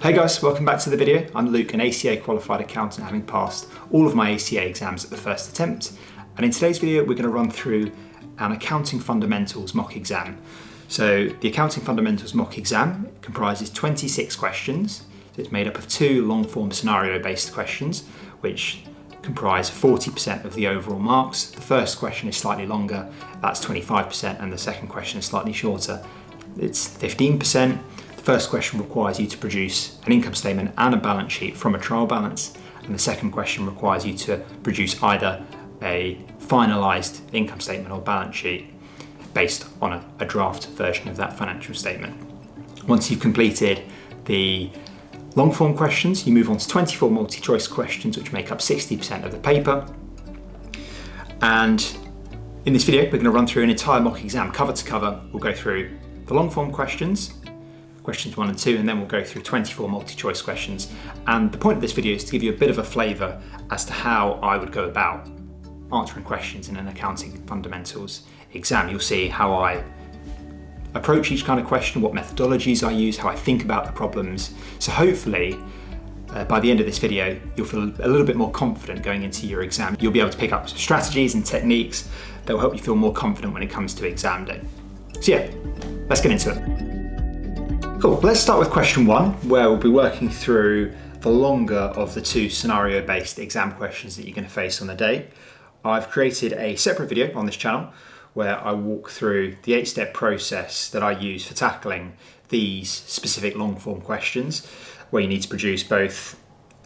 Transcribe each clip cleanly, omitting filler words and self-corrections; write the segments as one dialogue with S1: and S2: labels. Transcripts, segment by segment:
S1: Hey guys, welcome back to the video. I'm Luke, an ACA qualified accountant having passed all of my ACA exams at the first attempt. And in today's video, we're going to run through an accounting fundamentals mock exam. So the accounting fundamentals mock exam comprises 26 questions. It's made up of two long form scenario based questions, which comprise 40% of the overall marks. The first question is slightly longer, that's 25%, and the second question is slightly shorter. It's 15%. The first question requires you to produce an income statement and a balance sheet from a trial balance, and the second question requires you to produce either a finalised income statement or balance sheet based on a draft version of that financial statement. Once you've completed the long form questions, you move on to 24 multi-choice questions, which make up 60% of the paper. And in this video, we're going to run through an entire mock exam cover to cover. We'll go through the long form questions 1 and 2, and then we'll go through 24 multi-choice questions. And the point of this video is to give you a bit of a flavour as to how I would go about answering questions in an accounting fundamentals exam. You'll see how I approach each kind of question, what methodologies I use, how I think about the problems. So hopefully, by the end of this video, you'll feel a little bit more confident going into your exam. You'll be able to pick up some strategies and techniques that will help you feel more confident when it comes to exam day. So yeah, let's get into it. Cool, let's start with question 1, where we'll be working through the longer of the two scenario-based exam questions that you're going to face on the day. I've created a separate video on this channel where I walk through the 8-step process that I use for tackling these specific long-form questions, where you need to produce both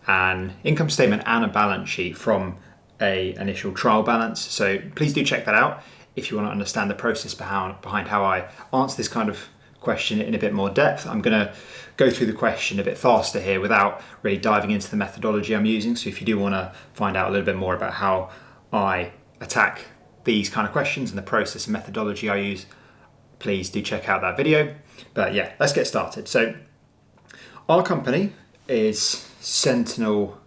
S1: an income statement and a balance sheet from an initial trial balance. So please do check that out if you want to understand the process behind how I answer this kind of question in a bit more depth. I'm going to go through the question a bit faster here without really diving into the methodology I'm using. So if you do want to find out a little bit more about how I attack these kind of questions and the process and methodology I use, please do check out that video. But yeah, let's get started. So our company is Sentinel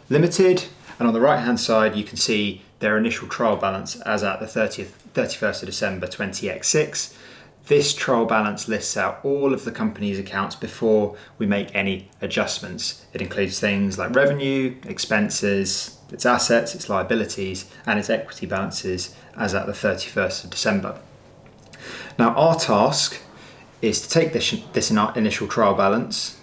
S1: Limited, and on the right hand side you can see their initial trial balance as at the 31st of December 20x6. This trial balance lists out all of the company's accounts before we make any adjustments. It includes things like revenue, expenses, its assets, its liabilities, and its equity balances as at the 31st of December. Now our task is to take this initial trial balance,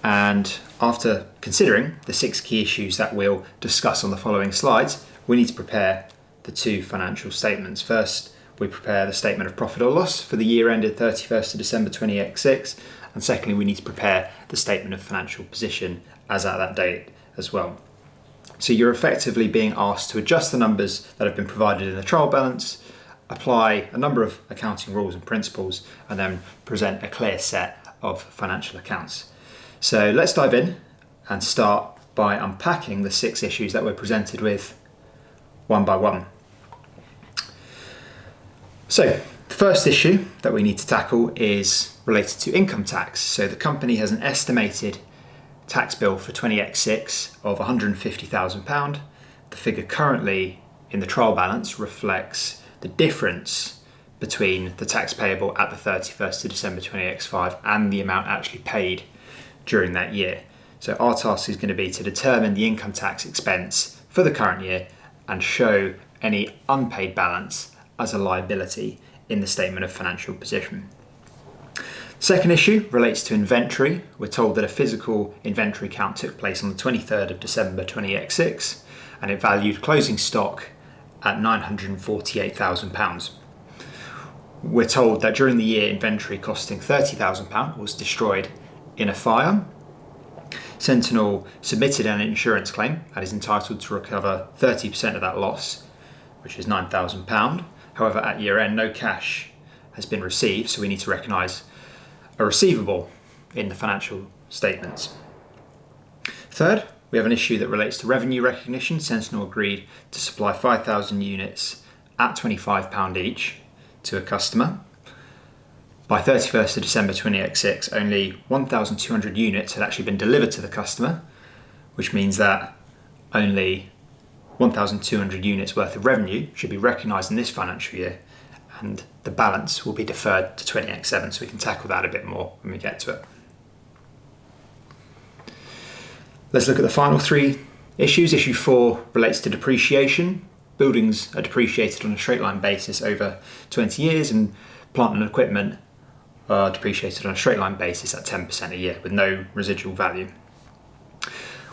S1: and after considering the 6 key issues that we'll discuss on the following slides, we need to prepare the two financial statements. First, we prepare the statement of profit or loss for the year ended 31st of December 20x6, and secondly, we need to prepare the statement of financial position as at that date as well. So you're effectively being asked to adjust the numbers that have been provided in the trial balance, apply a number of accounting rules and principles, and then present a clear set of financial accounts. So let's dive in and start by unpacking the 6 issues that we're presented with one by one. So the first issue that we need to tackle is related to income tax. So the company has an estimated tax bill for 20x6 of £150,000. The figure currently in the trial balance reflects the difference between the tax payable at the 31st of December 20x5 and the amount actually paid during that year. So our task is going to be to determine the income tax expense for the current year and show any unpaid balance as a liability in the statement of financial position. Second issue relates to inventory. We're told that a physical inventory count took place on the 23rd of December 20x6, and it valued closing stock at £948,000. We're told that during the year, inventory costing £30,000 was destroyed in a fire. Sentinel submitted an insurance claim and is entitled to recover 30% of that loss, which is £9,000. However, at year end, no cash has been received, so we need to recognise a receivable in the financial statements. Third, we have an issue that relates to revenue recognition. Sentinel agreed to supply 5,000 units at £25 each to a customer. By 31st of December 20x6, only 1,200 units had actually been delivered to the customer, which means that only 1,200 units worth of revenue should be recognised in this financial year, and the balance will be deferred to 20x7, so we can tackle that a bit more when we get to it. Let's look at the final three issues. Issue 4 relates to depreciation. Buildings are depreciated on a straight line basis over 20 years, and plant and equipment are depreciated on a straight line basis at 10% a year with no residual value.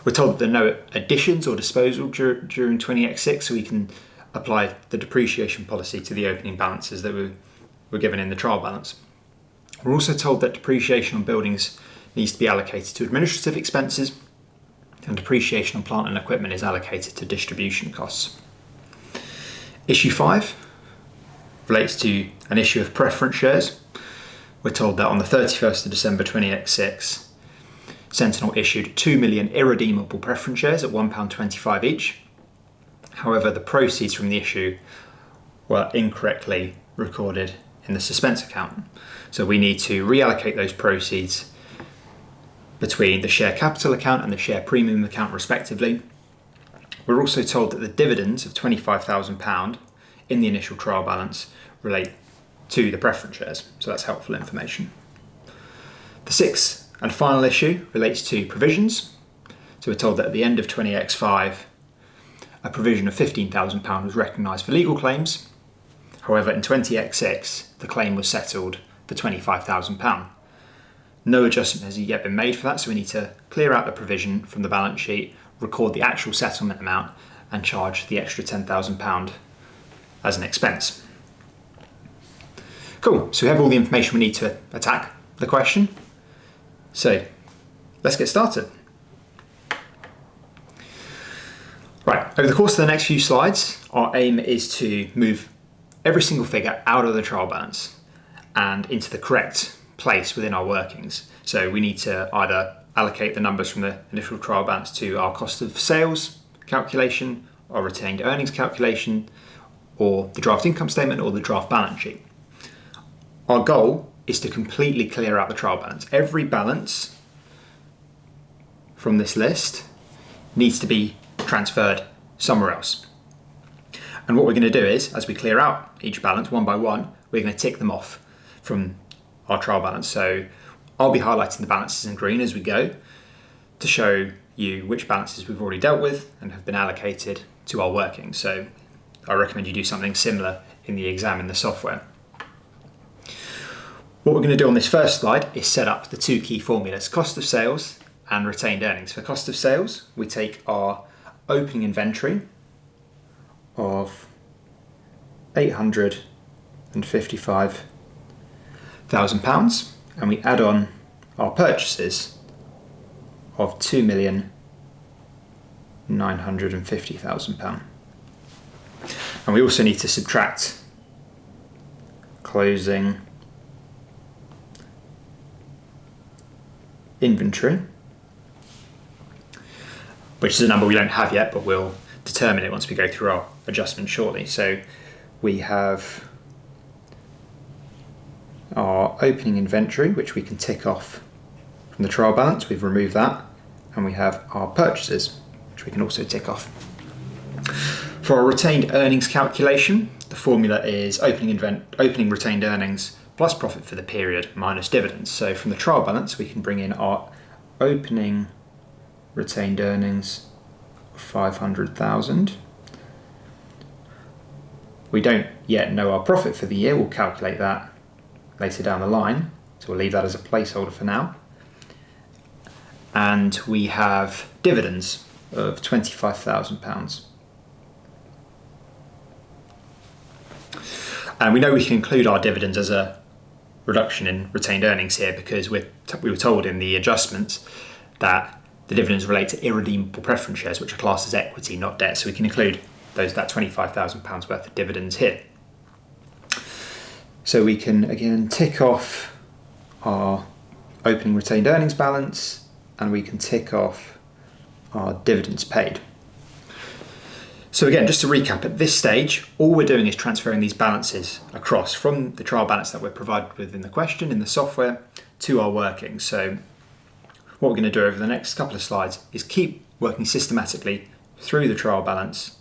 S1: We're told that there are no additions or disposal during 20x6, so we can apply the depreciation policy to the opening balances that were given in the trial balance. We're also told that depreciation on buildings needs to be allocated to administrative expenses, and depreciation on plant and equipment is allocated to distribution costs. Issue 5 relates to an issue of preference shares. We're told that on the 31st of December 20x6, Sentinel issued 2 million irredeemable preference shares at £1.25 each. However, the proceeds from the issue were incorrectly recorded in the suspense account. So we need to reallocate those proceeds between the share capital account and the share premium account respectively. We're also told that the dividends of £25,000 in the initial trial balance relate to the preference shares, so that's helpful information. The sixth and final issue relates to provisions. So we're told that at the end of 20x5, a provision of £15,000 was recognised for legal claims. However, in 20x6, the claim was settled for £25,000. No adjustment has yet been made for that, so we need to clear out the provision from the balance sheet, record the actual settlement amount, and charge the extra £10,000 as an expense. Cool, so we have all the information we need to attack the question. So let's get started. Right, over the course of the next few slides, our aim is to move every single figure out of the trial balance and into the correct place within our workings. So we need to either allocate the numbers from the initial trial balance to our cost of sales calculation, our retained earnings calculation, or the draft income statement or the draft balance sheet. Our goal is to completely clear out the trial balance. Every balance from this list needs to be transferred somewhere else. And what we're going to do is, as we clear out each balance one by one, we're going to tick them off from our trial balance. So I'll be highlighting the balances in green as we go to show you which balances we've already dealt with and have been allocated to our workings. So I recommend you do something similar in the exam in the software. What we're going to do on this first slide is set up the two key formulas, cost of sales and retained earnings. For cost of sales, we take our opening inventory of £855,000 and we add on our purchases of £2,950,000. And we also need to subtract closing inventory, which is a number we don't have yet, but we'll determine it once we go through our adjustment shortly. So we have our opening inventory, which we can tick off from the trial balance. We've removed that. And we have our purchases, which we can also tick off. For our retained earnings calculation, the formula is opening retained earnings plus profit for the period minus dividends. So from the trial balance, we can bring in our opening retained earnings of 500,000. We don't yet know our profit for the year. We'll calculate that later down the line. So we'll leave that as a placeholder for now. And we have dividends of £25,000. And we know we can include our dividends as a reduction in retained earnings here because we were told in the adjustments that the dividends relate to irredeemable preference shares, which are classed as equity, not debt. So we can include that £25,000 worth of dividends here. So we can again tick off our opening retained earnings balance and we can tick off our dividends paid. So again, just to recap, at this stage, all we're doing is transferring these balances across from the trial balance that we're provided with in the question, in the software, to our workings. So what we're going to do over the next couple of slides is keep working systematically through the trial balance,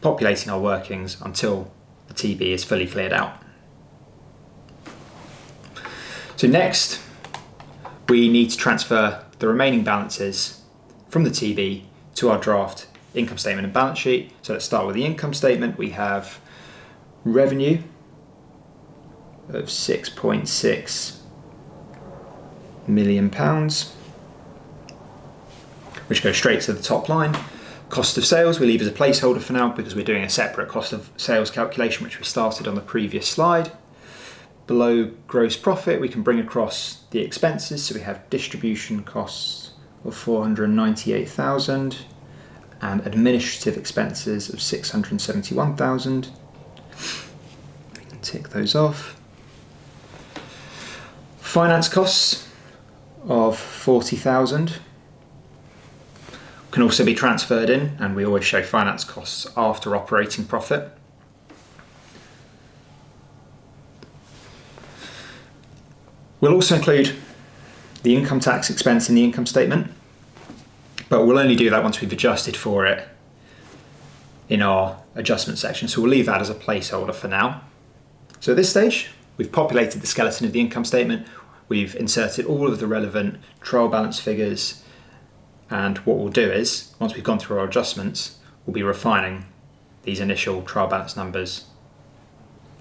S1: populating our workings until the TB is fully cleared out. So next, we need to transfer the remaining balances from the TB to our draft income statement and balance sheet. So let's start with the income statement. We have revenue of £6.6 million, which goes straight to the top line. Cost of sales we leave as a placeholder for now because we're doing a separate cost of sales calculation, which we started on the previous slide. Below gross profit, we can bring across the expenses. So we have distribution costs of 498,000 and administrative expenses of 671,000. We can tick those off. Finance costs of 40,000 can also be transferred in, and we always show finance costs after operating profit. We'll also include the income tax expense in the income statement, but we'll only do that once we've adjusted for it in our adjustment section. So we'll leave that as a placeholder for now. So at this stage, we've populated the skeleton of the income statement. We've inserted all of the relevant trial balance figures. And what we'll do is, once we've gone through our adjustments, we'll be refining these initial trial balance numbers,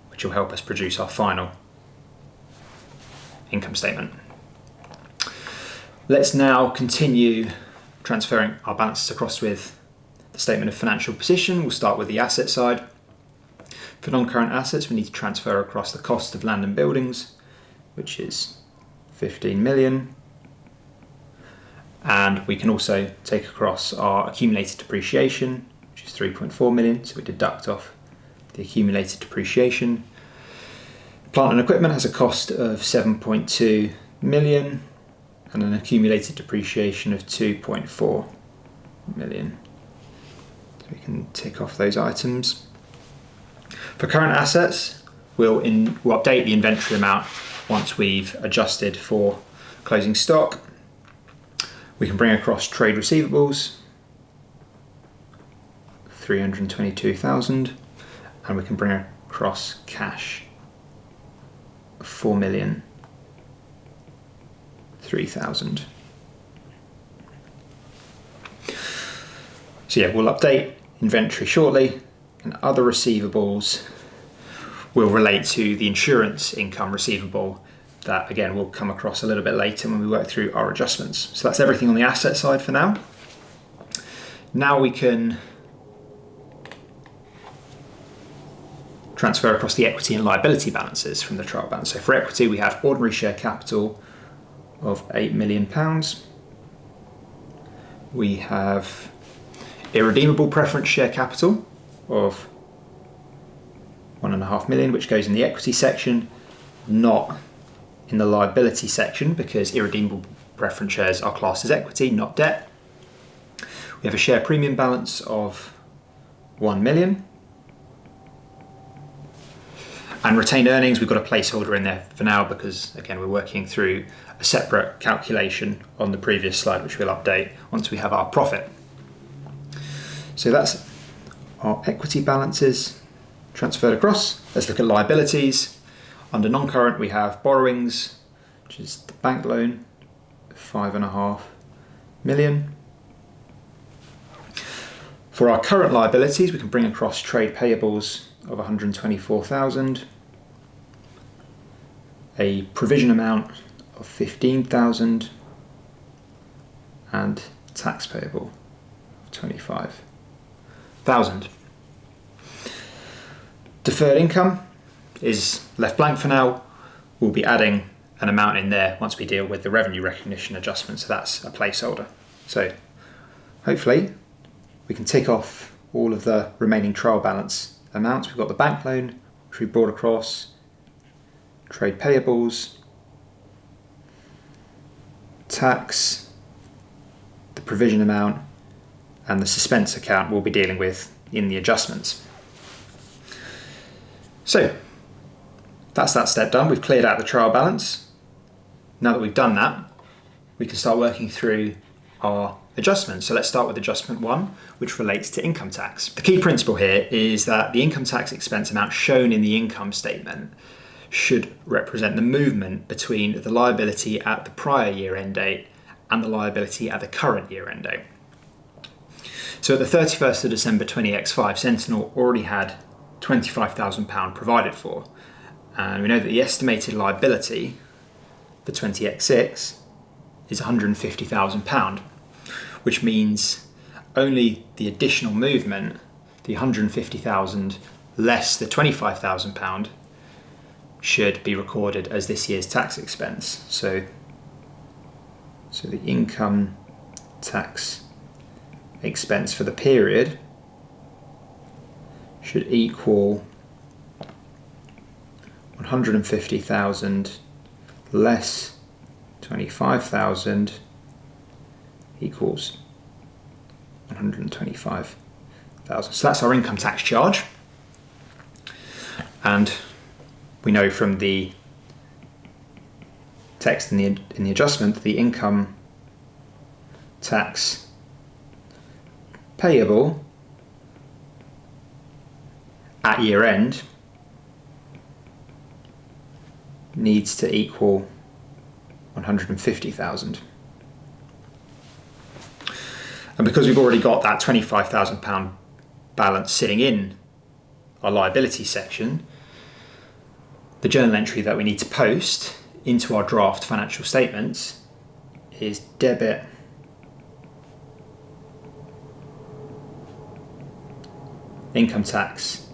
S1: which will help us produce our final income statement. Let's now continue transferring our balances across with the statement of financial position. We'll start with the asset side. For non-current assets, we need to transfer across the cost of land and buildings, which is 15 million. And we can also take across our accumulated depreciation, which is 3.4 million. So we deduct off the accumulated depreciation. Plant and equipment has a cost of 7.2 million and an accumulated depreciation of 2.4 million. So we can tick off those items. For current assets, we'll update the inventory amount once we've adjusted for closing stock. We can bring across trade receivables, 322,000, and we can bring across cash, 4,003,000. So yeah, we'll update inventory shortly, and other receivables will relate to the insurance income receivable that again will come across a little bit later when we work through our adjustments. So that's everything on the asset side for now. Now we can transfer across the equity and liability balances from the trial balance. So for equity, we have ordinary share capital of £8 million. We have irredeemable preference share capital of £1.5 million, which goes in the equity section, not in the liability section, because irredeemable preference shares are classed as equity, not debt. We have a share premium balance of 1 million. And retained earnings, we've got a placeholder in there for now because, again, we're working through a separate calculation on the previous slide, which we'll update once we have our profit. So that's our equity balances transferred across. Let's look at liabilities. Under non-current, we have borrowings, which is the bank loan, 5.5 million. For our current liabilities, we can bring across trade payables of 124,000, a provision amount of 15,000, and tax payable of 25,000. Deferred income is left blank for now. We'll be adding an amount in there once we deal with the revenue recognition adjustment, so that's a placeholder. So hopefully we can tick off all of the remaining trial balance amounts. We've got the bank loan, which we brought across, trade payables, tax, the provision amount, and the suspense account we'll be dealing with in the adjustments. So that's that step done. We've cleared out the trial balance. Now that we've done that, we can start working through our adjustments. So let's start with adjustment 1, which relates to income tax. The key principle here is that the income tax expense amount shown in the income statement should represent the movement between the liability at the prior year end date and the liability at the current year-end date. So at the 31st of December 20x5, Sentinel already had £25,000 provided for. And we know that the estimated liability for 20x6 is £150,000, which means only the additional movement, the £150,000 less the £25,000, should be recorded as this year's tax expense. So the income tax expense for the period should equal 150,000 less 25,000 equals 125,000. So that's our income tax charge. And we know from the text in the adjustment, the income tax payable at year end needs to equal 150,000. And because we've already got that £25,000 balance sitting in our liability section, the journal entry that we need to post into our draft financial statements is debit income tax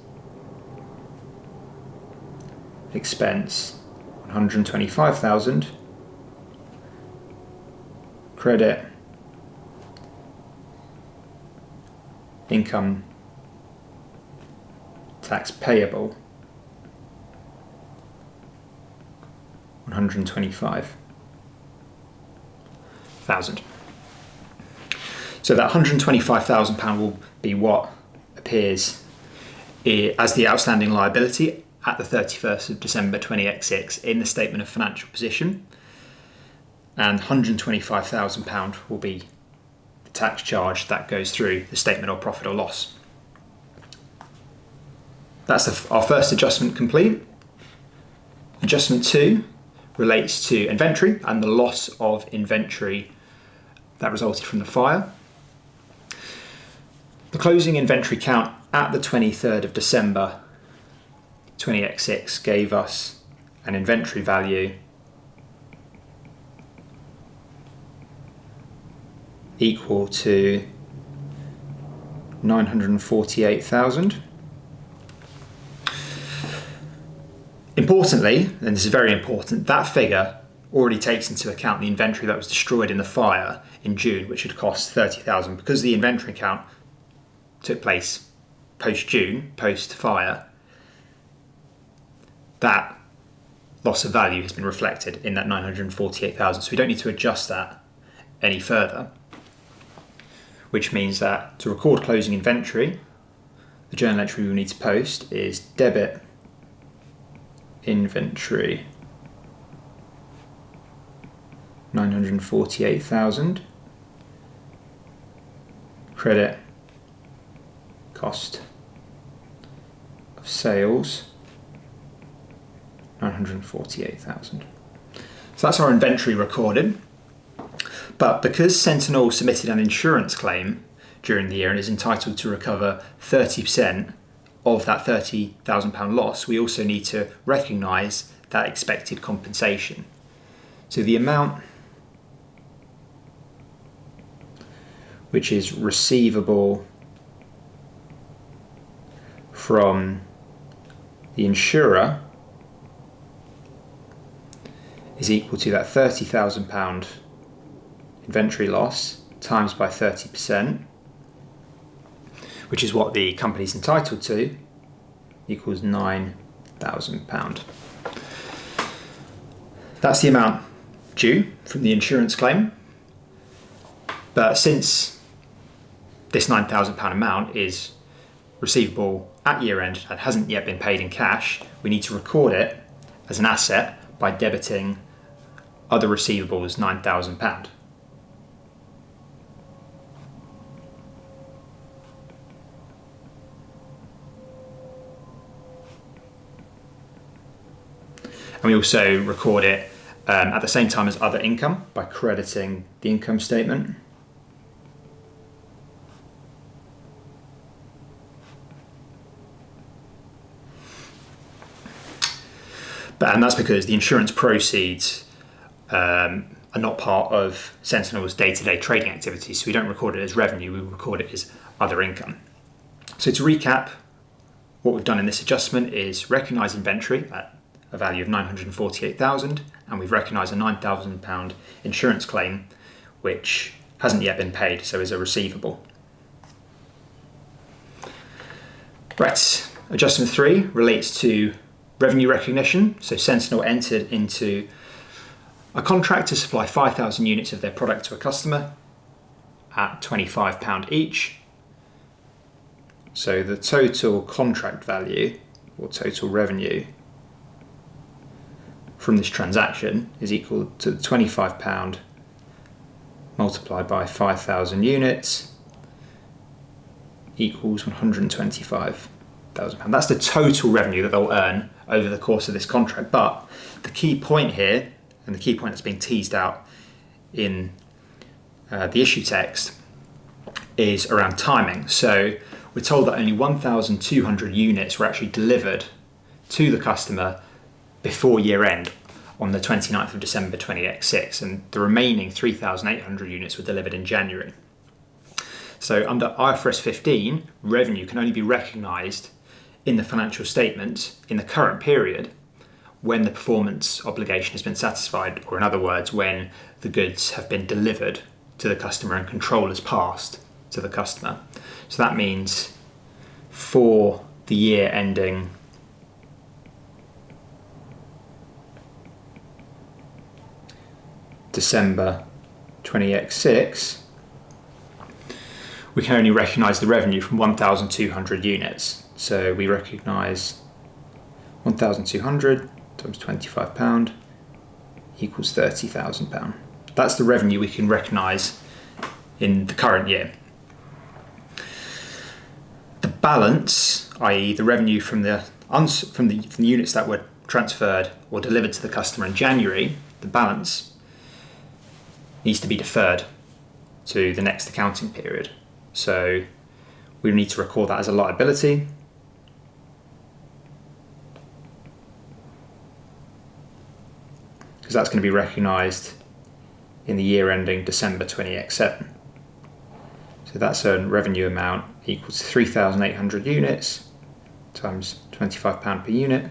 S1: expense 125,000, credit income tax payable 125,000. So that £125,000 will be what appears as the outstanding liability at the 31st of December 20x6 in the statement of financial position, and £125,000 will be the tax charge that goes through the statement of profit or loss. That's our first adjustment complete. Adjustment 2 relates to inventory and the loss of inventory that resulted from the fire. The closing inventory count at the 23rd of December 20x6 gave us an inventory value equal to 948,000. Importantly, and this is very important, that figure already takes into account the inventory that was destroyed in the fire in June, which had cost 30,000. Because the inventory count took place post-June, post-fire, that loss of value has been reflected in that 948,000. So we don't need to adjust that any further, which means that to record closing inventory, the journal entry we will need to post is debit inventory 948,000, credit cost of sales 948,000. So that's our inventory recorded. But because Sentinel submitted an insurance claim during the year and is entitled to recover 30% of that £30,000 loss, we also need to recognise that expected compensation. So the amount which is receivable from the insurer is equal to that £30,000 inventory loss times by 30%, which is what the company is entitled to, equals £9,000. That's the amount due from the insurance claim. But since this £9,000 amount is receivable at year end and hasn't yet been paid in cash, we need to record it as an asset by debiting other receivables £9,000. And we also record it at the same time as other income by crediting the income statement. And that's because the insurance proceeds are not part of Sentinel's day-to-day trading activities, so we don't record it as revenue, we record it as other income. So to recap, what we've done in this adjustment is recognise inventory at a value of 948,000, and we've recognised a £9,000 insurance claim, which hasn't yet been paid, so is a receivable. Right, adjustment 3 relates to revenue recognition. So Sentinel entered into a contract to supply 5,000 units of their product to a customer at £25 each. So the total contract value, or total revenue, from this transaction is equal to £25 multiplied by 5,000 units equals £125,000. That's the total revenue that they'll earn over the course of this contract. But the key point here, and the key point that's being teased out in the issue text, is around timing. So we're told that only 1,200 units were actually delivered to the customer before year end on the 29th of December 20x6, and the remaining 3,800 units were delivered in January. So under IFRS 15, revenue can only be recognised in the financial statement in the current period when the performance obligation has been satisfied, or in other words, when the goods have been delivered to the customer and control has passed to the customer. So that means for the year ending December 20x6, we can only recognise the revenue from 1,200 units. So we recognise 1,200 times £25 equals £30,000. That's the revenue we can recognise in the current year. The balance, i.e. the revenue from the units that were transferred or delivered to the customer in January, the balance needs to be deferred to the next accounting period. So we need to record that as a liability. Because that's going to be recognised in the year ending December 20x7. So that's a revenue amount equals 3,800 units times £25 per unit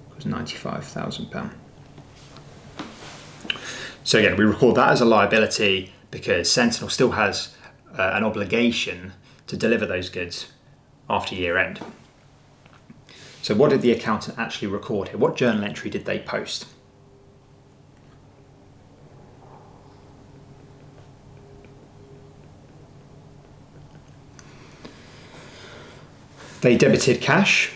S1: equals £95,000. So again, we record that as a liability because Sentinel still has an obligation to deliver those goods after year end. So what did the accountant actually record here? What journal entry did they post? They debited cash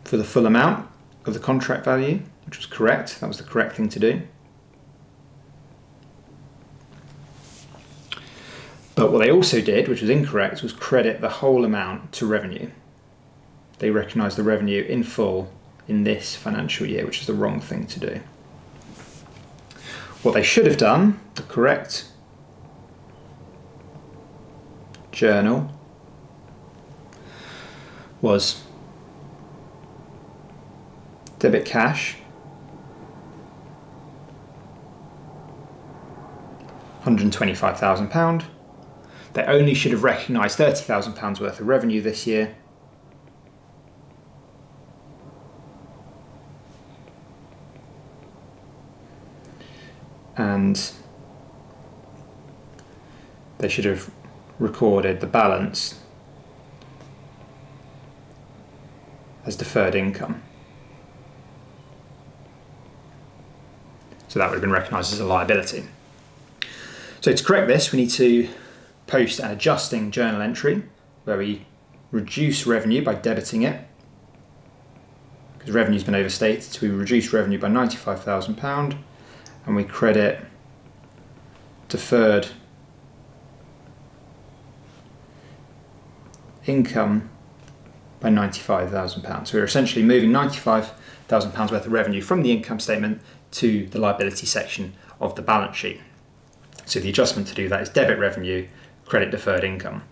S1: for the full amount of the contract value, which was correct. That was the correct thing to do. But what they also did, which was incorrect, was credit the whole amount to revenue. They recognised the revenue in full in this financial year, which is the wrong thing to do. What they should have done, the correct journal, was debit cash, £125,000. They only should have recognised £30,000 worth of revenue this year. And they should have recorded the balance as deferred income. So that would have been recognised as a liability. So to correct this, we need to post an adjusting journal entry where we reduce revenue by debiting it, because revenue's been overstated, so we reduce revenue by £95,000 and we credit deferred income by £95,000. So we're essentially moving £95,000 worth of revenue from the income statement to the liability section of the balance sheet. So the adjustment to do that is debit revenue, credit deferred income.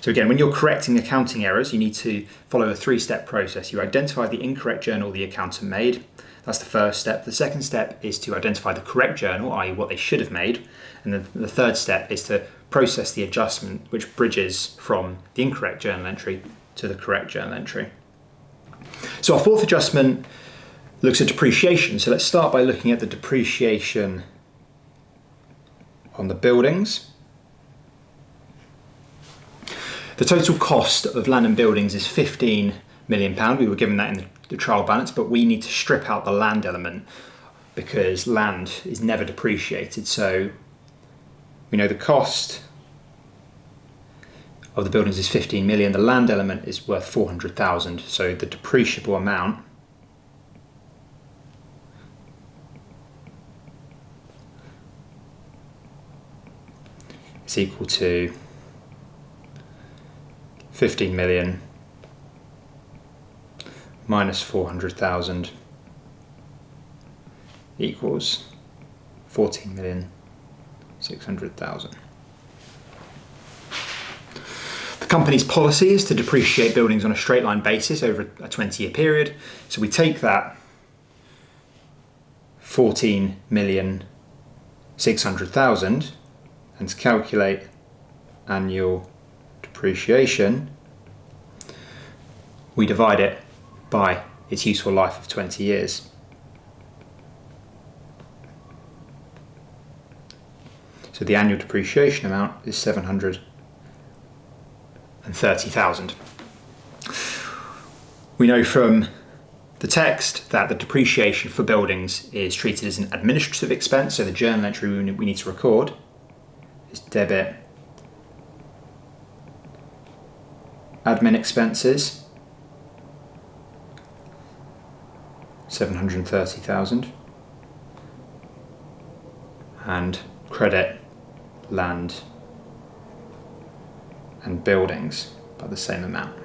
S1: So again, when you're correcting accounting errors, you need to follow a 3-step process. You identify the incorrect journal the accountant made. That's the first step. The second step is to identify the correct journal, i.e. what they should have made. And then the third step is to process the adjustment, which bridges from the incorrect journal entry to the correct journal entry. So our fourth adjustment looks at depreciation. So let's start by looking at the depreciation on the buildings. The total cost of land and buildings is £15 million. We were given that in the trial balance, but we need to strip out the land element because land is never depreciated. So we know the cost of the buildings is 15 million. The land element is worth 400,000. So the depreciable amount is equal to 15 million minus 400,000 equals 14,600,000. The company's policy is to depreciate buildings on a straight line basis over a 20-year period. So we take that 14,600,000 and to calculate annual depreciation, we divide it by its useful life of 20 years. So the annual depreciation amount is 730,000. We know from the text that the depreciation for buildings is treated as an administrative expense, so the journal entry we need to record is debit admin expenses, 730,000, and credit land and buildings by the same amount.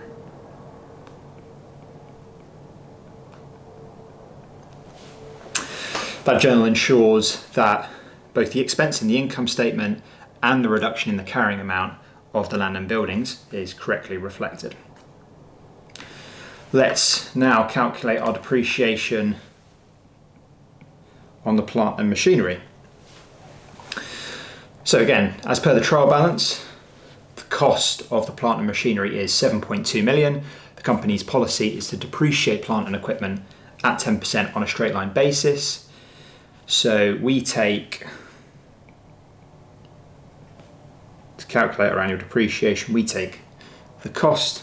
S1: That journal ensures that both the expense in the income statement and the reduction in the carrying amount of the land and buildings is correctly reflected. Let's now calculate our depreciation on the plant and machinery. So again, as per the trial balance, the cost of the plant and machinery is 7.2 million. The company's policy is to depreciate plant and equipment at 10% on a straight line basis. So we take, to calculate our annual depreciation, we take the cost,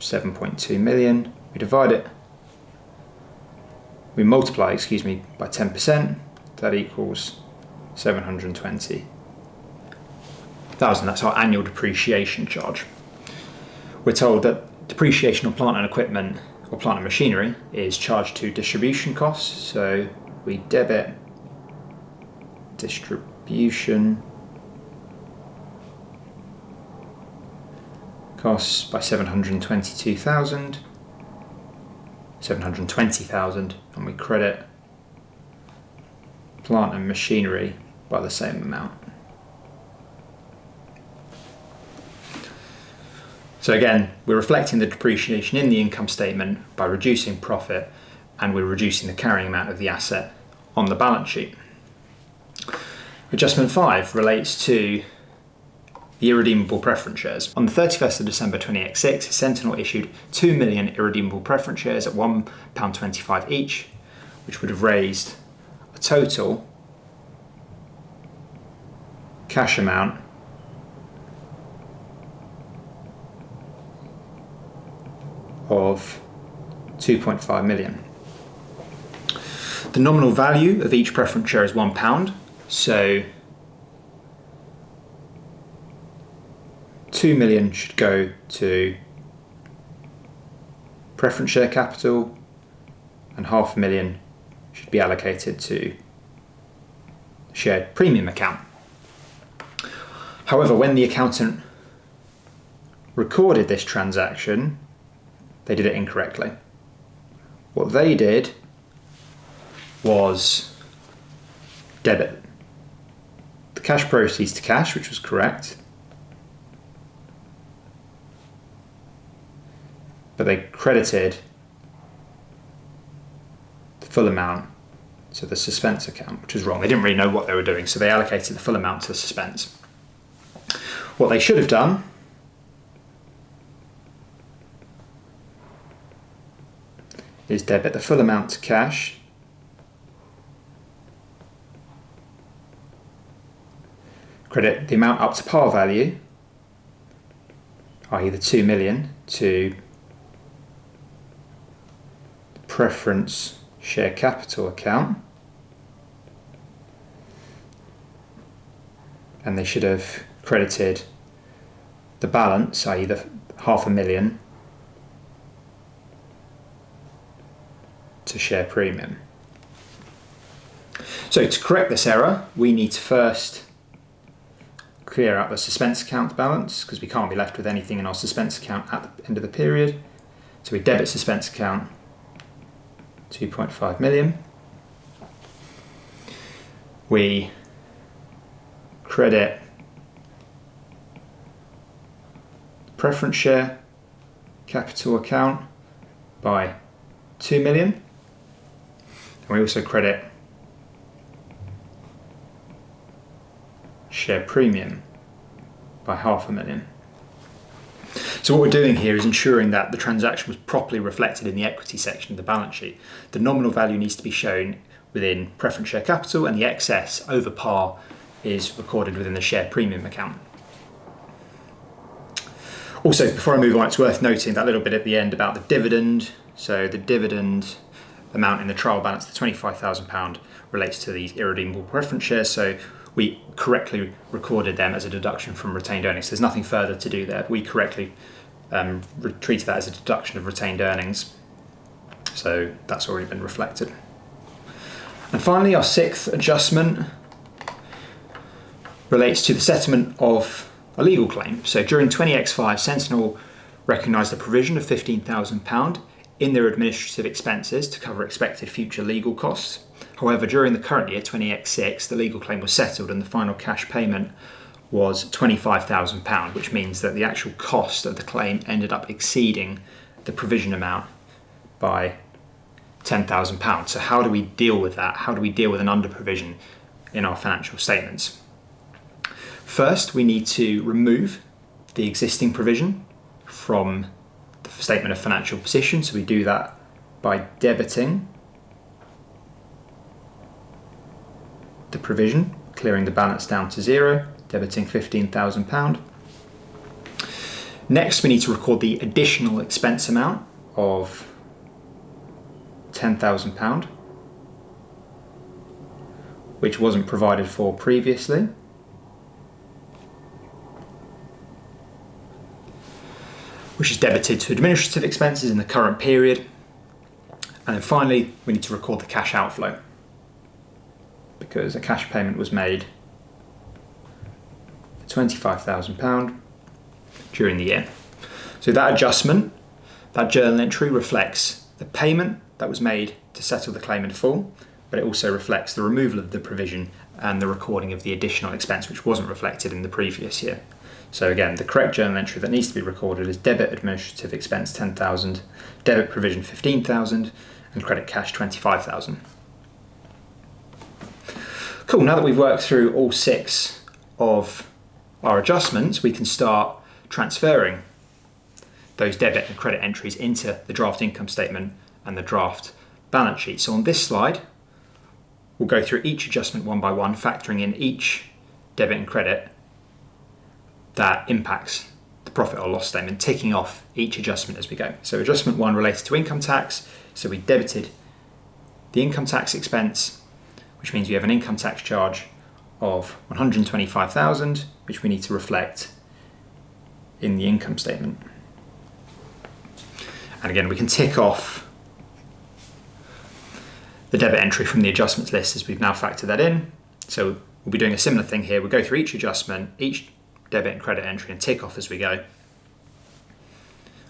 S1: 7.2 million, we divide it, we multiply, by 10%, that equals 720,000. That's our annual depreciation charge. We're told that depreciation on plant and equipment or plant and machinery is charged to distribution costs, so we debit distribution costs by 720,000, and we credit plant and machinery by the same amount. So again, we're reflecting the depreciation in the income statement by reducing profit, and we're reducing the carrying amount of the asset on the balance sheet. Adjustment 5 relates to the irredeemable preference shares. On the 31st of December 2006, Sentinel issued 2 million irredeemable preference shares at £1.25 each, which would have raised a total cash amount of 2.5 million. The nominal value of each preference share is £1, so 2 million should go to preference share capital and £500,000 should be allocated to shared premium account. However, when the accountant recorded this transaction, they did it incorrectly. What they did was debit the cash proceeds to cash, which was correct, but they credited the full amount to the suspense account, which was wrong. They didn't really know what they were doing, so they allocated the full amount to the suspense. What they should have done is debit the full amount to cash, credit the amount up to par value, i.e. the 2 million, to the preference share capital account, and they should have credited the balance, i.e. the $500,000, to share premium. So to correct this error, we need to first clear out the suspense account balance, because we can't be left with anything in our suspense account at the end of the period. So we debit suspense account 2.5 million. We credit preference share capital account by 2 million. And we also credit share premium by $500,000. So what we're doing here is ensuring that the transaction was properly reflected in the equity section of the balance sheet. The nominal value needs to be shown within preference share capital, and the excess over par is recorded within the share premium account. Also, before I move on, it's worth noting that little bit at the end about the dividend. So the dividend amount in the trial balance, the £25,000, relates to these irredeemable preference shares. So we correctly recorded them as a deduction from retained earnings. There's nothing further to do there. We correctly treated that as a deduction of retained earnings. So that's already been reflected. And finally, our sixth adjustment relates to the settlement of a legal claim. So during 20X5, Sentinel recognised a provision of £15,000 in their administrative expenses to cover expected future legal costs. However, during the current year, 20X6, the legal claim was settled and the final cash payment was £25,000, which means that the actual cost of the claim ended up exceeding the provision amount by £10,000. So how do we deal with that? How do we deal with an under provision in our financial statements? First, we need to remove the existing provision from the statement of financial position. So we do that by debiting the provision, clearing the balance down to zero, debiting £15,000. Next, we need to record the additional expense amount of £10,000, which wasn't provided for previously. Which is debited to administrative expenses in the current period. And then finally, we need to record the cash outflow, because a cash payment was made for £25,000 during the year. So that adjustment, that journal entry, reflects the payment that was made to settle the claim in full, but it also reflects the removal of the provision and the recording of the additional expense, which wasn't reflected in the previous year. So again, the correct journal entry that needs to be recorded is debit administrative expense 10,000, debit provision 15,000, and credit cash 25,000. Cool, now that we've worked through all six of our adjustments, we can start transferring those debit and credit entries into the draft income statement and the draft balance sheet. So on this slide, we'll go through each adjustment one by one, factoring in each debit and credit that impacts the profit or loss statement, ticking off each adjustment as we go. So adjustment one related to income tax. So we debited the income tax expense, which means we have an income tax charge of £125,000, which we need to reflect in the income statement. And again, we can tick off the debit entry from the adjustments list as we've now factored that in. So we'll be doing a similar thing here. We'll go through each adjustment, each debit and credit entry, and tick off as we go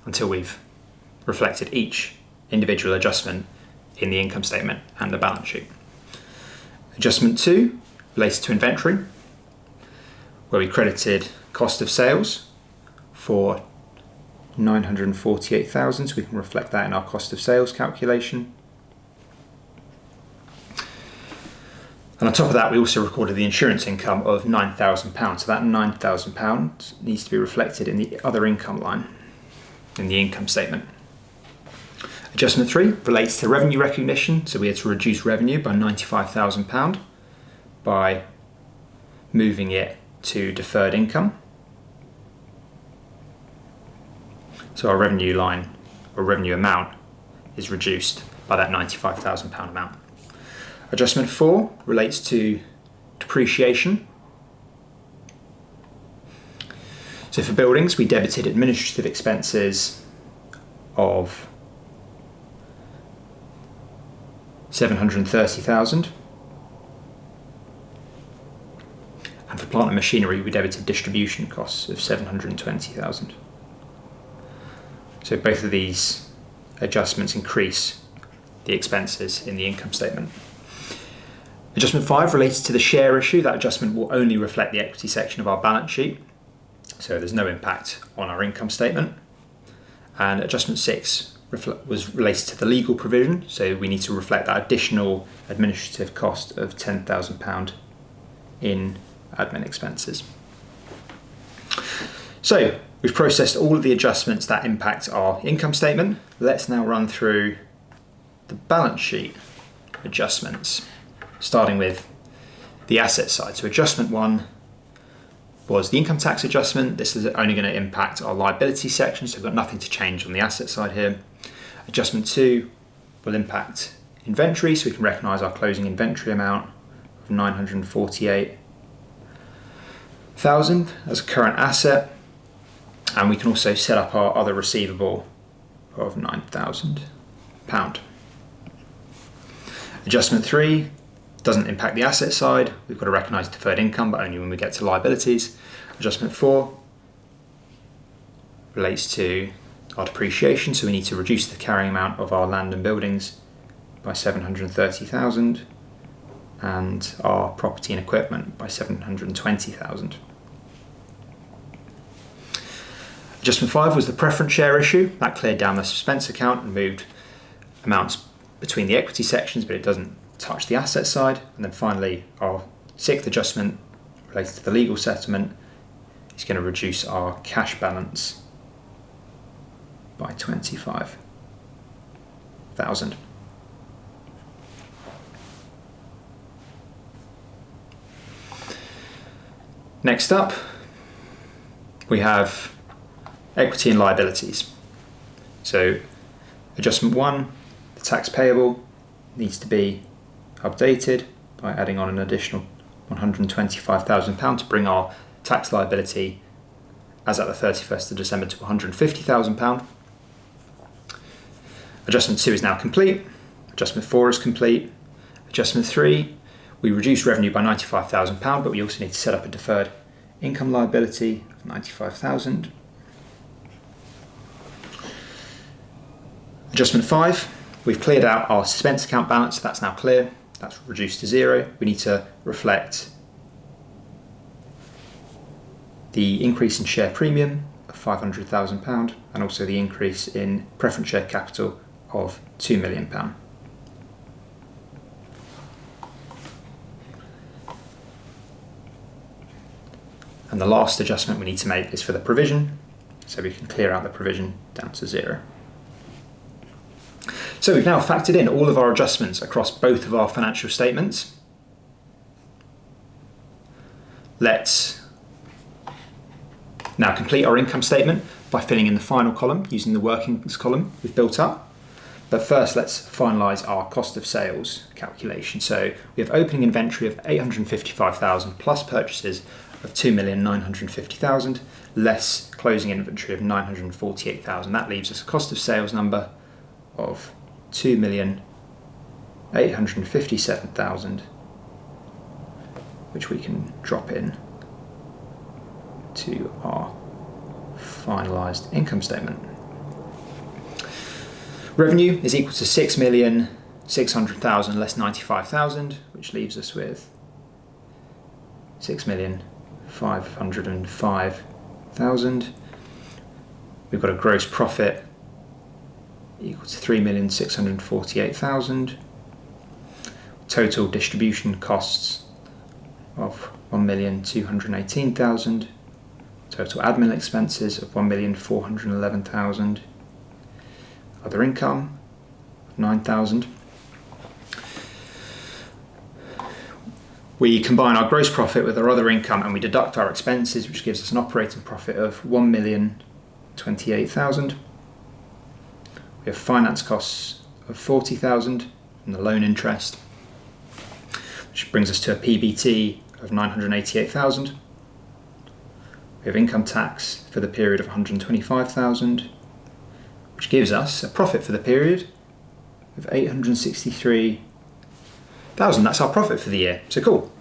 S1: until we've reflected each individual adjustment in the income statement and the balance sheet. Adjustment 2 relates to inventory, where we credited cost of sales for 948,000, so we can reflect that in our cost of sales calculation. And on top of that, we also recorded the insurance income of £9,000. So that £9,000 needs to be reflected in the other income line in the income statement. Adjustment 3 relates to revenue recognition. So we had to reduce revenue by £95,000 by moving it to deferred income. So our revenue line, or revenue amount, is reduced by that £95,000 amount. Adjustment 4 relates to depreciation. So for buildings, we debited administrative expenses of 730,000. And for plant and machinery, we debited distribution costs of 720,000. So both of these adjustments increase the expenses in the income statement. Adjustment 5 relates to the share issue. That adjustment will only reflect the equity section of our balance sheet, so there's no impact on our income statement. And adjustment 6 was related to the legal provision, so we need to reflect that additional administrative cost of £10,000 in admin expenses. So we've processed all of the adjustments that impact our income statement. Let's now run through the balance sheet adjustments, starting with the asset side. So adjustment 1 was the income tax adjustment. This is only going to impact our liability section, so we've got nothing to change on the asset side here. Adjustment 2 will impact inventory, so we can recognise our closing inventory amount of 948,000 as a current asset, and we can also set up our other receivable of £9,000. Adjustment 3 doesn't impact the asset side. We've got to recognise deferred income, but only when we get to liabilities. Adjustment 4 relates to our depreciation, so we need to reduce the carrying amount of our land and buildings by 730,000 and our property and equipment by 720,000. Adjustment 5 was the preference share issue. That cleared down the suspense account and moved amounts between the equity sections, but it doesn't touch the asset side. And then finally, our 6th adjustment related to the legal settlement is going to reduce our cash balance by 25,000. Next up, we have equity and liabilities. So adjustment 1, the tax payable needs to be updated by adding on an additional £125,000 to bring our tax liability as at the 31st of December to £150,000. Adjustment 2 is now complete. Adjustment 4 is complete. Adjustment 3, we reduced revenue by £95,000, but we also need to set up a deferred income liability of £95,000. Adjustment 5, we've cleared out our suspense account balance, so that's now clear. That's reduced to 0. We need to reflect the increase in share premium of £500,000 and also the increase in preference share capital of £2 million. And the last adjustment we need to make is for the provision, so we can clear out the provision down to 0. So we've now factored in all of our adjustments across both of our financial statements. Let's now complete our income statement by filling in the final column using the workings column we've built up. But first, let's finalise our cost of sales calculation. So we have opening inventory of 855,000 plus purchases of 2,950,000 less closing inventory of 948,000. That leaves us a cost of sales number of 2,857,000, which we can drop in to our finalised income statement. Revenue is equal to 6,600,000 less 95,000, which leaves us with 6,505,000. We've got a gross profit equal to 3,648,000. Total distribution costs of 1,218,000. Total admin expenses of 1,411,000. Other income of 9,000. We combine our gross profit with our other income and we deduct our expenses, which gives us an operating profit of 1,028,000. We have finance costs of 40,000 and the loan interest, which brings us to a PBT of 988,000. We have income tax for the period of 125,000, which gives us a profit for the period of 863,000. That's our profit for the year. So cool.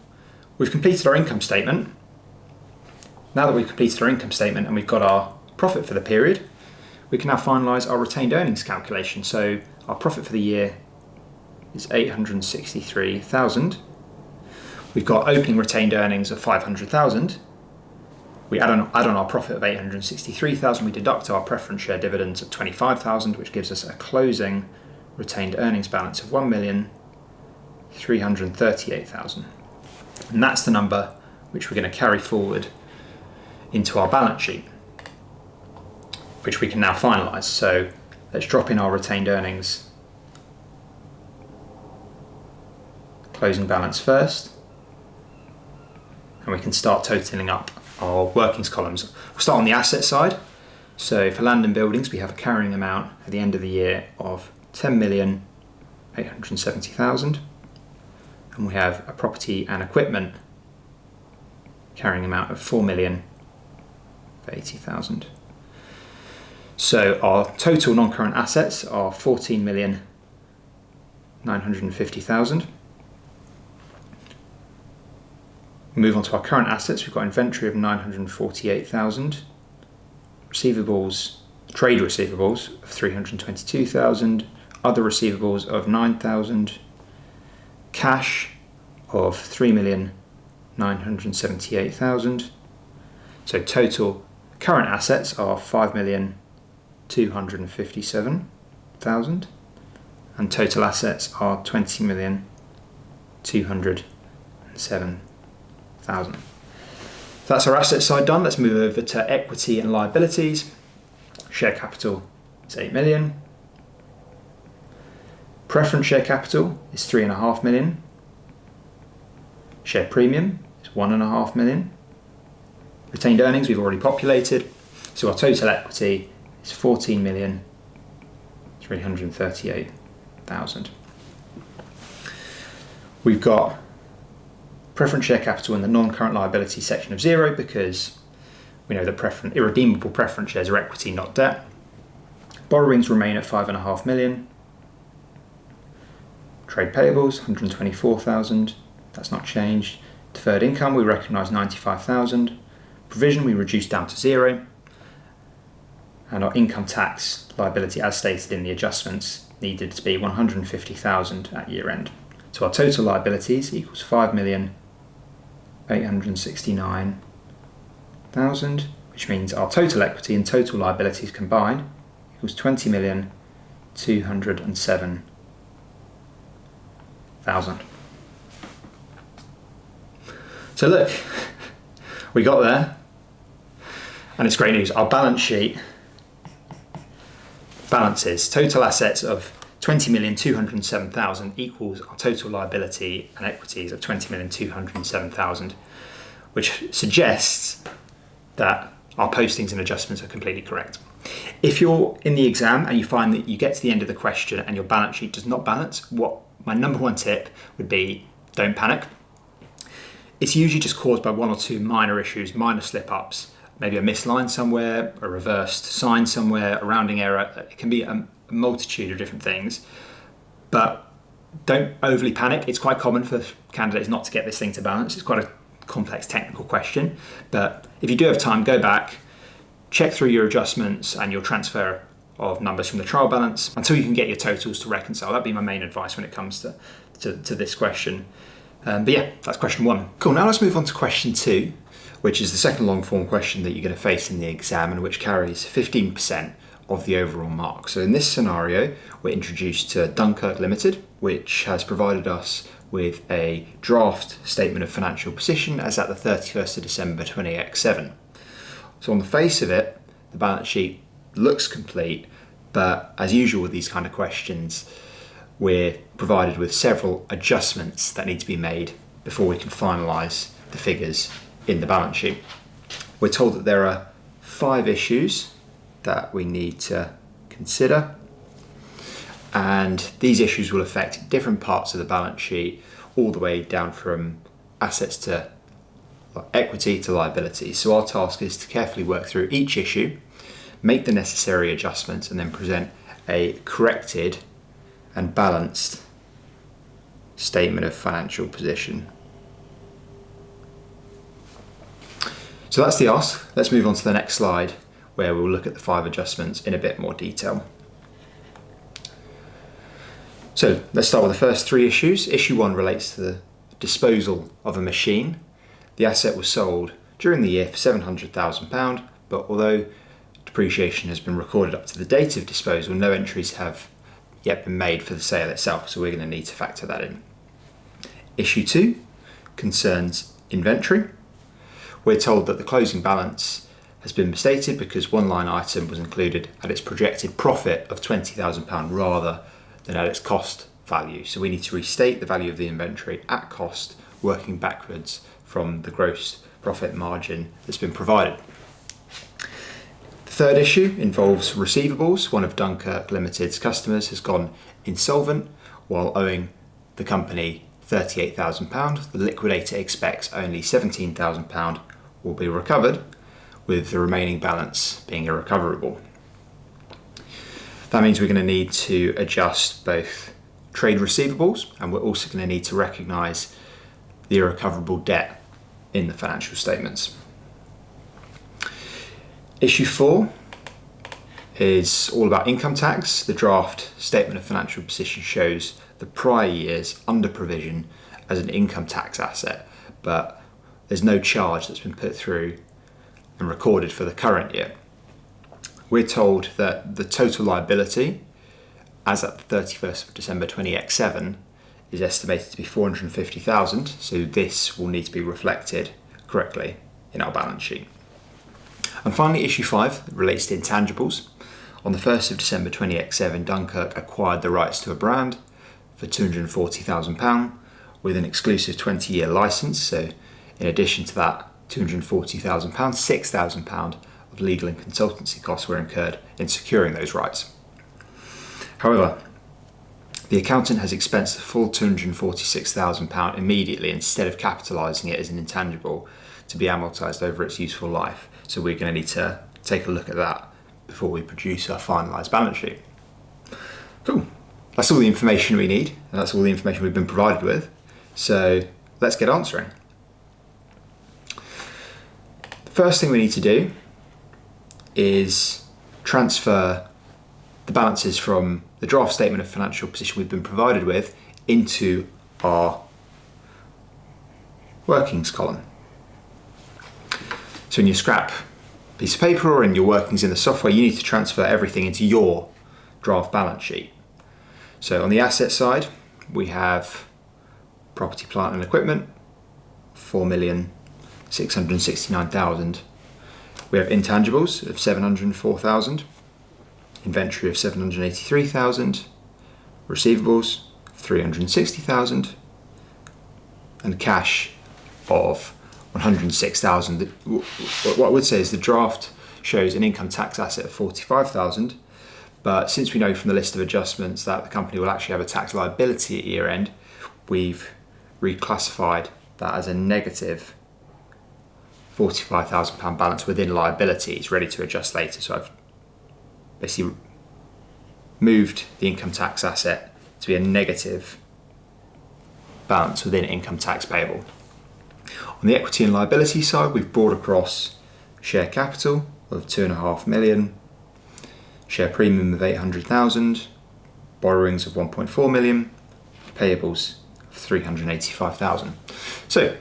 S1: We've completed our income statement. Now that we've completed our income statement and we've got our profit for the period, we can now finalise our retained earnings calculation. So our profit for the year is 863,000. We've got opening retained earnings of 500,000. We add on our profit of 863,000. We deduct our preference share dividends of 25,000, which gives us a closing retained earnings balance of 1,338,000. And that's the number which we're going to carry forward into our balance sheet, which we can now finalise. So let's drop in our retained earnings closing balance first, and we can start totalling up our workings columns. We'll start on the asset side. So for land and buildings, we have a carrying amount at the end of the year of 10,870,000, and we have a property and equipment carrying amount of 4,080,000. So our total non-current assets are 14,950,000. Move on to our current assets. We've got inventory of 948,000, receivables, trade receivables of 322,000, other receivables of 9,000, cash of 3,978,000. So total current assets are 5,257,000, and total assets are 20,207,000. So that's our asset side done. Let's move over to equity and liabilities. Share capital is 8 million. Preference share capital is 3.5 million. Share premium is 1.5 million. Retained earnings we've already populated. So our total equity is 14,338,000. We've got preference share capital in the non-current liability section of 0 because we know that irredeemable preference shares are equity, not debt. Borrowings remain at 5.5 million. Trade payables, 124,000. That's not changed. Deferred income, we recognise 95,000. Provision, we reduce down to 0. And our income tax liability, as stated in the adjustments, needed to be 150,000 at year end. So our total liabilities equals 5,869,000, which means our total equity and total liabilities combined equals 20,207,000. So look, we got there, and it's great news. Our balance sheet balances total assets of 20,207,000 equals our total liability and equities of 20,207,000, which suggests that our postings and adjustments are completely correct. If you're in the exam and you find that you get to the end of the question and your balance sheet does not balance, my number one tip would be don't panic. It's usually just caused by one or two minor issues, minor slip-ups, maybe a misline somewhere, a reversed sign somewhere, a rounding error. It can be a multitude of different things, but don't overly panic. It's quite common for candidates not to get this thing to balance. It's quite a complex technical question, but if you do have time, go back, check through your adjustments and your transfer of numbers from the trial balance until you can get your totals to reconcile. That'd be my main advice when it comes to this question. But yeah, that's question 1. Cool, now let's move on to question 2, which is the second long form question that you're going to face in the exam and which carries 15% of the overall mark. So in this scenario, we're introduced to Dunkirk Limited, which has provided us with a draft statement of financial position as at the 31st of December 20x7. So on the face of it, the balance sheet looks complete, but as usual with these kind of questions, we're provided with several adjustments that need to be made before we can finalise the figures in the balance sheet. We're told that there are 5 issues that we need to consider, and these issues will affect different parts of the balance sheet, all the way down from assets to equity to liability. So our task is to carefully work through each issue, make the necessary adjustments, and then present a corrected and balanced statement of financial position. So that's the ask. Let's move on to the next slide, where we'll look at the 5 adjustments in a bit more detail. So let's start with the first 3 issues. Issue 1 relates to the disposal of a machine. The asset was sold during the year for £700,000, but although depreciation has been recorded up to the date of disposal, no entries have yet been made for the sale itself, so we're going to need to factor that in. Issue 2 concerns inventory. We're told that the closing balance has been misstated because one line item was included at its projected profit of £20,000 rather than at its cost value. So we need to restate the value of the inventory at cost, working backwards from the gross profit margin that's been provided. The third issue involves receivables. One of Dunkirk Limited's customers has gone insolvent while owing the company £38,000. The liquidator expects only £17,000 will be recovered, with the remaining balance being irrecoverable. That means we're going to need to adjust both trade receivables, and we're also going to need to recognise the irrecoverable debt in the financial statements. Issue 4 is all about income tax. The draft statement of financial position shows the prior year's under provision as an income tax asset, but there's no charge that's been put through and recorded for the current year. We're told that the total liability as at the 31st of December 20x7 is estimated to be £450,000, so this will need to be reflected correctly in our balance sheet. And finally, issue 5 relates to intangibles. On the 1st of December 20x7, Dunkirk acquired the rights to a brand for £240,000 with an exclusive 20-year licence. So in addition to that £240,000, £6,000 of legal and consultancy costs were incurred in securing those rights. However, the accountant has expensed the full £246,000 immediately instead of capitalising it as an intangible to be amortised over its useful life. So we're going to need to take a look at that before we produce our finalised balance sheet. Cool. That's all the information we need, and that's all the information we've been provided with. So let's get answering. The first thing we need to do is transfer the balances from the draft statement of financial position we've been provided with into our workings column. So in your scrap piece of paper or in your workings in the software, you need to transfer everything into your draft balance sheet. So on the asset side, we have property, plant and equipment, 4,669,000. We have intangibles of 704,000, inventory of 783,000, receivables 360,000, and cash of 106,000. What I would say is the draft shows an income tax asset of 45,000, but since we know from the list of adjustments that the company will actually have a tax liability at year end, we've reclassified that as a negative £45,000 balance within liabilities, ready to adjust later. So I've basically moved the income tax asset to be a negative balance within income tax payable. On the equity and liability side, we've brought across share capital of 2.5 million, share premium of 800,000, borrowings of 1.4 million, payables of 385,000. So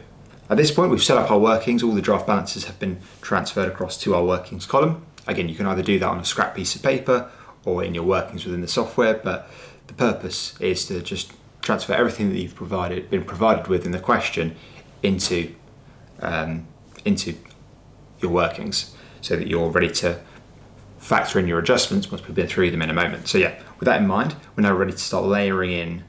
S1: at this point we've set up our workings, all the draft balances have been transferred across to our workings column. Again, you can either do that on a scrap piece of paper or in your workings within the software, but the purpose is to just transfer everything that you've been provided with in the question into your workings, so that you're ready to factor in your adjustments once we've been through them in a moment. So yeah, with that in mind, we're now ready to start layering in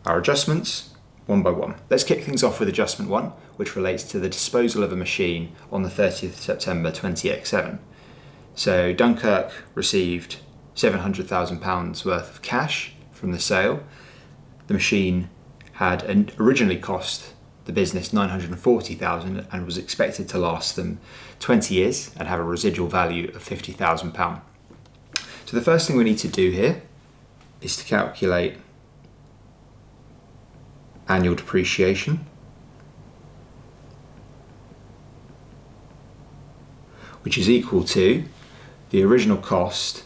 S1: our adjustments one by one. Let's kick things off with adjustment 1, which relates to the disposal of a machine on the 30th of September 20X7. So Dunkirk received £700,000 worth of cash from the sale. The machine had originally cost the business £940,000 and was expected to last them 20 years and have a residual value of £50,000. So the first thing we need to do here is to calculate annual depreciation, which is equal to the original cost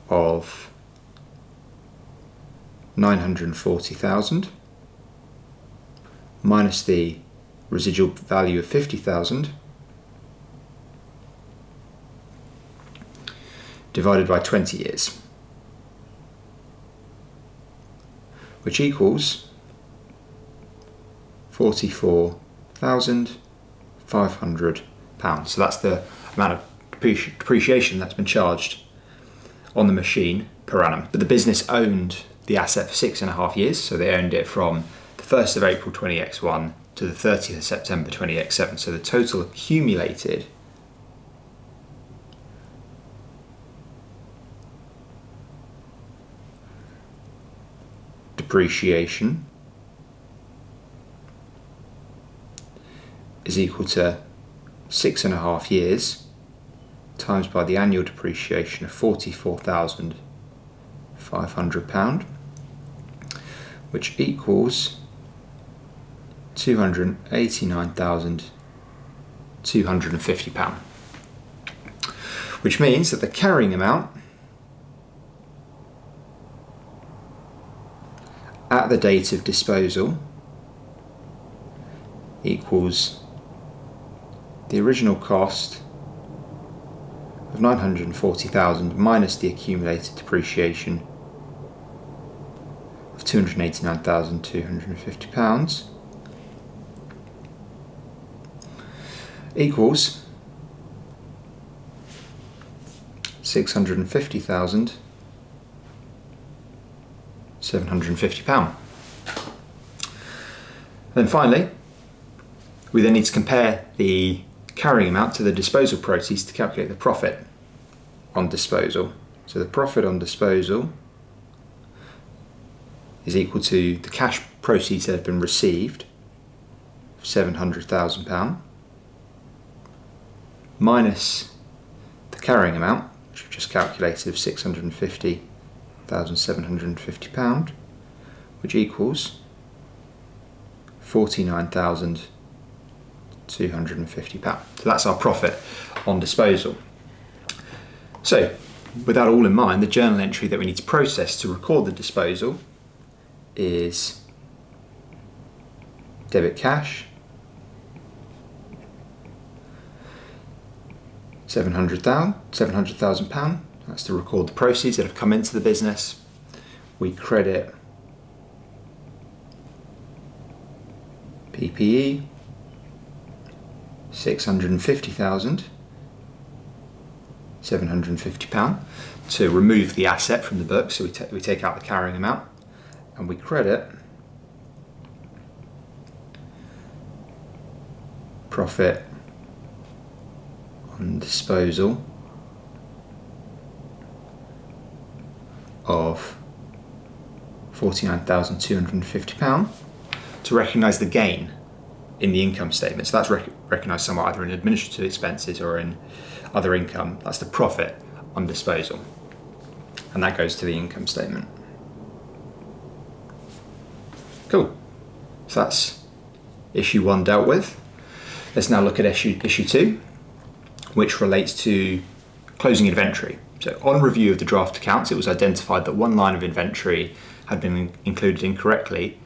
S1: of 940,000 minus the residual value of 50,000 divided by 20 years, which equals £44,500. So that's the amount of depreciation that's been charged on the machine per annum. But the business owned the asset for 6.5 years, so they owned it from the 1st of April 20X1 to the 30th of September 20X7. So the total accumulated depreciation is equal to 6.5 years times by the annual depreciation of £44,500, which equals £289,250, which means that the carrying amount at the date of disposal equals the original cost of 940,000 minus the accumulated depreciation of £289,250 equals £650,750. Then finally, we then need to compare the carrying amount to the disposal proceeds to calculate the profit on disposal. So the profit on disposal is equal to the cash proceeds that have been received, £700,000, minus the carrying amount, which we've just calculated, of £650,750, which equals £49,250. So that's our profit on disposal. So with that all in mind, the journal entry that we need to process to record the disposal is debit cash, £700,000. That's to record the proceeds that have come into the business. We credit PPE, £650,750 to remove the asset from the book. So we take out the carrying amount, and we credit profit on disposal of £49,250 to recognise the gain in the income statement. So that's recognised somewhere either in administrative expenses or in other income. That's the profit on disposal, and that goes to the income statement. Cool. So that's issue 1 dealt with. Let's now look at issue 2, which relates to closing inventory. So on review of the draft accounts, it was identified that one line of inventory had been included incorrectly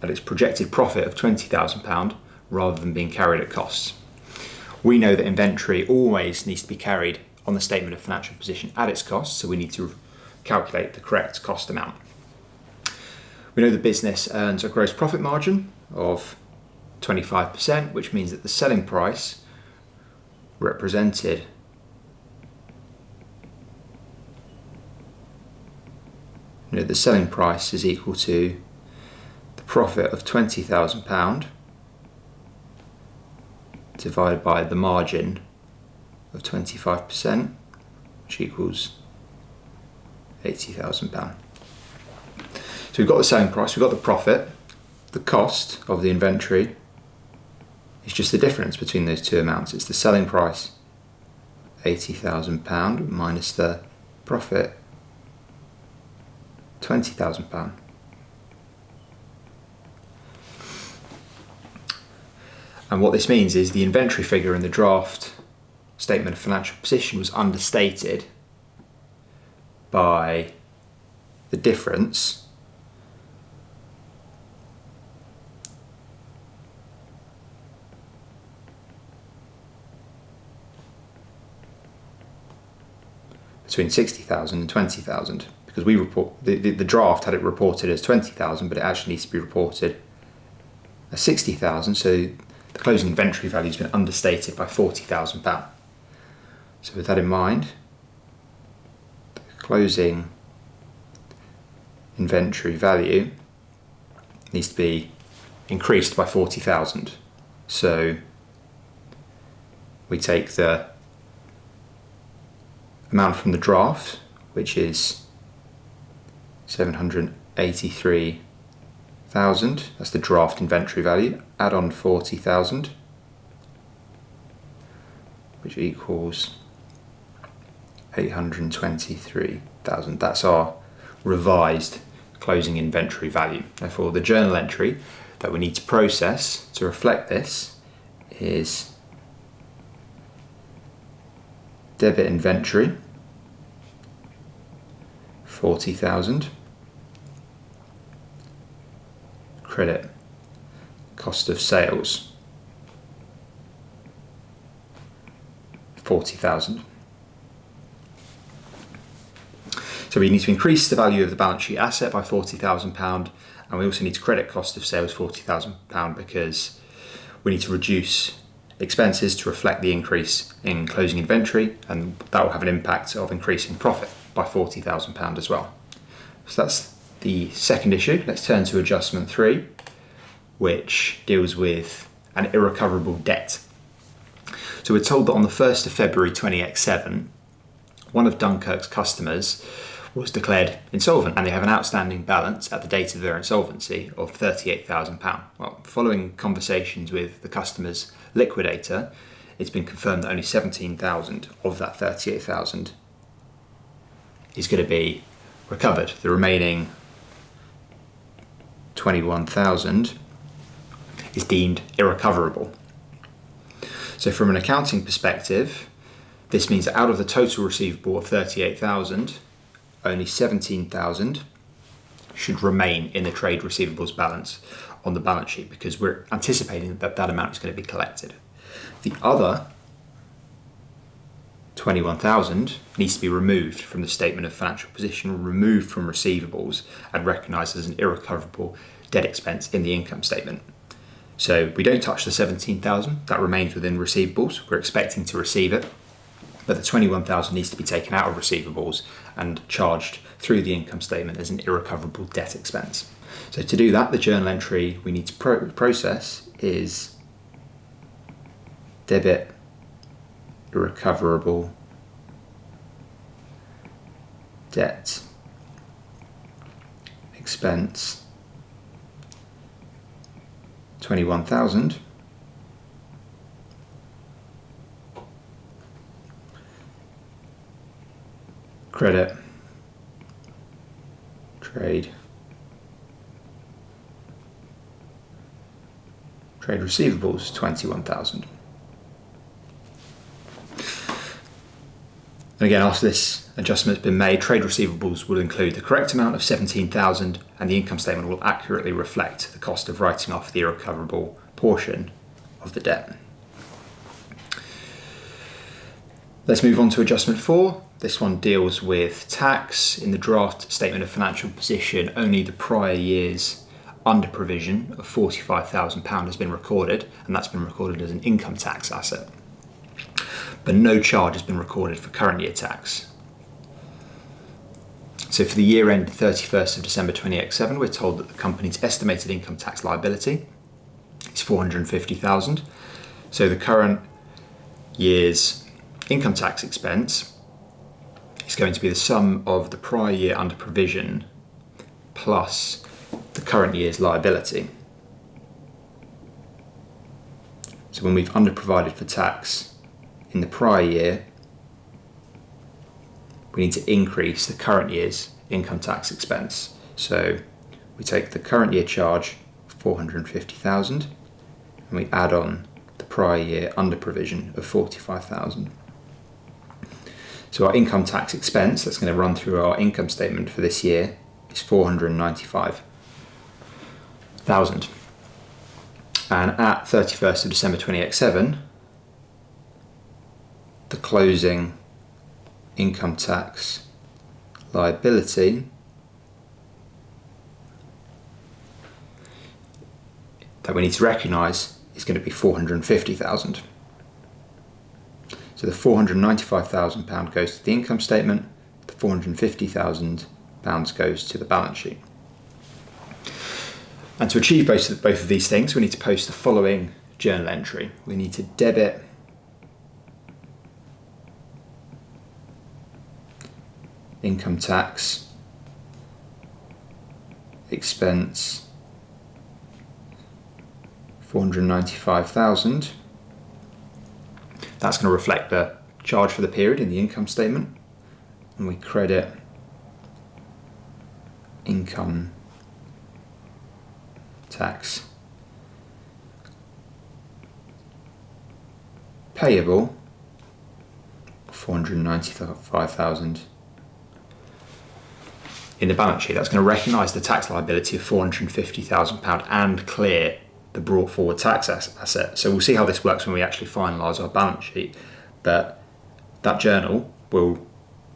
S1: at its projected profit of £20,000 rather than being carried at costs. We know that inventory always needs to be carried on the statement of financial position at its cost, so we need to calculate the correct cost amount. We know the business earns a gross profit margin of 25%, which means that the selling price represented the selling price is equal to the profit of £20,000 divided by the margin of 25%, which equals £80,000. So we've got the selling price, we've got the profit. The cost of the inventory is just the difference between those two amounts. It's the selling price, £80,000, minus the profit, £20,000. And what this means is the inventory figure in the draft statement of financial position was understated by the difference between 60,000 and 20,000, because we report the draft had it reported as 20,000, but it actually needs to be reported as 60,000. So the closing inventory value has been understated by £40,000. So with that in mind, the closing inventory value needs to be increased by 40,000. So we take the amount from the draft, which is 783,000, that's the draft inventory value, add on 40,000, which equals 823,000. That's our revised closing inventory value. Therefore, the journal entry that we need to process to reflect this is debit inventory, 40,000, credit cost of sales, 40,000. So we need to increase the value of the balance sheet asset by £40,000, and we also need to credit cost of sales £40,000 because we need to reduce expenses to reflect the increase in closing inventory, and that will have an impact of increasing profit by £40,000 as well. So that's the second issue. Let's turn to adjustment 3, which deals with an irrecoverable debt. So we're told that on the 1st of February 20X7, one of Dunkirk's customers was declared insolvent, and they have an outstanding balance at the date of their insolvency of £38,000. Well, following conversations with the customer's liquidator, it's been confirmed that only 17,000 of that 38,000 is going to be recovered. The remaining 21,000 is deemed irrecoverable. So from an accounting perspective, this means that out of the total receivable of 38,000, only 17,000 should remain in the trade receivables balance on the balance sheet, because we're anticipating that that amount is going to be collected. The other 21,000 needs to be removed from the statement of financial position, removed from receivables, and recognised as an irrecoverable debt expense in the income statement. So we don't touch the 17,000, that remains within receivables. We're expecting to receive it, but the 21,000 needs to be taken out of receivables and charged through the income statement as an irrecoverable debt expense. So to do that, the journal entry we need to process is debit irrecoverable debt expense 21,000 credit trade receivables 21,000. And again, after this adjustment has been made, trade receivables will include the correct amount of 17,000 and the income statement will accurately reflect the cost of writing off the irrecoverable portion of the debt. Let's move on to adjustment 4. This one deals with tax. In the draft statement of financial position, only the prior year's under provision of £45,000 has been recorded, and that's been recorded as an income tax asset. But no charge has been recorded for current year tax. So for the year end 31st of December 2007, we're told that the company's estimated income tax liability is £450,000. So the current year's income tax expense is going to be the sum of the prior year under provision plus the current year's liability. So when we've underprovided for tax in the prior year, we need to increase the current year's income tax expense. So we take the current year charge, 450,000, and we add on the prior year under provision of 45,000. So our income tax expense that's going to run through our income statement for this year is 495,000. And at 31st of December 2007, the closing income tax liability that we need to recognise is going to be 450,000. So the £495,000 goes to the income statement, the £450,000 goes to the balance sheet. And to achieve both of these things, we need to post the following journal entry. We need to debit income tax expense 495,000. That's going to reflect the charge for the period in the income statement, and we credit income tax payable 495,000 in the balance sheet. That's going to recognise the tax liability of £450,000 and clear the brought forward tax asset. So we'll see how this works when we actually finalise our balance sheet, but that journal will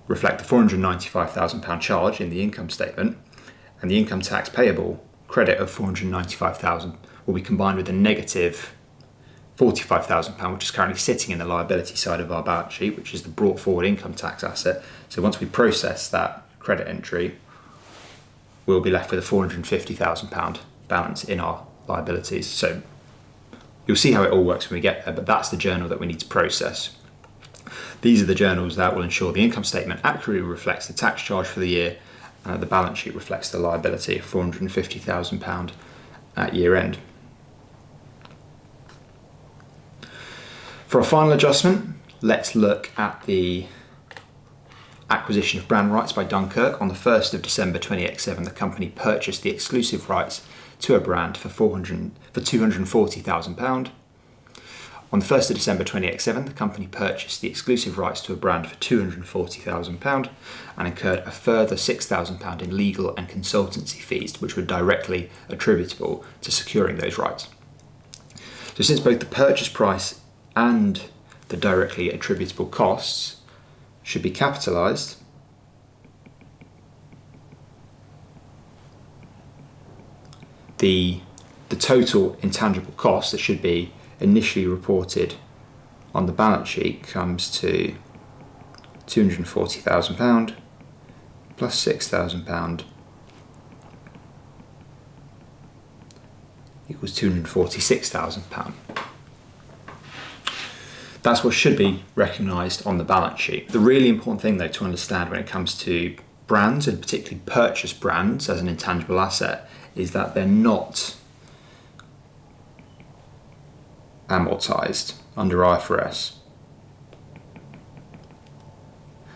S1: reflect the £495,000 charge in the income statement, and the income tax payable credit of £495,000 will be combined with a negative £45,000, which is currently sitting in the liability side of our balance sheet, which is the brought forward income tax asset. So once we process that credit entry, we'll be left with a £450,000 balance in our liabilities. So you'll see how it all works when we get there, but that's the journal that we need to process. These are the journals that will ensure the income statement accurately reflects the tax charge for the year, and the balance sheet reflects the liability of £450,000 at year end. For our final adjustment, let's look at the acquisition of brand rights by Dunkirk. On the 1st of December 2007, the company purchased the exclusive rights to a brand for £240,000. On the 1st of December 2007, the company purchased the exclusive rights to a brand for £240,000 and incurred a further £6,000 in legal and consultancy fees, which were directly attributable to securing those rights. So since both the purchase price and the directly attributable costs should be capitalised, the total intangible cost that should be initially reported on the balance sheet comes to £240,000 plus £6,000 equals £246,000. That's what should be recognised on the balance sheet. The really important thing though to understand when it comes to brands, and particularly purchase brands as an intangible asset, is that they're not amortised under IFRS.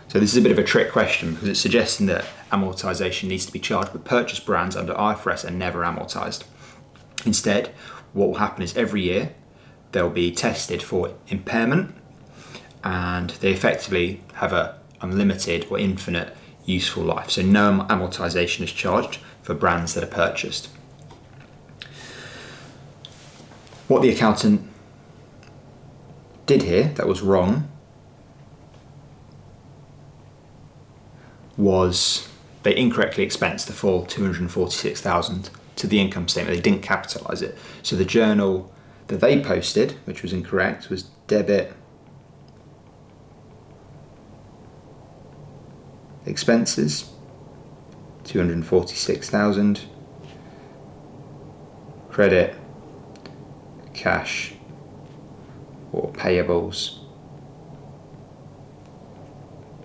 S1: So this is a bit of a trick question because it's suggesting that amortisation needs to be charged, but purchase brands under IFRS are never amortised. Instead, what will happen is every year they'll be tested for impairment, and they effectively have a unlimited or infinite useful life. So no amortization is charged for brands that are purchased. What the accountant did here that was wrong was they incorrectly expensed the full 246,000 to the income statement. They didn't capitalise it. So the journal that they posted, which was incorrect, was debit expenses 246,000, credit cash or payables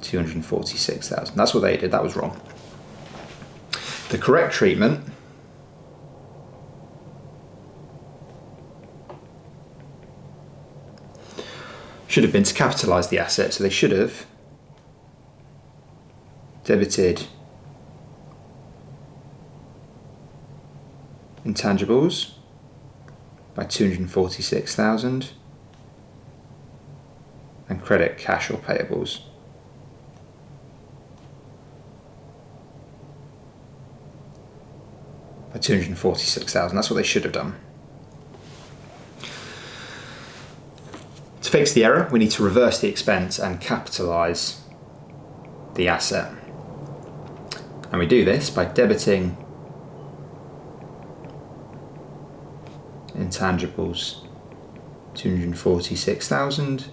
S1: 246,000. That's what they did. That was wrong. The correct treatment should have been to capitalise the asset. So they should have debited intangibles by 246,000 and credit cash or payables by 246,000. That's what they should have done. To fix the error, we need to reverse the expense and capitalise the asset. And we do this by debiting intangibles 246,000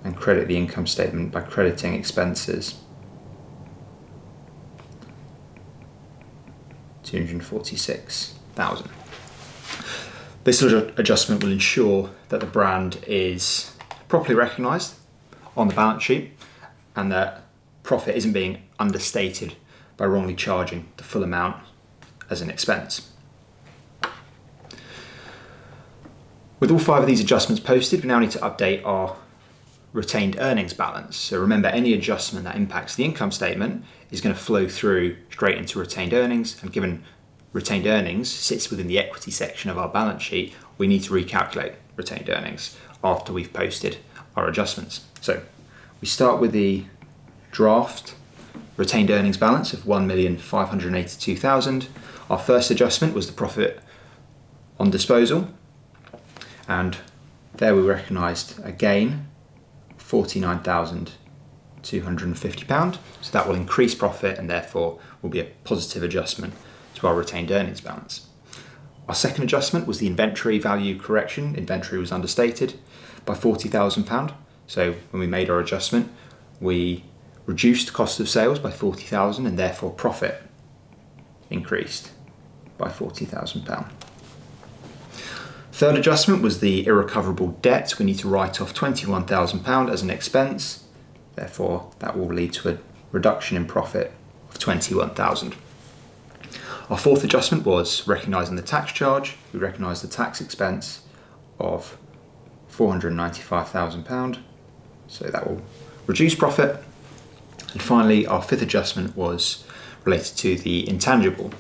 S1: and credit the income statement by crediting expenses 246,000. This little adjustment will ensure that the brand is properly recognised on the balance sheet and that profit isn't being understated by wrongly charging the full amount as an expense. With all 5 of these adjustments posted, we now need to update our retained earnings balance. So remember, any adjustment that impacts the income statement is going to flow through straight into retained earnings, and given retained earnings sits within the equity section of our balance sheet, we need to recalculate retained earnings after we've posted our adjustments. So we start with the draft retained earnings balance of 1,582,000. Our first adjustment was the profit on disposal, and there we recognised a gain of £49,250. So that will increase profit and therefore will be a positive adjustment to our retained earnings balance. Our second adjustment was the inventory value correction. Inventory was understated by £40,000. So when we made our adjustment, we reduced cost of sales by £40,000 and therefore profit increased by £40,000. Third adjustment was the irrecoverable debt. We need to write off £21,000 as an expense. Therefore, that will lead to a reduction in profit of £21,000. Our fourth adjustment was recognising the tax charge. We recognised the tax expense of £495,000. So that will reduce profit. And finally, our fifth adjustment was related to the intangible.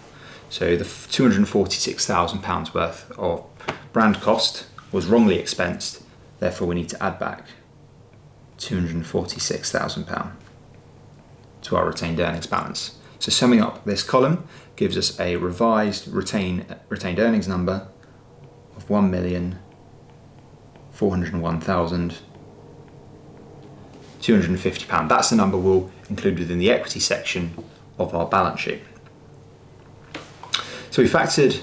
S1: So the £246,000 worth of brand cost was wrongly expensed. Therefore, we need to add back £246,000 to our retained earnings balance. So summing up this column gives us a revised retained earnings number of £1,401,250. That's the number we'll include within the equity section of our balance sheet. So we factored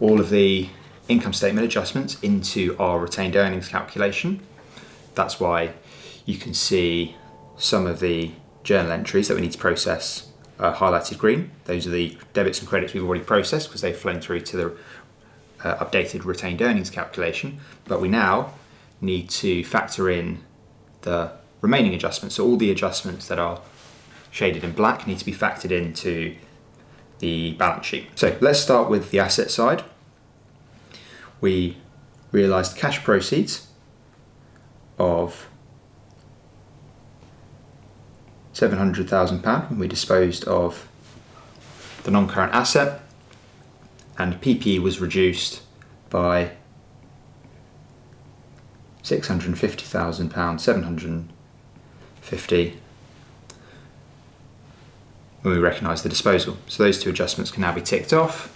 S1: all of the income statement adjustments into our retained earnings calculation. That's why you can see some of the journal entries that we need to process are highlighted green. Those are the debits and credits we've already processed because they've flown through to the updated retained earnings calculation. But we now need to factor in the remaining adjustments. So all the adjustments that are shaded in black need to be factored into the balance sheet. So let's start with the asset side. We realised cash proceeds of £700,000 when we disposed of the non-current asset, and PPE was reduced by £650,000, 750 when we recognise the disposal. So those two adjustments can now be ticked off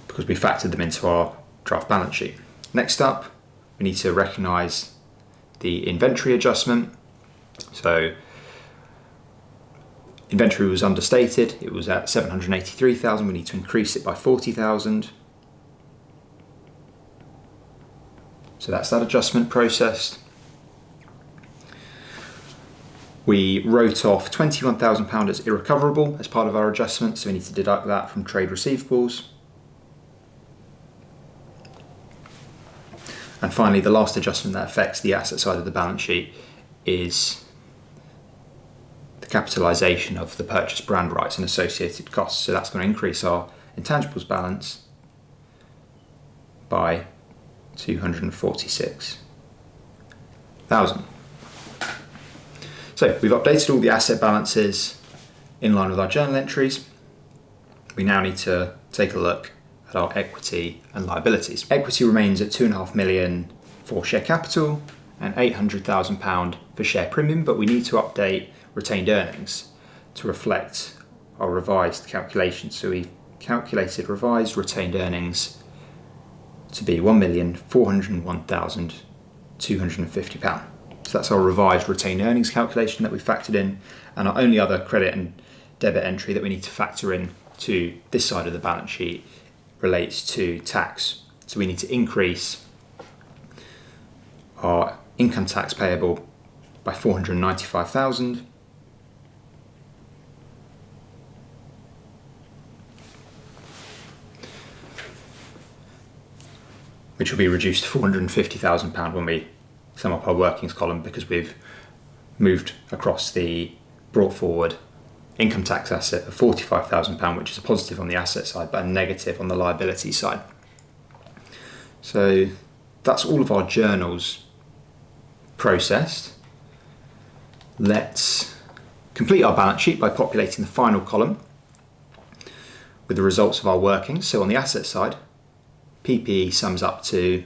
S1: because we factored them into our draft balance sheet. Next up, we need to recognise the inventory adjustment. So inventory was understated, it was at 783,000, we need to increase it by 40,000. So that's that adjustment processed. We wrote off £21,000 as irrecoverable as part of our adjustment, so we need to deduct that from trade receivables. And finally, the last adjustment that affects the asset side of the balance sheet is the capitalisation of the purchase brand rights and associated costs. So that's going to increase our intangibles balance by 246,000. So we've updated all the asset balances in line with our journal entries. We now need to take a look at our equity and liabilities. Equity remains at 2.5 million for share capital and £800,000 for share premium, but we need to update retained earnings to reflect our revised calculations. So we've calculated revised retained earnings to be £1,401,250. So that's our revised retained earnings calculation that we factored in, and our only other credit and debit entry that we need to factor in to this side of the balance sheet relates to tax. So we need to increase our income tax payable by 495,000. Which will be reduced to £450,000 when we sum up our workings column, because we've moved across the brought forward income tax asset of £45,000, which is a positive on the asset side but a negative on the liability side. So that's all of our journals processed. Let's complete our balance sheet by populating the final column with the results of our workings. So on the asset side, PPE sums up to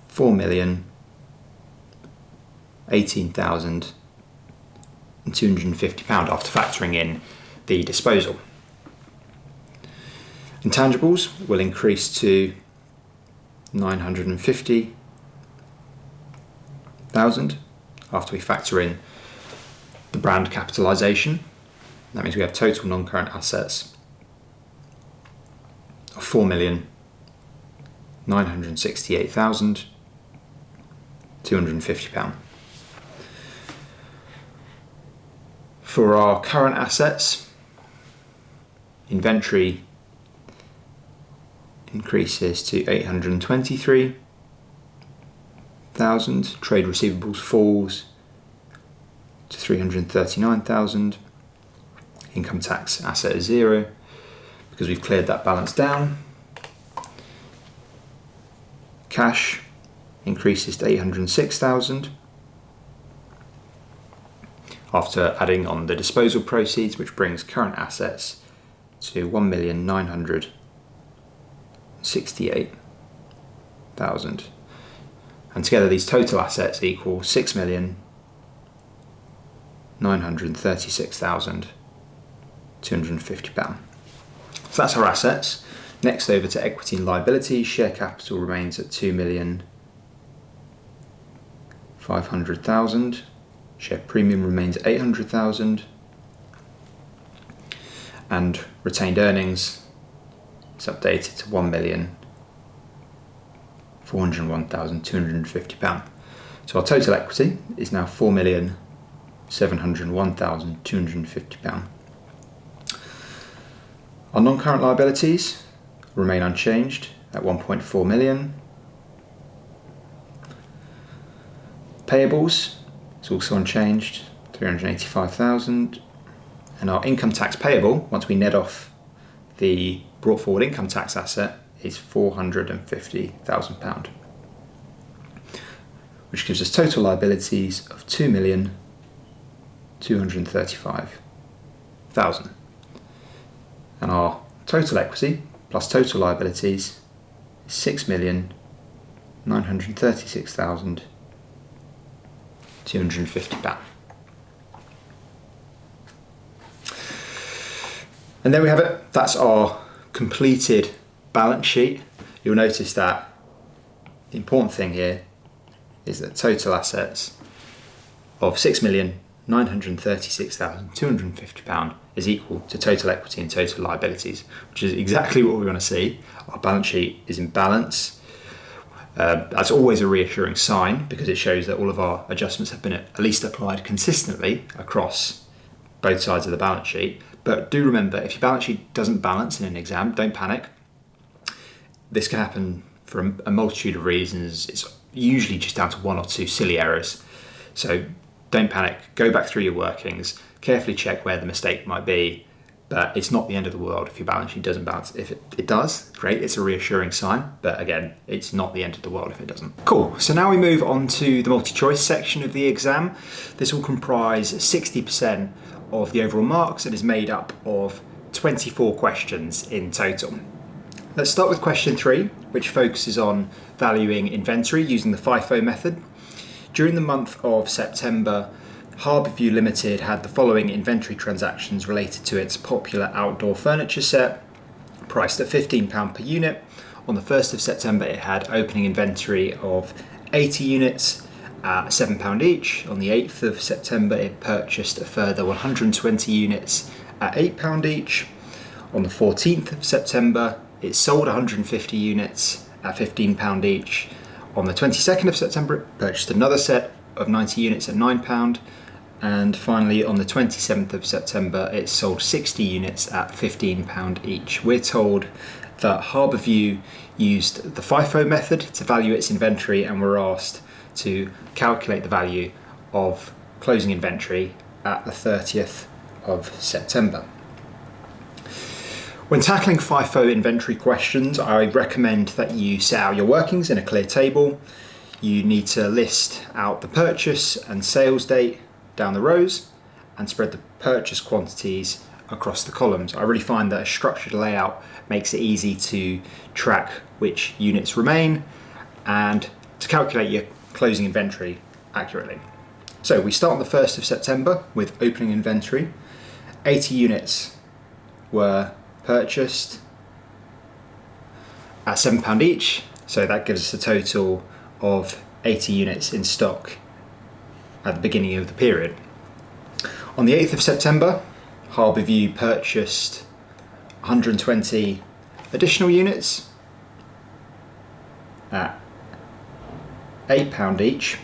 S1: £4,018,250 after factoring in the disposal. Intangibles will increase to £950,000 after we factor in the brand capitalisation. That means we have total non-current assets of £4,968,250. For our current assets, inventory increases to 823,000, trade receivables falls to 339,000, income tax asset is 0 because we've cleared that balance down. Cash increases to 806,000 after adding on the disposal proceeds, which brings current assets to 1,968,000. And together these total assets equal 6,936,250 So that's our assets. Next over to equity and liabilities. Share capital remains at 2,500,000. Share premium remains at 800,000. And retained earnings is updated to £1,401,250. So our total equity is now £4,701,250. Our non-current liabilities remain unchanged at 1.4 million. Payables is also unchanged, 385,000. And our income tax payable, once we net off the brought forward income tax asset, is £450,000, which gives us total liabilities of 2,235,000. And our total equity plus total liabilities is £936,250. And there we have it. That's our completed balance sheet. You'll notice that the important thing here is that total assets of £6,936,250 is equal to total equity and total liabilities, which is exactly what we want to see. Our balance sheet is in balance. That's always a reassuring sign because it shows that all of our adjustments have been at least applied consistently across both sides of the balance sheet. But do remember, if your balance sheet doesn't balance in an exam, don't panic. This can happen for a multitude of reasons. It's usually just down to one or two silly errors. So don't panic, go back through your workings, carefully check where the mistake might be, but it's not the end of the world if your balance sheet doesn't balance. If it does, great, it's a reassuring sign, but again, it's not the end of the world if it doesn't. Cool, so now we move on to the multi-choice section of the exam. This will comprise 60% of the overall marks and is made up of 24 questions in total. Let's start with question 3, which focuses on valuing inventory using the FIFO method. During the month of September, Harbourview Limited had the following inventory transactions related to its popular outdoor furniture set, priced at £15 per unit. On the 1st of September, it had opening inventory of 80 units at £7 each. On the 8th of September, it purchased a further 120 units at £8 each. On the 14th of September, it sold 150 units at £15 each. On the 22nd of September, it purchased another set of 90 units at £9. And finally, on the 27th of September, it sold 60 units at £15 each. We're told that Harbourview used the FIFO method to value its inventory, and we're asked to calculate the value of closing inventory at the 30th of September. When tackling FIFO inventory questions, I recommend that you set out your workings in a clear table. You need to list out the purchase and sales date down the rows and spread the purchase quantities across the columns. I really find that a structured layout makes it easy to track which units remain and to calculate your closing inventory accurately. So we start on the 1st of September with opening inventory. 80 units were purchased at £7 each, so that gives us a total of 80 units in stock at the beginning of the period. On the 8th of September, Harbourview purchased 120 additional units at £8 each.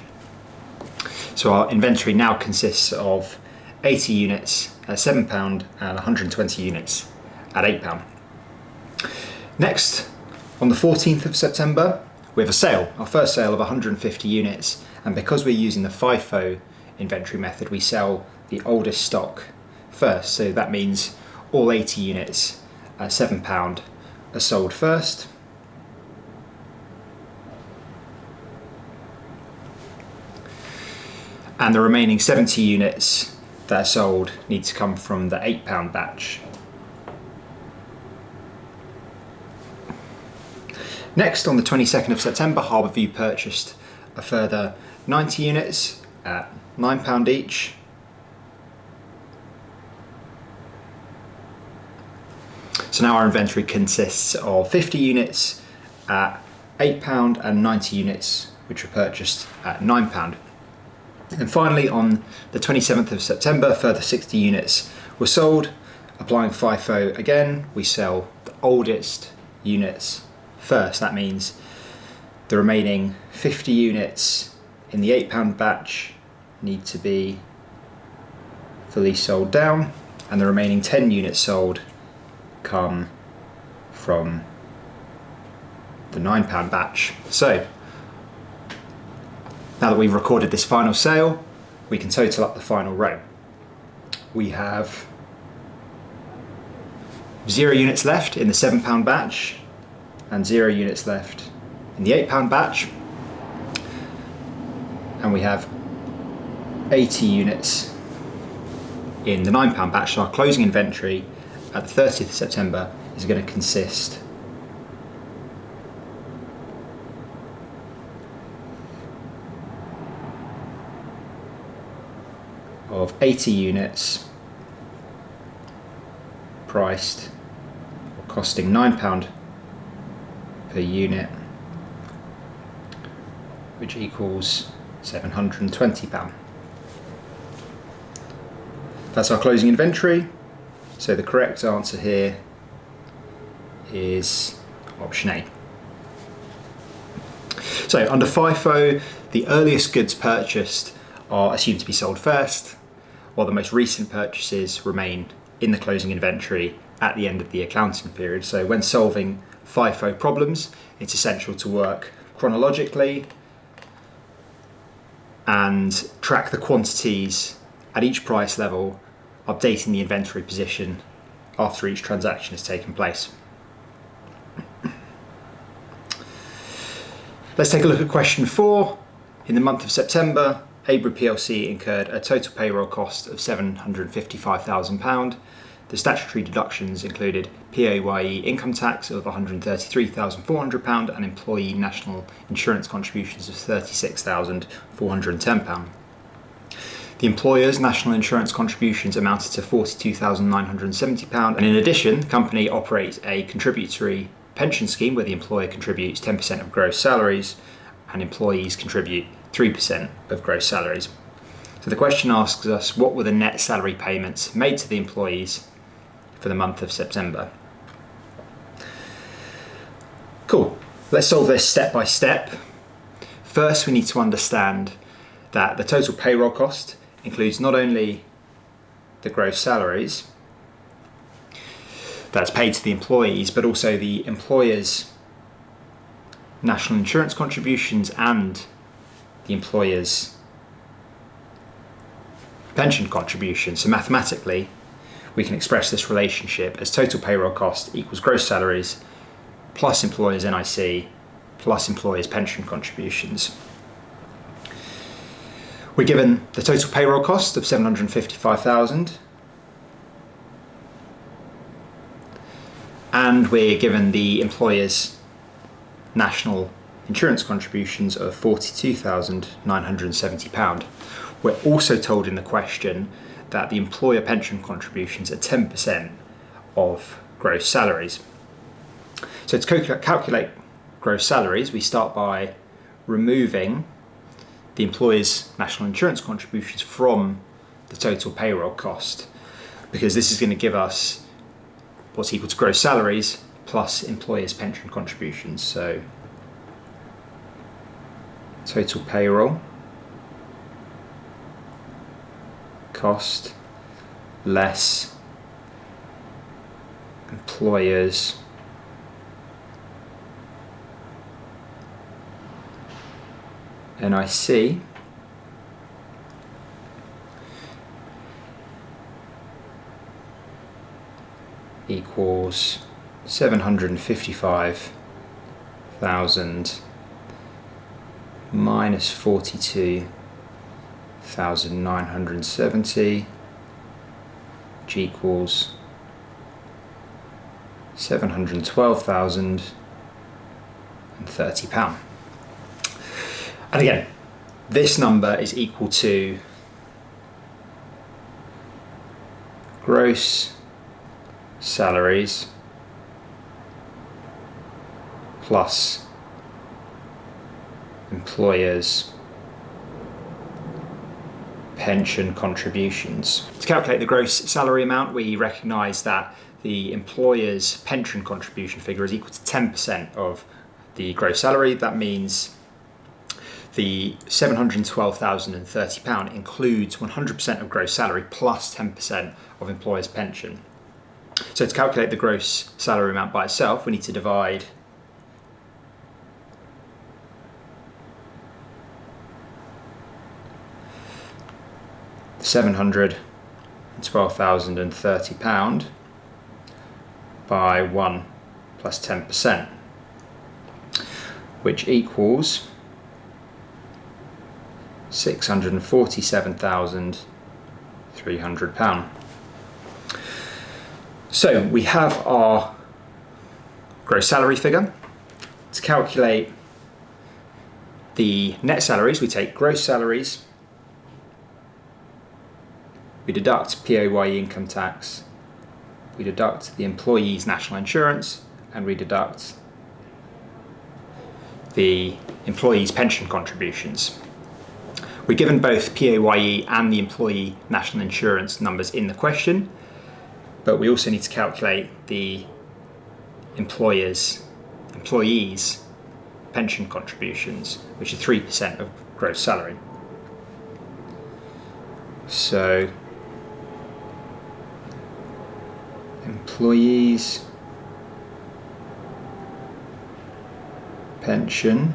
S1: So our inventory now consists of 80 units at £7 and 120 units at £8. Next, on the 14th of September, we have a sale, our first sale of 150 units, and because we're using the FIFO inventory method, we sell the oldest stock first, so that means all 80 units at £7 are sold first. And the remaining 70 units that are sold need to come from the £8 batch. Next, on the 22nd of September, Harbourview purchased a further 90 units at £9 each. So now our inventory consists of 50 units at £8 and 90 units which were purchased at £9. And finally, on the 27th of September, a further 60 units were sold. Applying FIFO again, we sell the oldest units first. That means the remaining 50 units in the £8 batch need to be fully sold down, and the remaining 10 units sold come from the £9 batch. So now that we've recorded this final sale, we can total up the final row. We have 0 units left in the £7 batch and 0 units left in the £8 batch, and we have 80 units in the £9 batch. So our closing inventory at the 30th of September is going to consist of 80 units priced or costing £9 per unit, which equals £720. That's our closing inventory, so the correct answer here is option A. So under FIFO, the earliest goods purchased are assumed to be sold first, while the most recent purchases remain in the closing inventory at the end of the accounting period. So when solving FIFO problems, it's essential to work chronologically and track the quantities at each price level, updating the inventory position after each transaction has taken place. Let's take a look at question 4. In the month of September, Abra plc incurred a total payroll cost of £755,000. The statutory deductions included PAYE income tax of £133,400 and employee national insurance contributions of £36,410. The employer's national insurance contributions amounted to £42,970, and in addition, the company operates a contributory pension scheme where the employer contributes 10% of gross salaries and employees contribute 3% of gross salaries. So the question asks us, what were the net salary payments made to the employees for the month of September? Cool. Let's solve this step by step. First, we need to understand that the total payroll cost includes not only the gross salaries that's paid to the employees, but also the employer's national insurance contributions and the employer's pension contributions. So mathematically, we can express this relationship as total payroll cost equals gross salaries plus employer's NIC plus employer's pension contributions. We're given the total payroll cost of £755,000, and we're given the employer's national insurance contributions of £42,970. We're also told in the question that the employer pension contributions are 10% of gross salaries. So to calculate gross salaries, we start by removing the employer's national insurance contributions from the total payroll cost, because this is going to give us what's equal to gross salaries plus employer's pension contributions. So total payroll cost less employer's NIC equals 755,000 minus 42,970, which equals £712,030. And again, this number is equal to gross salaries plus employers' pension contributions. To calculate the gross salary amount, we recognise that the employer's pension contribution figure is equal to 10% of the gross salary. That means the £712,030 includes 100% of gross salary plus 10% of employer's pension. So to calculate the gross salary amount by itself, we need to divide £712,030 by 1 plus 10%, which equals £647,300. So we have our gross salary figure. To calculate the net salaries, we take gross salaries we deduct PAYE income tax, we deduct the employee's national insurance, and we deduct the employee's pension contributions. We're given both PAYE and the employee national insurance numbers in the question, but we also need to calculate the employee's pension contributions, which are 3% of gross salary. So, employees' pension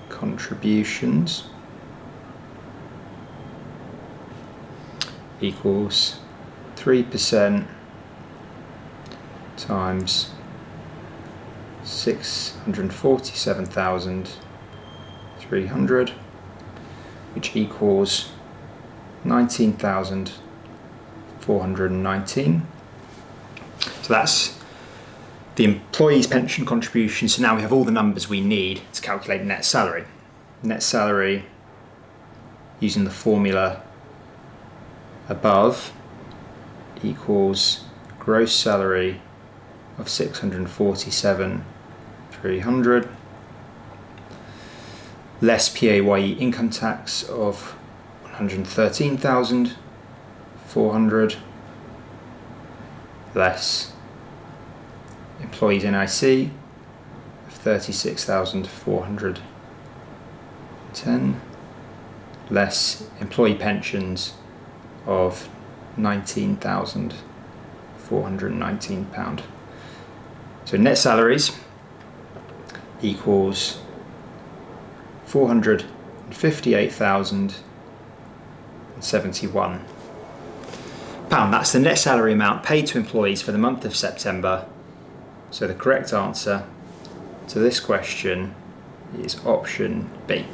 S1: contributions equals 3% times 647,300, which equals 19,419. So that's the employee's pension contribution. So now we have all the numbers we need to calculate net salary. Net salary, using the formula above, equals gross salary of 647,300 less PAYE income tax of 113,400 less employees NIC of 36,410 less employee pensions of £19,419. So net salaries equals 458,071 pound. That's the net salary amount paid to employees for the month of September. So the correct answer to this question is option B.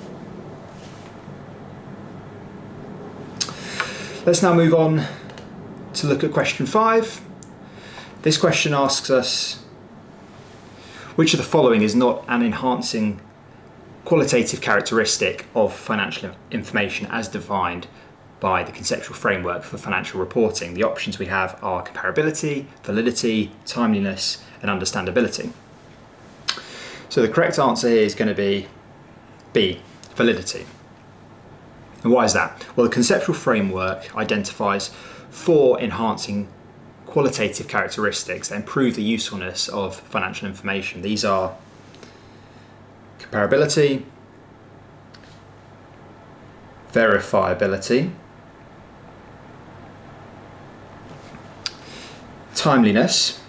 S1: Let's now move on to look at question 5. This question asks us, which of the following is not an enhancing qualitative characteristic of financial information as defined by the conceptual framework for financial reporting? The options we have are comparability, validity, timeliness, and understandability. So the correct answer here is going to be B, validity. And why is that? Well, the conceptual framework identifies 4 enhancing qualitative characteristics that improve the usefulness of financial information. These are comparability, verifiability, timeliness,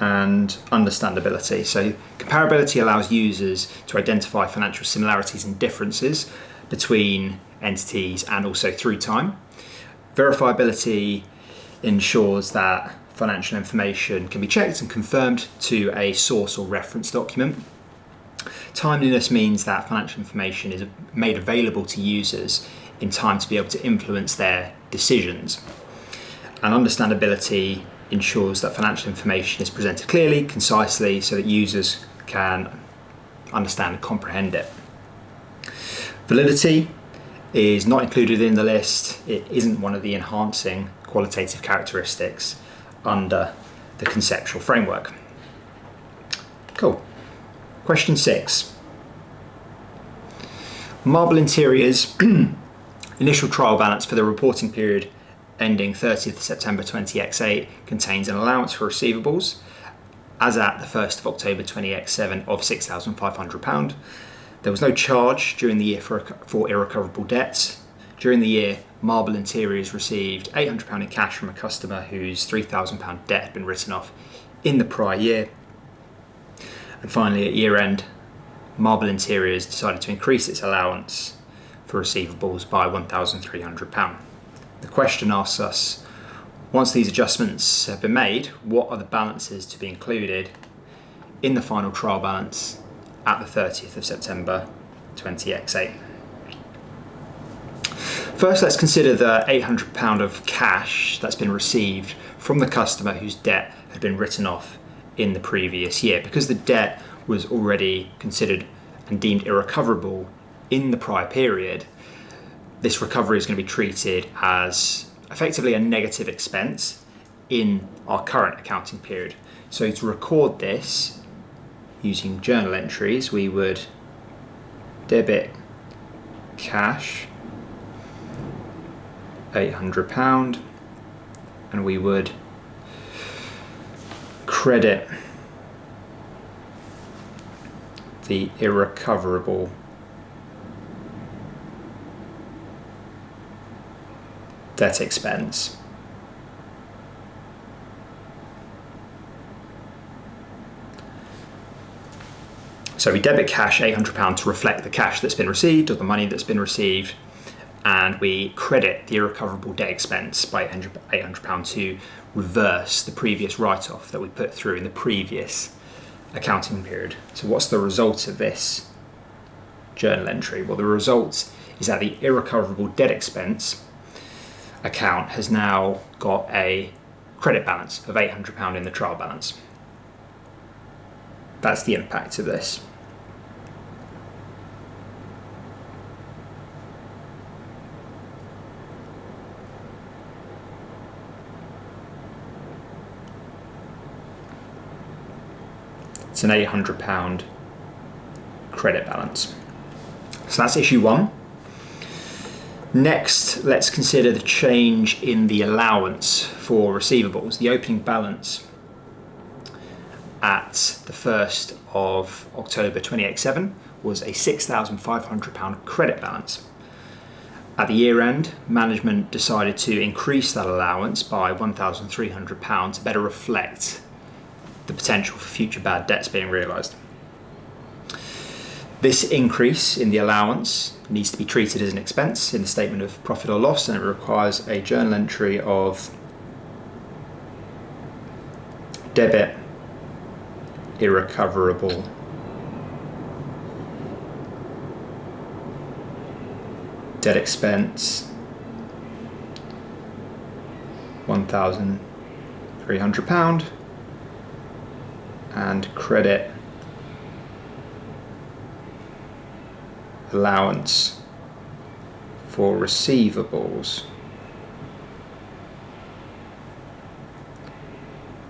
S1: and understandability. So comparability allows users to identify financial similarities and differences between entities and also through time. Verifiability ensures that financial information can be checked and confirmed to a source or reference document. Timeliness means that financial information is made available to users in time to be able to influence their decisions. And understandability ensures that financial information is presented clearly, concisely, so that users can understand and comprehend it. Validity is not included in the list. It isn't one of the enhancing qualitative characteristics under the conceptual framework. Cool. Question 6. Marble Interiors initial trial balance for the reporting period ending 30th September 20x8 contains an allowance for receivables as at the 1st of October 20x7 of £6,500. There was no charge during the year for irrecoverable debts. During the year, Marble Interiors received £800 in cash from a customer whose £3,000 debt had been written off in the prior year. And finally, at year end, Marble Interiors decided to increase its allowance for receivables by £1,300. The question asks us, once these adjustments have been made, what are the balances to be included in the final trial balance at the 30th of September 20x8? First, let's consider the £800 of cash that's been received from the customer whose debt had been written off in the previous year. Because the debt was already considered and deemed irrecoverable in the prior period, this recovery is going to be treated as effectively a negative expense in our current accounting period. So to record this using journal entries, we would debit cash £800 and we would credit the irrecoverable debt expense. So we debit cash £800 to reflect the cash that's been received or the money that's been received, and we credit the irrecoverable debt expense by £800 to reverse the previous write-off that we put through in the previous accounting period. So what's the result of this journal entry? Well, the result is that the irrecoverable debt expense account has now got a credit balance of £800 in the trial balance. That's the impact of this. It's an £800 credit balance. So that's issue one. Next, let's consider the change in the allowance for receivables. The opening balance at the 1st of October 2087 was a £6,500 credit balance. At the year end, management decided to increase that allowance by £1,300 to better reflect the potential for future bad debts being realised. This increase in the allowance needs to be treated as an expense in the statement of profit or loss, and it requires a journal entry of debit irrecoverable debt expense £1,300 and credit allowance for receivables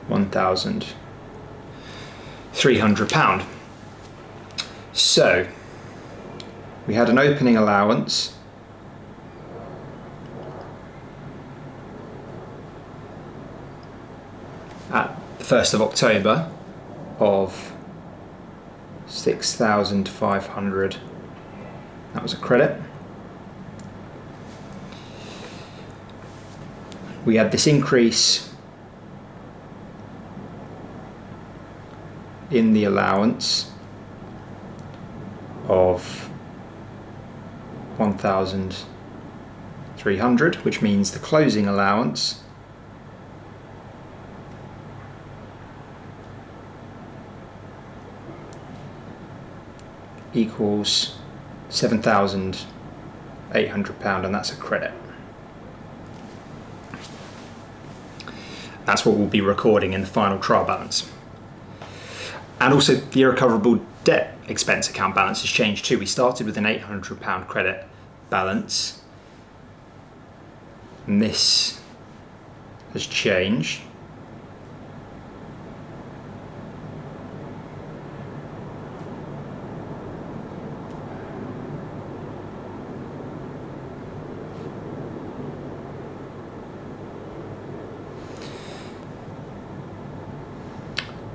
S1: £1,300. So we had an opening allowance at the 1st of October of 6,500. That was a credit. We had this increase in the allowance of 1,300, which means the closing allowance equals £7,800, and that's a credit. That's what we'll be recording in the final trial balance. And also the irrecoverable debt expense account balance has changed too. We started with an £800 credit balance, and this has changed.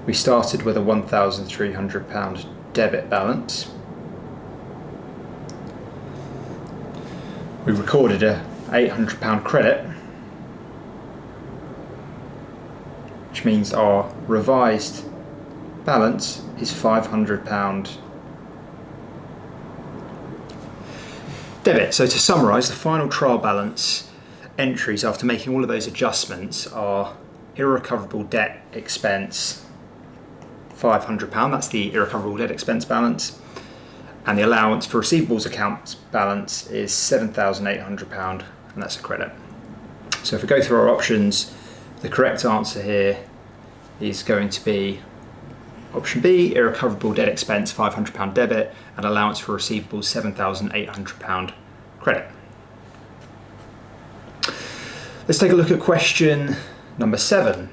S1: We started with a £1,300 debit balance. We recorded a £800 credit, which means our revised balance is £500 debit. So to summarise, the final trial balance entries after making all of those adjustments are irrecoverable debt expense £500, that's the irrecoverable debt expense balance, and the allowance for receivables account balance is £7,800, and that's a credit. So if we go through our options, the correct answer here is going to be option B, irrecoverable debt expense £500 debit and allowance for receivables £7,800 credit. Let's take a look at question number 7.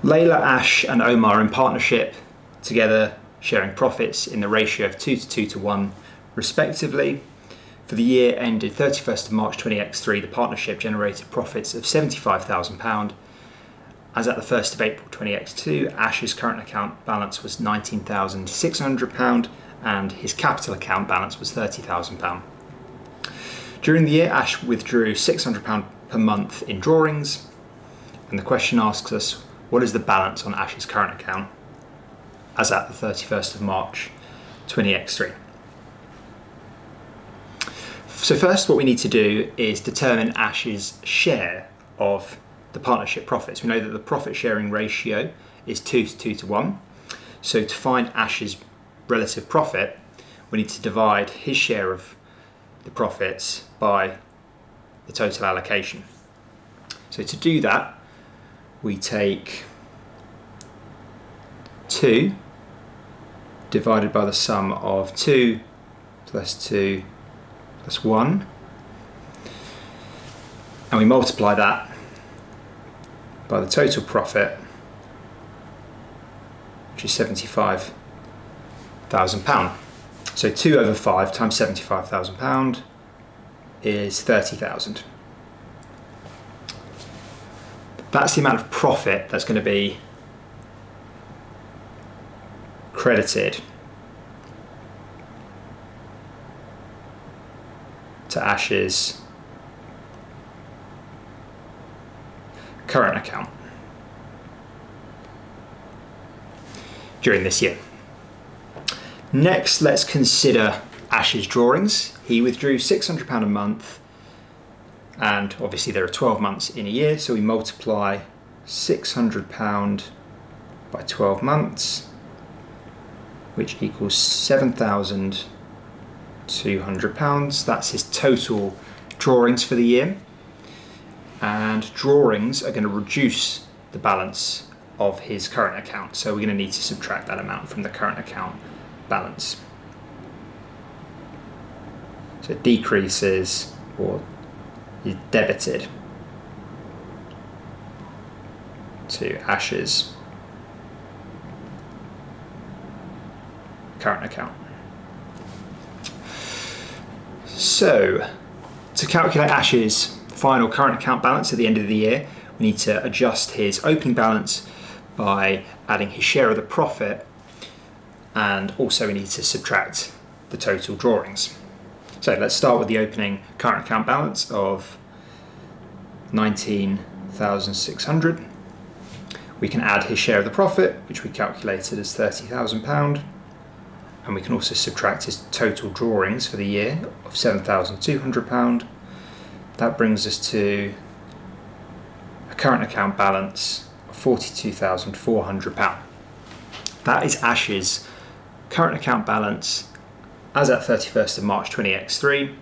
S1: Layla, Ash and Omar in partnership together, sharing profits in the ratio of 2 to 2 to 1 respectively. For the year ended 31st of March 20x3, the partnership generated profits of £75,000. As at the 1st of April 20x2, Ash's current account balance was £19,600 and his capital account balance was £30,000. During the year, Ash withdrew £600 per month in drawings, and the question asks us, what is the balance on Ash's current account as at the 31st of March 20x3? So first, what we need to do is determine Ash's share of the partnership profits. We know that the profit sharing ratio is 2 to 2 to 1. So to find Ash's relative profit, we need to divide his share of the profits by the total allocation. So to do that, we take 2 divided by the sum of 2 plus 2 plus 1, and we multiply that by the total profit, which is £75,000. So 2 over 5 times £75,000 is 30,000. That's the amount of profit that's going to be credited to Ash's current account during this year. Next, let's consider Ash's drawings. He withdrew £600 a month, and obviously there are 12 months in a year, so we multiply £600 by 12 months, which equals £7,200. That's his total drawings for the year. And drawings are going to reduce the balance of his current account. So we're going to need to subtract that amount from the current account balance. So it decreases or is debited to Ash's current account. So to calculate Ash's final current account balance at the end of the year, we need to adjust his opening balance by adding his share of the profit, and also we need to subtract the total drawings. So let's start with the opening current account balance of 19,600. We can add his share of the profit, which we calculated as £30,000, and we can also subtract his total drawings for the year of £7,200. That brings us to a current account balance of £42,400. That is Ash's current account balance as at 31st of March 20x3.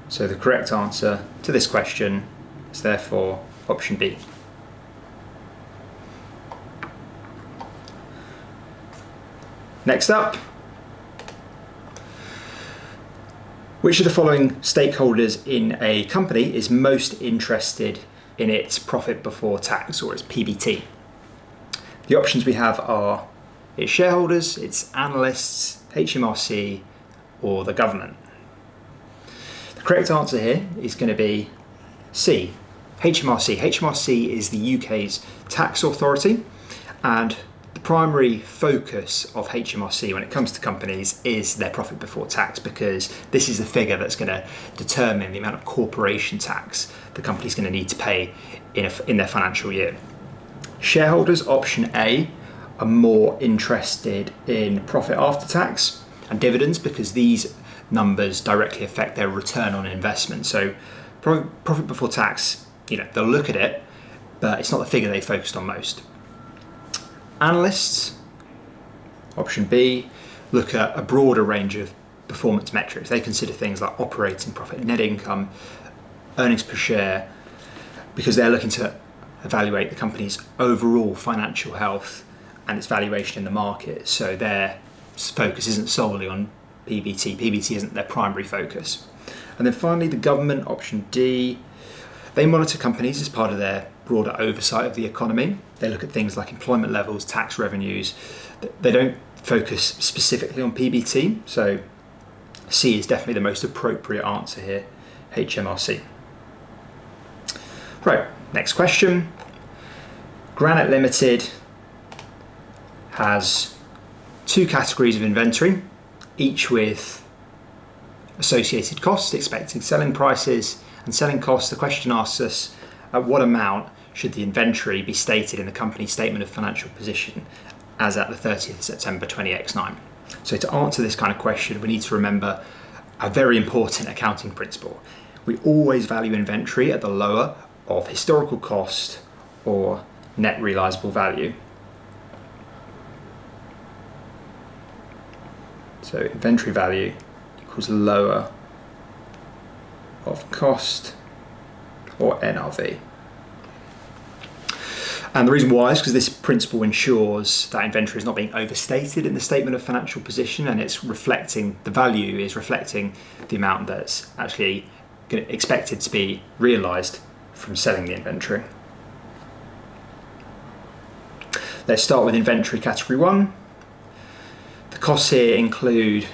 S1: So the correct answer to this question is therefore option B. Next up, which of the following stakeholders in a company is most interested in its profit before tax, or its PBT? The options we have are its shareholders, its analysts, HMRC, or the government. The correct answer here is going to be C, HMRC. HMRC is the UK's tax authority, and the primary focus of HMRC when it comes to companies is their profit before tax, because this is the figure that's going to determine the amount of corporation tax the company's going to need to pay in their financial year. Shareholders, option A, are more interested in profit after tax and dividends, because these numbers directly affect their return on investment. So profit before tax, they'll look at it, but it's not the figure they focused on most. Analysts, option B, look at a broader range of performance metrics. They consider things like operating profit, net income, earnings per share, because they're looking to evaluate the company's overall financial health and its valuation in the market. So their focus isn't solely on PBT. PBT isn't their primary focus. And then finally, the government, option D, they monitor companies as part of their broader oversight of the economy. They look at things like employment levels, tax revenues. They don't focus specifically on PBT, so C is definitely the most appropriate answer here, HMRC. Right, next question. Granite Limited has two categories of inventory, each with associated costs, expected selling prices and selling costs. The question asks us, at what amount should the inventory be stated in the company's statement of financial position as at the 30th of September 20X9? So to answer this kind of question, we need to remember a very important accounting principle. We always value inventory at the lower of historical cost or net realizable value. So inventory value equals lower of cost or NRV. And the reason why is because this principle ensures that inventory is not being overstated in the statement of financial position, and it's reflecting, the value is reflecting the amount that's actually expected to be realized from selling the inventory. Let's start with inventory category 1. The costs here include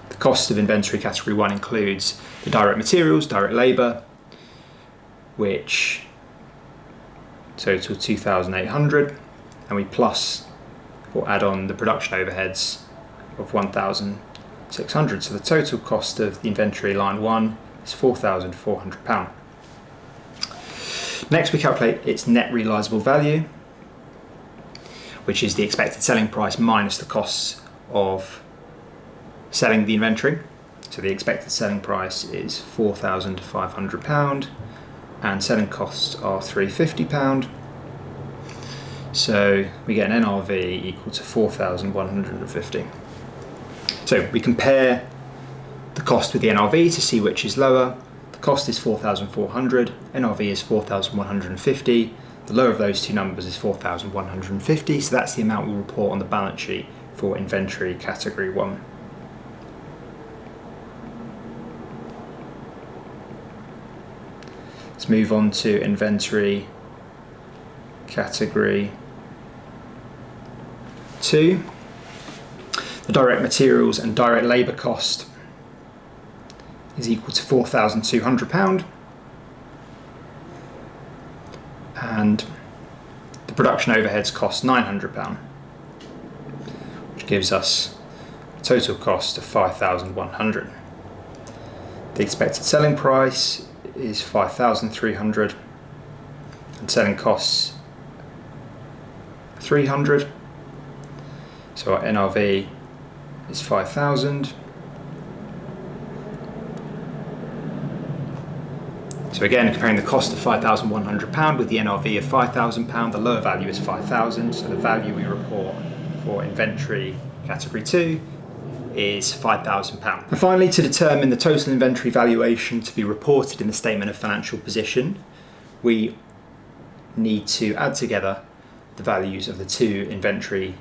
S1: the cost of inventory category 1 includes the direct materials, direct labour, which total 2,800, and we plus or add on the production overheads of 1,600. So the total cost of the inventory line 1 is £4,400. Next, we calculate its net realizable value, which is the expected selling price minus the costs of selling the inventory. So the expected selling price is £4,500 and selling costs are £350. So we get an NRV equal to 4,150. So we compare the cost with the NRV to see which is lower. The cost is 4,400, NRV is 4,150. The lower of those two numbers is 4,150, so that's the amount we report on the balance sheet for inventory category 1. Let's move on to inventory category 2. The direct materials and direct labour cost is equal to £4,200, and the production overheads cost £900, which gives us a total cost of £5,100. The expected selling price is £5,300 and selling costs £300. So our NRV is 5,000. So again, comparing the cost of £5,100 with the NRV of £5,000, the lower value is 5,000. So the value we report for inventory category 2 is £5,000. And finally, to determine the total inventory valuation to be reported in the statement of financial position, we need to add together the values of the two inventory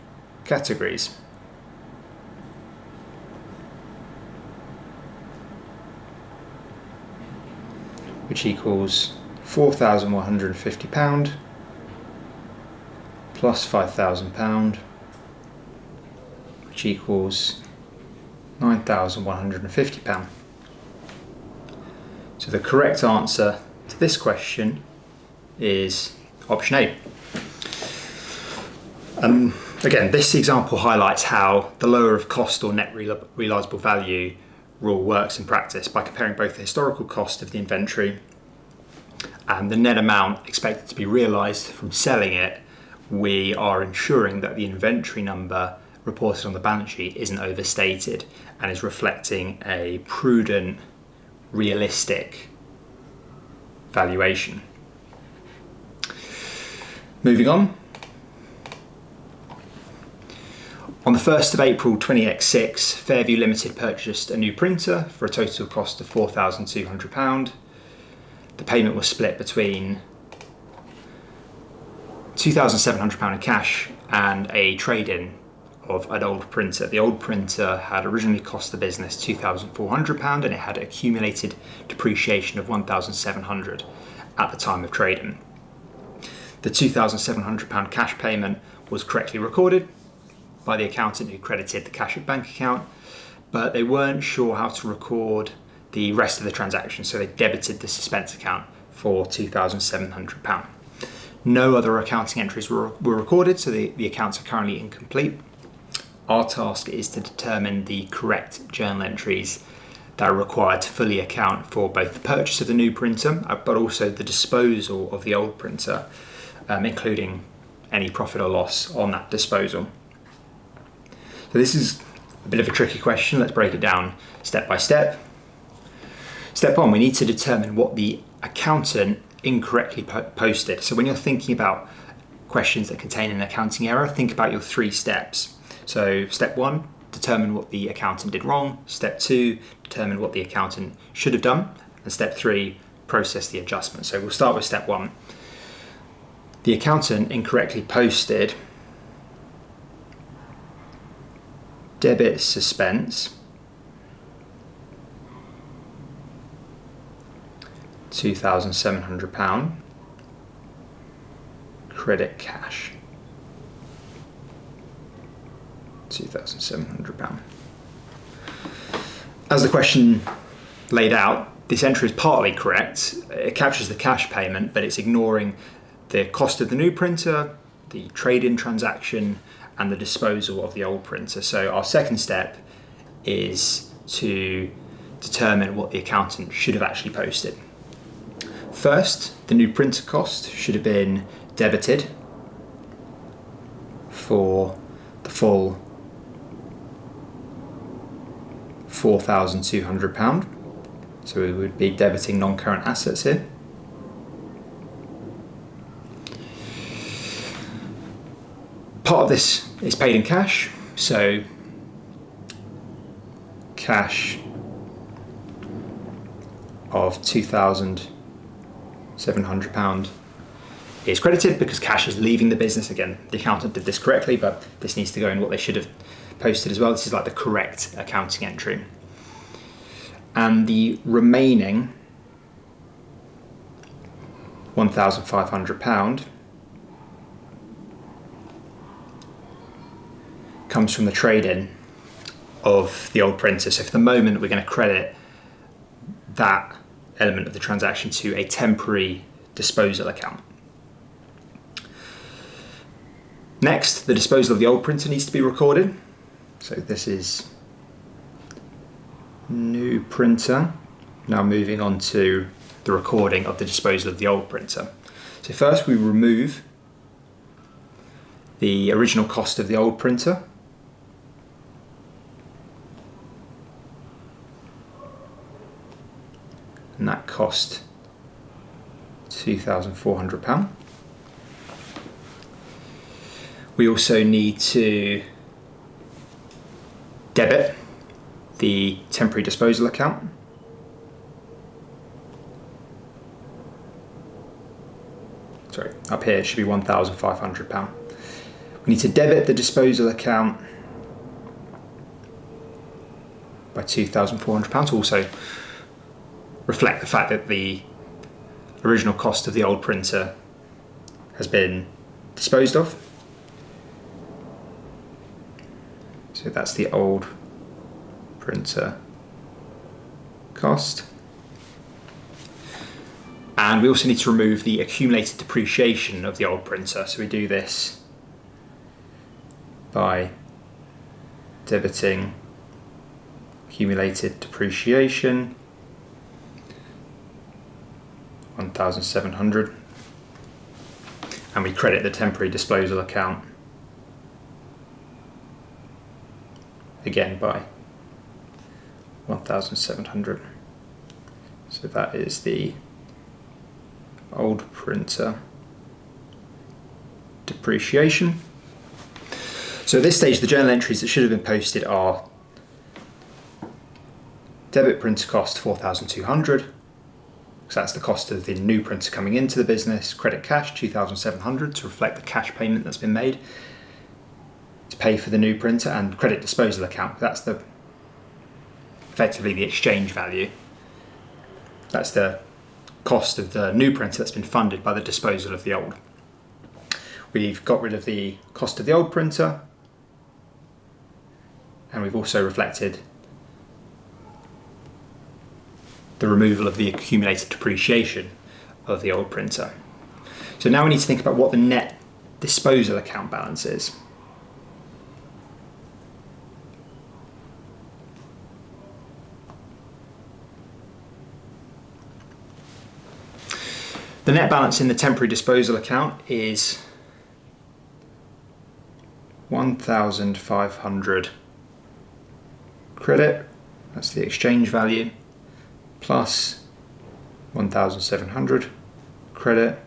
S1: categories. Which equals £4,150 plus £5,000, which equals £9,150. So the correct answer to this question is option A. Again, this example highlights how the lower of cost or net realizable value rule works in practice by comparing both the historical cost of the inventory and the net amount expected to be realized from selling it. We are ensuring that the inventory number reported on the balance sheet isn't overstated and is reflecting a prudent, realistic valuation. Moving on. On the 1st of April 20X6, Fairview Limited purchased a new printer for a total cost of £4,200. The payment was split between £2,700 in cash and a trade-in of an old printer. The old printer had originally cost the business £2,400 and it had accumulated depreciation of £1,700 at the time of trade-in. The £2,700 cash payment was correctly recorded by the accountant who credited the cash at bank account, but they weren't sure how to record the rest of the transaction, so they debited the suspense account for £2,700. No other accounting entries were recorded, so the accounts are currently incomplete. Our task is to determine the correct journal entries that are required to fully account for both the purchase of the new printer, but also the disposal of the old printer, including any profit or loss on that disposal. So this is a bit of a tricky question. Let's break it down step by step. Step one, we need to determine what the accountant incorrectly posted. So when you're thinking about questions that contain an accounting error, think about your 3 steps. So step 1, determine what the accountant did wrong. Step 2, determine what the accountant should have done. And step 3, process the adjustment. So we'll start with step 1. The accountant incorrectly posted debit suspense £2,700, credit cash £2,700. As the question laid out, this entry is partly correct. It captures the cash payment, but it's ignoring the cost of the new printer, the trade-in transaction, and the disposal of the old printer. So our second step is to determine what the accountant should have actually posted. First, the new printer cost should have been debited for the full £4,200. So we would be debiting non-current assets here. Part of this is paid in cash, so cash of £2,700 is credited because cash is leaving the business. Again, the accountant did this correctly, but this needs to go in what they should have posted as well. This is like the correct accounting entry. And the remaining £1,500 comes from the trade-in of the old printer. So for the moment, we're going to credit that element of the transaction to a temporary disposal account. Next, the disposal of the old printer needs to be recorded. So this is new printer. Now moving on to the recording of the disposal of the old printer. So first we remove the original cost of the old printer. And that cost £2,400. We also need to debit the temporary disposal account. Sorry, up here it should be £1,500. We need to debit the disposal account by £2,400 to also reflect the fact that the original cost of the old printer has been disposed of. So that's the old printer cost. And we also need to remove the accumulated depreciation of the old printer. So we do this by debiting accumulated depreciation, 1,700, and we credit the temporary disposal account again by 1,700. So that is the old printer depreciation. So at this stage, the journal entries that should have been posted are debit printer cost 4,200, So that's the cost of the new printer coming into the business. Credit cash, 2,700 to reflect the cash payment that's been made to pay for the new printer, and credit disposal account, that's effectively the exchange value. That's the cost of the new printer that's been funded by the disposal of the old. We've got rid of the cost of the old printer, and we've also reflected the removal of the accumulated depreciation of the old printer. So now we need to think about what the net disposal account balance is. The net balance in the temporary disposal account is 1,500 credit, that's the exchange value, plus 1,700 credit,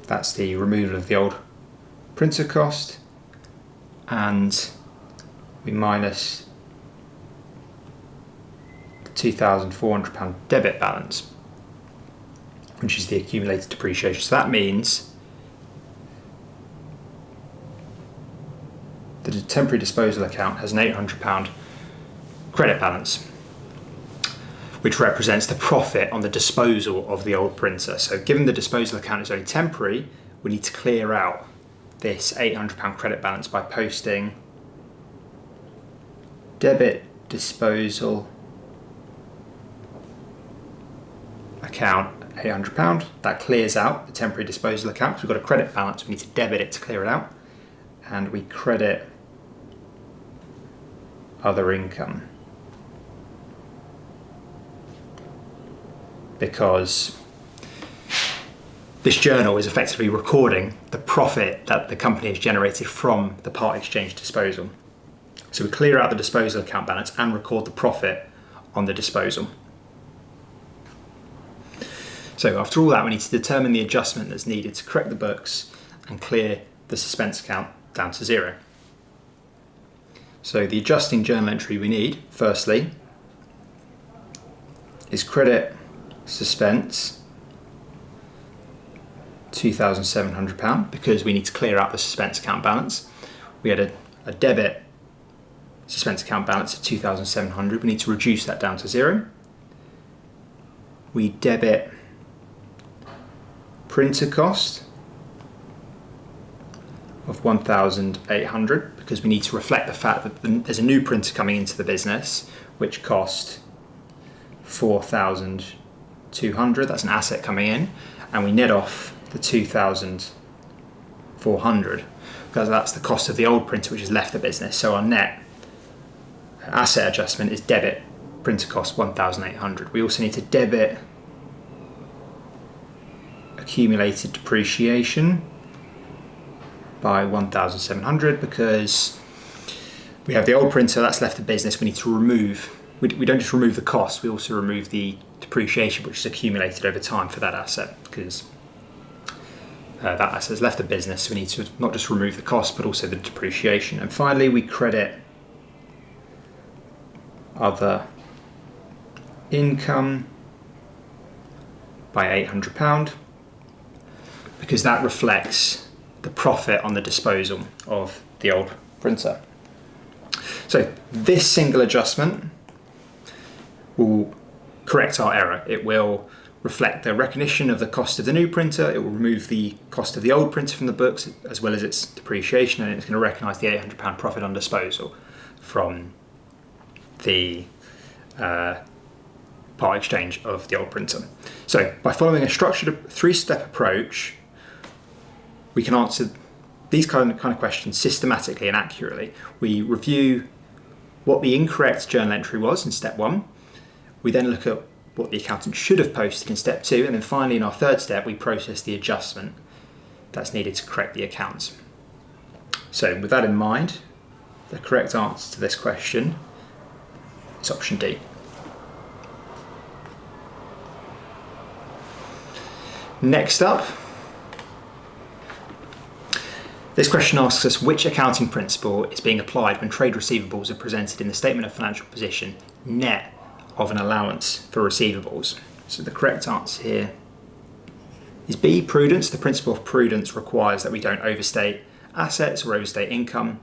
S1: that's the removal of the old printer cost, and we minus the £2,400 debit balance, which is the accumulated depreciation. So that means that a temporary disposal account has an £800 credit balance, which represents the profit on the disposal of the old printer. So given the disposal account is only temporary, we need to clear out this £800 credit balance by posting debit disposal account £800. That clears out the temporary disposal account because we've got a credit balance, we need to debit it to clear it out, and we credit other income because this journal is effectively recording the profit that the company has generated from the part exchange disposal. So we clear out the disposal account balance and record the profit on the disposal. So after all that, we need to determine the adjustment that's needed to correct the books and clear the suspense account down to zero. So the adjusting journal entry we need, firstly, is credit suspense £2,700 because we need to clear out the suspense account balance. We had a debit suspense account balance of 2,700. We need to reduce that down to zero. We debit printer cost of 1,800 because we need to reflect the fact that there's a new printer coming into the business which cost 4,200. That's an asset coming in, and we net off the 2,400 because that's the cost of the old printer which has left the business. So our net asset adjustment is debit printer cost 1,800. We also need to debit accumulated depreciation by 1,700 because we have the old printer that's left the business. We need to remove, we don't just remove the cost, we also remove the depreciation which is accumulated over time for that asset because that asset has left the business, so we need to not just remove the cost but also the depreciation. And finally we credit other income by £800 because that reflects the profit on the disposal of the old printer. So this single adjustment will correct our error. It will reflect the recognition of the cost of the new printer, it will remove the cost of the old printer from the books as well as its depreciation, and it's going to recognise the £800 profit on disposal from the part exchange of the old printer. So by following a structured three-step approach, we can answer these kind of questions systematically and accurately. We review what the incorrect journal entry was in step one. We then look at what the accountant should have posted in step two. And then finally, in our third step, we process the adjustment that's needed to correct the accounts. So with that in mind, the correct answer to this question is option D. Next up, this question asks us which accounting principle is being applied when trade receivables are presented in the statement of financial position net of an allowance for receivables. So the correct answer here is B, prudence. The principle of prudence requires that we don't overstate assets or overstate income,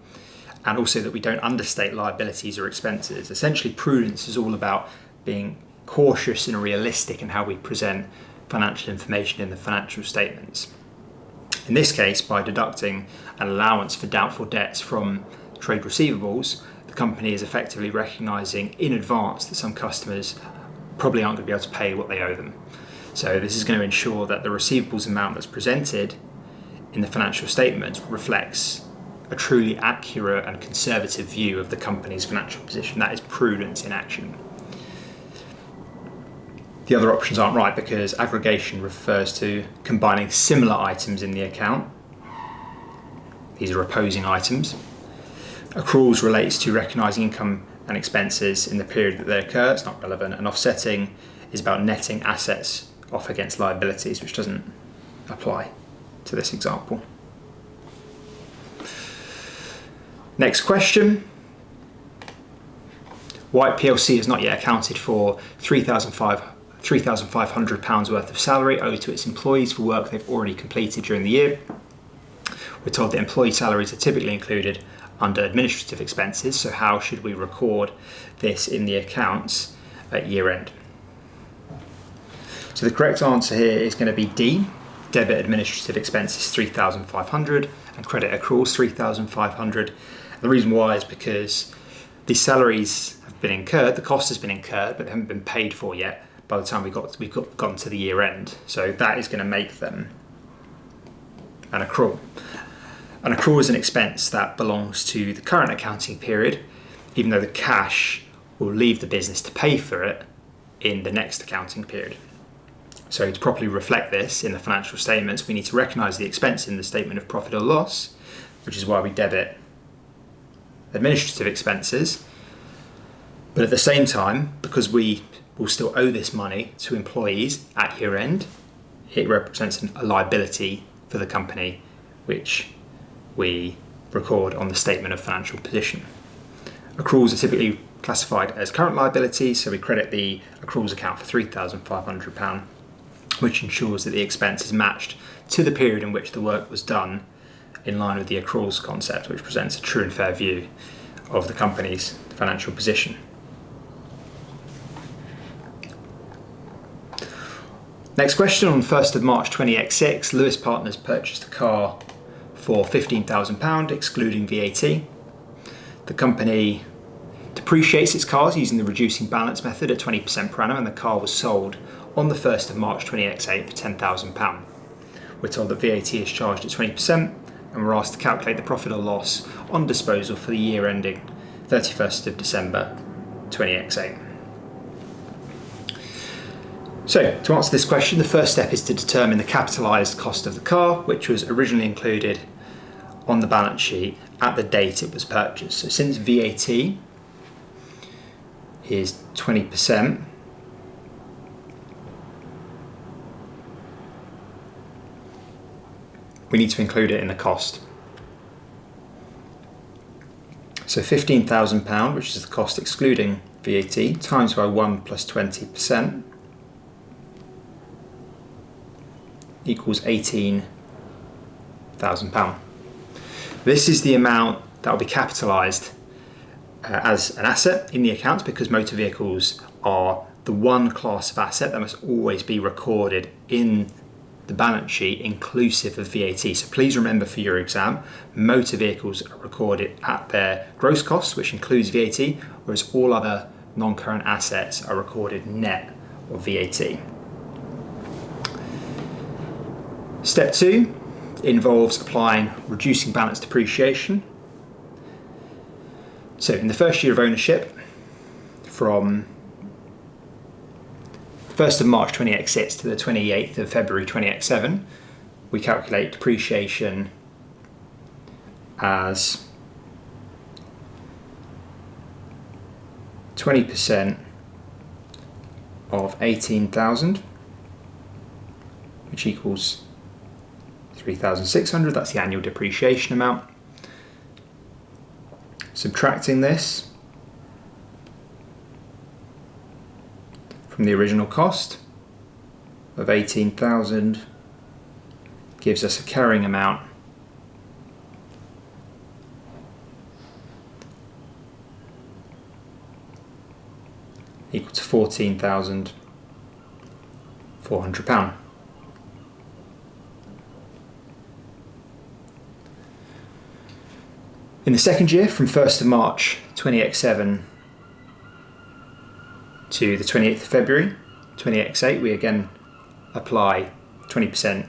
S1: and also that we don't understate liabilities or expenses. Essentially, prudence is all about being cautious and realistic in how we present financial information in the financial statements. In this case, by deducting an allowance for doubtful debts from trade receivables, the company is effectively recognising in advance that some customers probably aren't going to be able to pay what they owe them. So this is going to ensure that the receivables amount that's presented in the financial statements reflects a truly accurate and conservative view of the company's financial position. That is prudence in action. The other options aren't right because aggregation refers to combining similar items in the account. These are opposing items. Accruals relates to recognising income and expenses in the period that they occur. It's not relevant. And offsetting is about netting assets off against liabilities, which doesn't apply to this example. Next question. White plc has not yet accounted for £3,500 worth of salary owed to its employees for work they've already completed during the year. We're told that employee salaries are typically included under administrative expenses, so how should we record this in the accounts at year end? So the correct answer here is going to be D. Debit administrative expenses 3,500 and credit accruals 3,500. The reason why is because these salaries have been incurred, the cost has been incurred, but they haven't been paid for yet by the time we've gotten to the year end. So that is going to make them an accrual. An accrual is an expense that belongs to the current accounting period, even though the cash will leave the business to pay for it in the next accounting period. So to properly reflect this in the financial statements, we need to recognise the expense in the statement of profit or loss, which is why we debit administrative expenses. But at the same time, because we will still owe this money to employees at year end, it represents a liability for the company, which we record on the statement of financial position. Accruals are typically classified as current liabilities, so we credit the accruals account for £3,500, which ensures that the expense is matched to the period in which the work was done, in line with the accruals concept, which presents a true and fair view of the company's financial position. Next question. On 1st of March 20x6, Lewis Partners purchased a car for £15,000, excluding VAT. The company depreciates its cars using the reducing balance method at 20% per annum, and the car was sold on the 1st of March 20x8 for £10,000. We're told that VAT is charged at 20%, and we're asked to calculate the profit or loss on disposal for the year ending 31st of December 20x8. So, to answer this question, the first step is to determine the capitalised cost of the car, which was originally included on the balance sheet at the date it was purchased. So since VAT is 20%, we need to include it in the cost. So £15,000, which is the cost excluding VAT, times by 1 plus 20%, equals £18,000. This is the amount that will be capitalised as an asset in the accounts, because motor vehicles are the one class of asset that must always be recorded in the balance sheet inclusive of VAT. So please remember for your exam, motor vehicles are recorded at their gross cost, which includes VAT, whereas all other non-current assets are recorded net of VAT. Step 2 involves applying reducing balance depreciation. So in the first year of ownership, from 1st of March 20x6 to the 28th of February 20x7, we calculate depreciation as 20% of 18,000, which equals 3,600. That's the annual depreciation amount. Subtracting this, from the original cost of 18,000 gives us a carrying amount equal to £14,400. In the second year, from 1st of March 20x7 to the 28th of February 20x8, we again apply 20%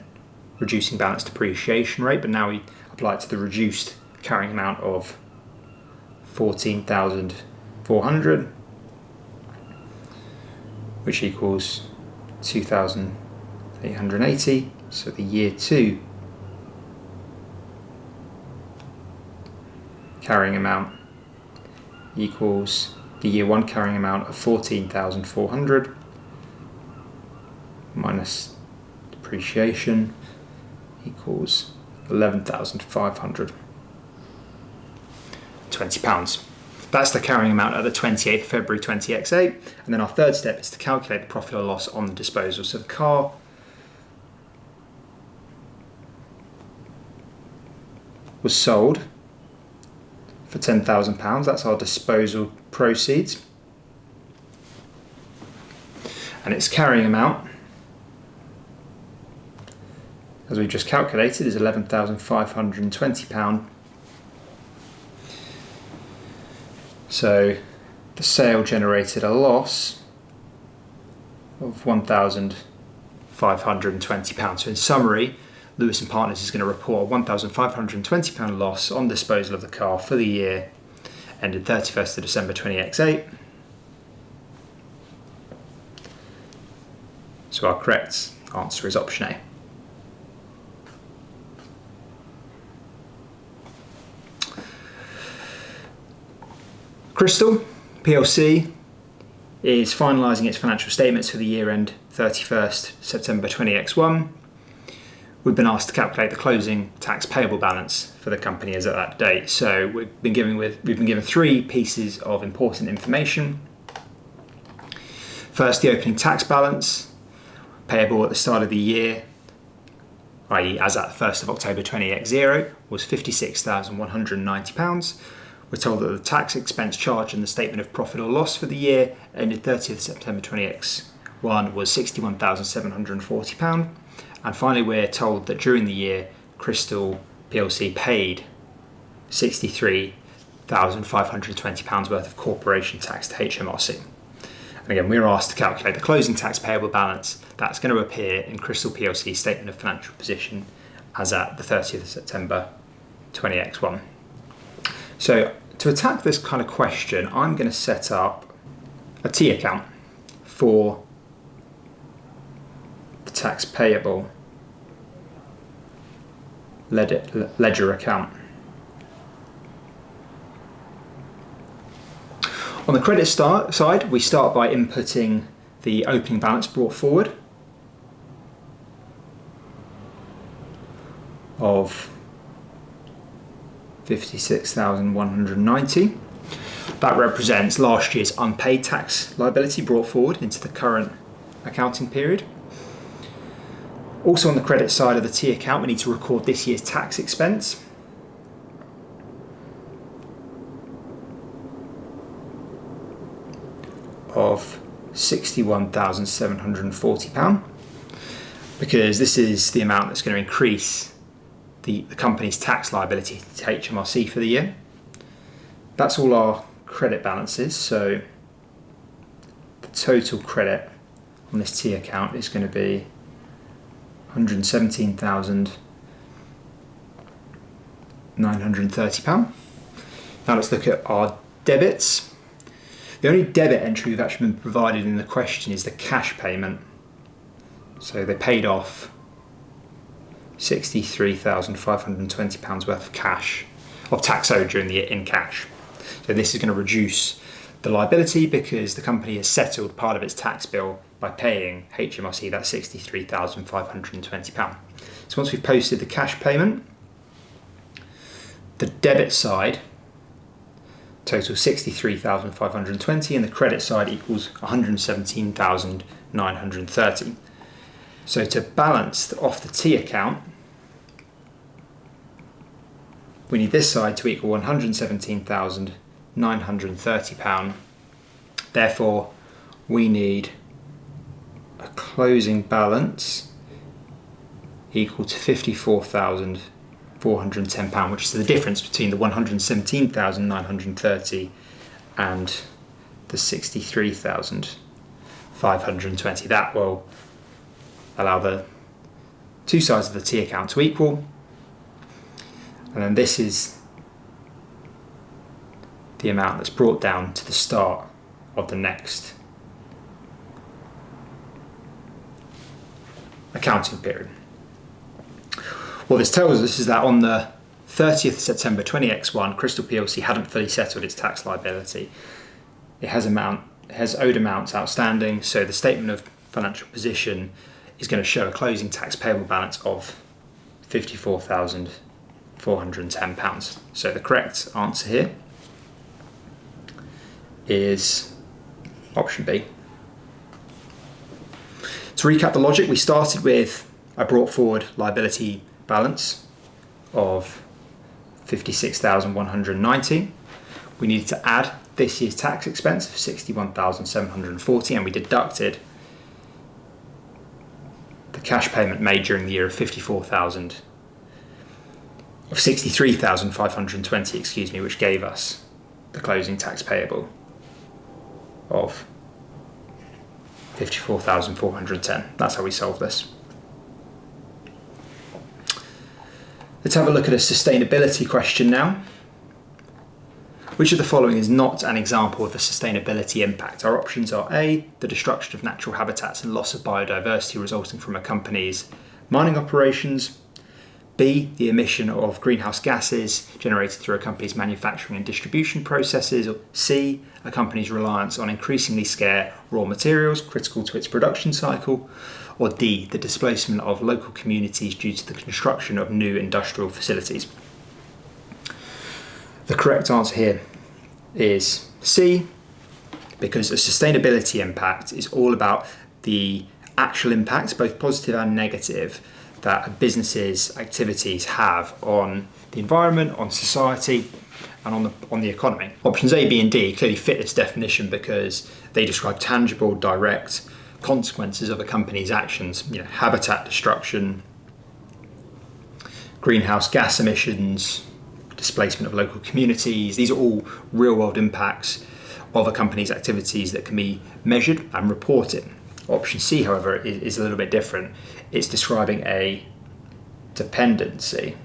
S1: reducing balance depreciation rate, but now we apply it to the reduced carrying amount of 14,400, which equals 2,880. So the year 2 carrying amount equals the year 1 carrying amount of 14,400 minus depreciation equals £11,520. That's the carrying amount at the 28th of February 20x8. And then our third step is to calculate the profit or loss on the disposal. So the car was sold for £10,000. That's our disposal proceeds. And its carrying amount, as we just calculated, is £11,520. So the sale generated a loss of £1,520. So in summary, Lewis & Partners is going to report a £1,520 loss on disposal of the car for the year ended 31st of December 20x8. So our correct answer is option A. Crystal plc is finalising its financial statements for the year end 31st September 20x1. We've been asked to calculate the closing tax payable balance for the company as at that date. So we've been given 3 pieces of important information. First, the opening tax balance payable at the start of the year, i.e. as at 1st of October 20x0, was £56,190. We're told that the tax expense charged in the statement of profit or loss for the year ended 30th September 20x1 was £61,740. And finally, we're told that during the year, Crystal plc paid £63,520 worth of corporation tax to HMRC. And again, we're asked to calculate the closing tax payable balance that's going to appear in Crystal plc's statement of financial position as at the 30th of September 20x1. So to attack this kind of question, I'm going to set up a T account for the tax payable ledger account. On the credit side, we start by inputting the opening balance brought forward of 56,190. That represents last year's unpaid tax liability brought forward into the current accounting period. Also on the credit side of the T account, we need to record this year's tax expense. Of £61,740, because this is the amount that's going to increase the company's tax liability to HMRC for the year. That's all our credit balances, so the total credit on this T account is going to be £117,930. Now let's look at our debits. The only debit entry we've actually been provided in the question is the cash payment. So they paid off £63,520 worth of cash, of tax owed during the year in cash. So this is going to reduce the liability because the company has settled part of its tax bill by paying HMRC that £63,520. So once we've posted the cash payment, the debit side total 63,520, and the credit side equals 117,930. So to balance off the T account, we need this side to equal £117,930. Therefore, we need a closing balance equal to £54,410, which is the difference between the 117,930 and the 63,520. That will allow the two sides of the T account to equal. And then this is the amount that's brought down to the start of the next accounting period. What this tells us is that on the 30th of September 20X1, Crystal plc hadn't fully settled its tax liability. It has owed amounts outstanding, so the statement of financial position is going to show a closing tax payable balance of £54,410. So the correct answer here is option B. To recap the logic, we started with a brought forward liability balance of 56,190. We needed to add this year's tax expense of 61,740, and we deducted the cash payment made during the year of 63,520, which gave us the closing tax payable of 54,410. That's how we solve this. Let's have a look at a sustainability question now. Which of the following is not an example of a sustainability impact? Our options are A, the destruction of natural habitats and loss of biodiversity resulting from a company's mining operations, B, the emission of greenhouse gases generated through a company's manufacturing and distribution processes, or C, a company's reliance on increasingly scarce raw materials critical to its production cycle, or D, the displacement of local communities due to the construction of new industrial facilities. The correct answer here is C, because a sustainability impact is all about the actual impacts, both positive and negative, that a business's activities have on the environment, on society, and on the economy. Options A, B, and D clearly fit this definition because they describe tangible, direct consequences of a company's actions, habitat destruction, greenhouse gas emissions, displacement of local communities. These are all real-world impacts of a company's activities that can be measured and reported. Option C, however, is a little bit different. It's describing a dependency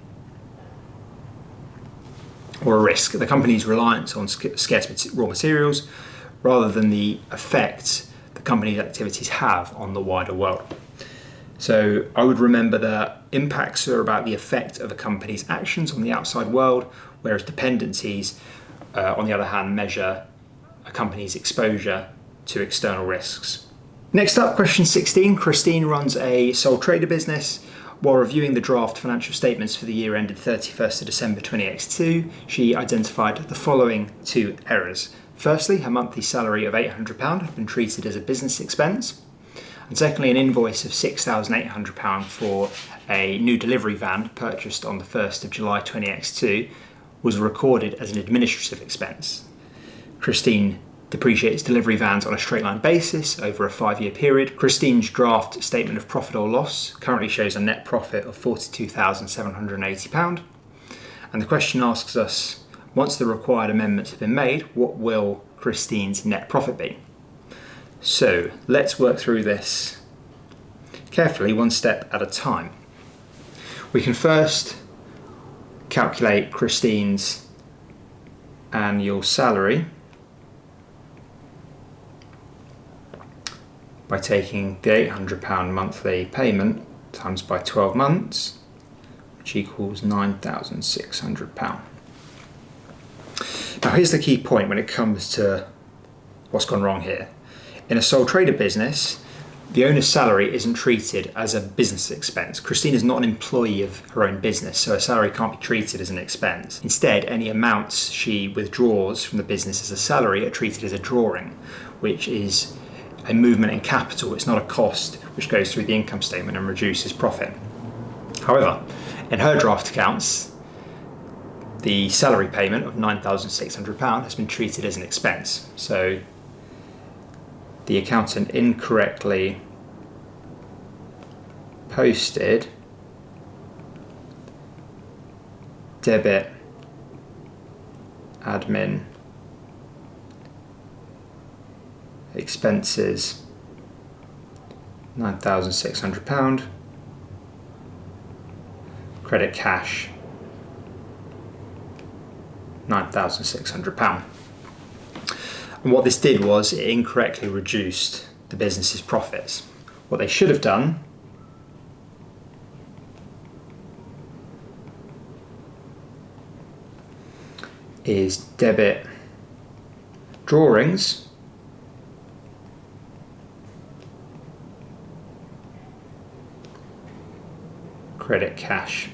S1: or a risk, the company's reliance on scarce raw materials, rather than the effect the company's activities have on the wider world. So I would remember that impacts are about the effect of a company's actions on the outside world, whereas dependencies, on the other hand, measure a company's exposure to external risks. Next up, question 16. Christine runs a sole trader business. While reviewing the draft financial statements for the year ended 31st of December 20X2, she identified the following two errors. Firstly, her monthly salary of £800 had been treated as a business expense. And secondly, an invoice of £6,800 for a new delivery van purchased on the 1st of July 20X2 was recorded as an administrative expense. Christine depreciates delivery vans on a straight line basis over a 5-year period. Christine's draft statement of profit or loss currently shows a net profit of £42,780. And the question asks us, once the required amendments have been made, what will Christine's net profit be? So let's work through this carefully, one step at a time. We can first calculate Christine's annual salary by taking the £800 monthly payment times by 12 months, which equals £9,600. Now here's the key point when it comes to what's gone wrong here. In a sole trader business, The owner's salary isn't treated as a business expense. Christine is not an employee of her own business, so her salary can't be treated as an expense. Instead, any amounts she withdraws from the business as a salary are treated as a drawing, which is a movement in capital. It's not a cost which goes through the income statement and reduces profit. However, in her draft accounts, the salary payment of £9,600 has been treated as an expense. So the accountant incorrectly posted debit admin expenses £9,600, credit cash £9,600. And what this did was it incorrectly reduced the business's profits. What they should have done is debit drawings credit cash.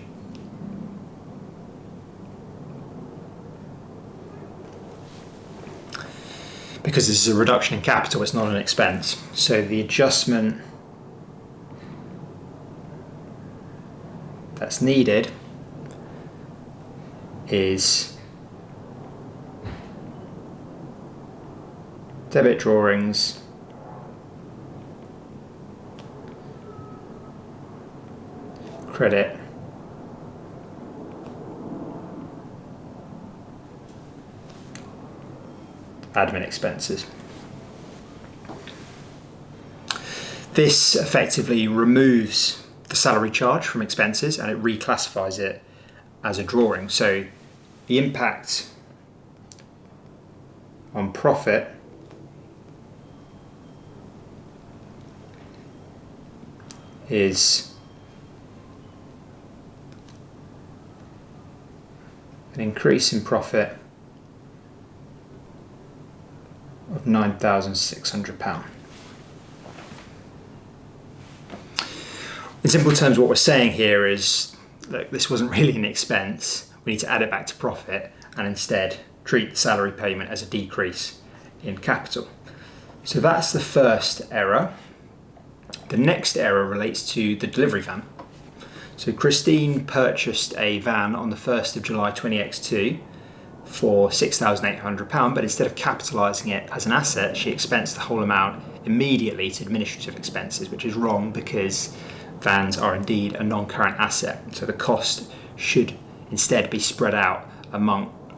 S1: Because this is a reduction in capital, it's not an expense. So the adjustment that's needed is debit drawings credit admin expenses. This effectively removes the salary charge from expenses and it reclassifies it as a drawing. So the impact on profit is an increase in profit of £9,600. In simple terms, what we're saying here is, look, this wasn't really an expense. We need to add it back to profit and instead treat the salary payment as a decrease in capital. So that's the first error. The next error relates to the delivery van. So Christine purchased a van on the 1st of July 20X2 for £6,800, but instead of capitalising it as an asset, she expensed the whole amount immediately to administrative expenses, which is wrong because vans are indeed a non-current asset. So the cost should instead be spread out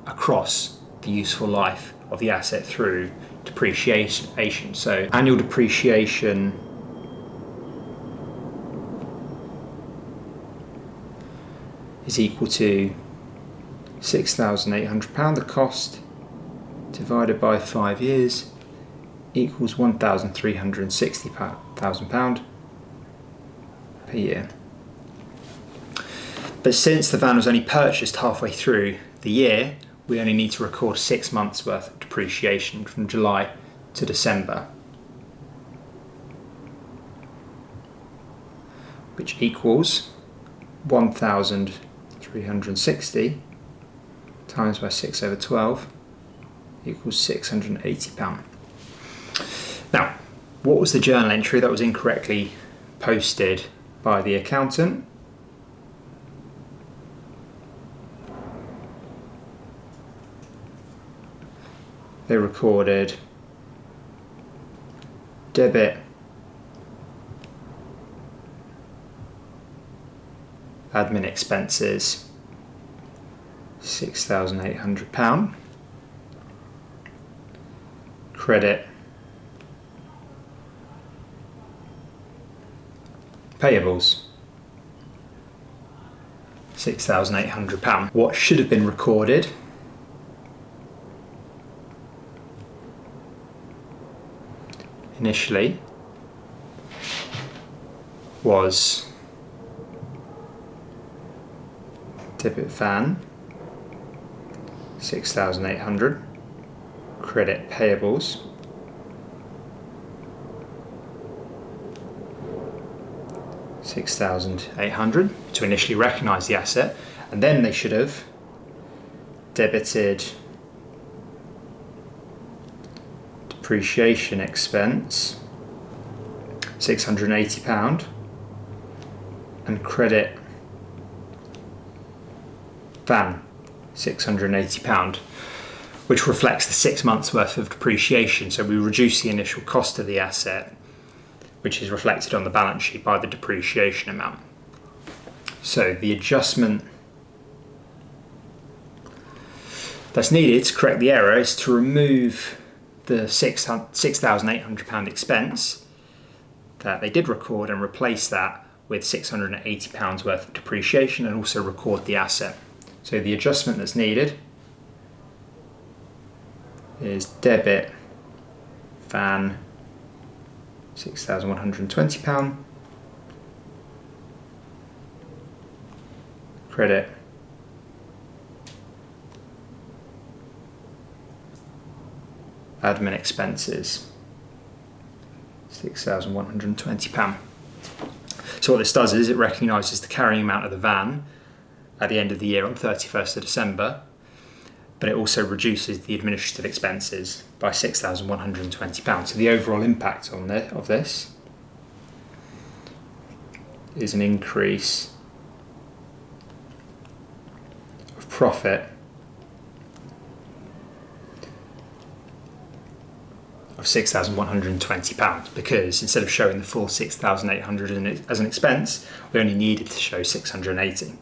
S1: across the useful life of the asset through depreciation. So annual depreciation is equal to £6,800, the cost divided by 5 years equals £1,360,000 per year. But since the van was only purchased halfway through the year, we only need to record 6 months worth of depreciation from July to December, which equals 1,360 times by 6/12 equals £680. Now, what was the journal entry that was incorrectly posted by the accountant? They recorded debit admin expenses £6,800, credit payables £6,800. What should have been recorded initially was debit van £6,800, credit payables 6,800 to initially recognise the asset, and then they should have debited depreciation expense £680 and credit van £680, which reflects the 6 months worth of depreciation. So we reduce the initial cost of the asset, which is reflected on the balance sheet by the depreciation amount. So the adjustment that's needed to correct the error is to remove the £6,800 expense that they did record and replace that with £680 worth of depreciation, and also record the asset. So the adjustment that's needed is debit van £6,120, credit admin expenses £6,120. So what this does is it recognises the carrying amount of the van at the end of the year on 31st of December, but it also reduces the administrative expenses by £6,120. So the overall impact of this is an increase of profit of £6,120, because instead of showing the full 6,800 as an expense, we only needed to show 680.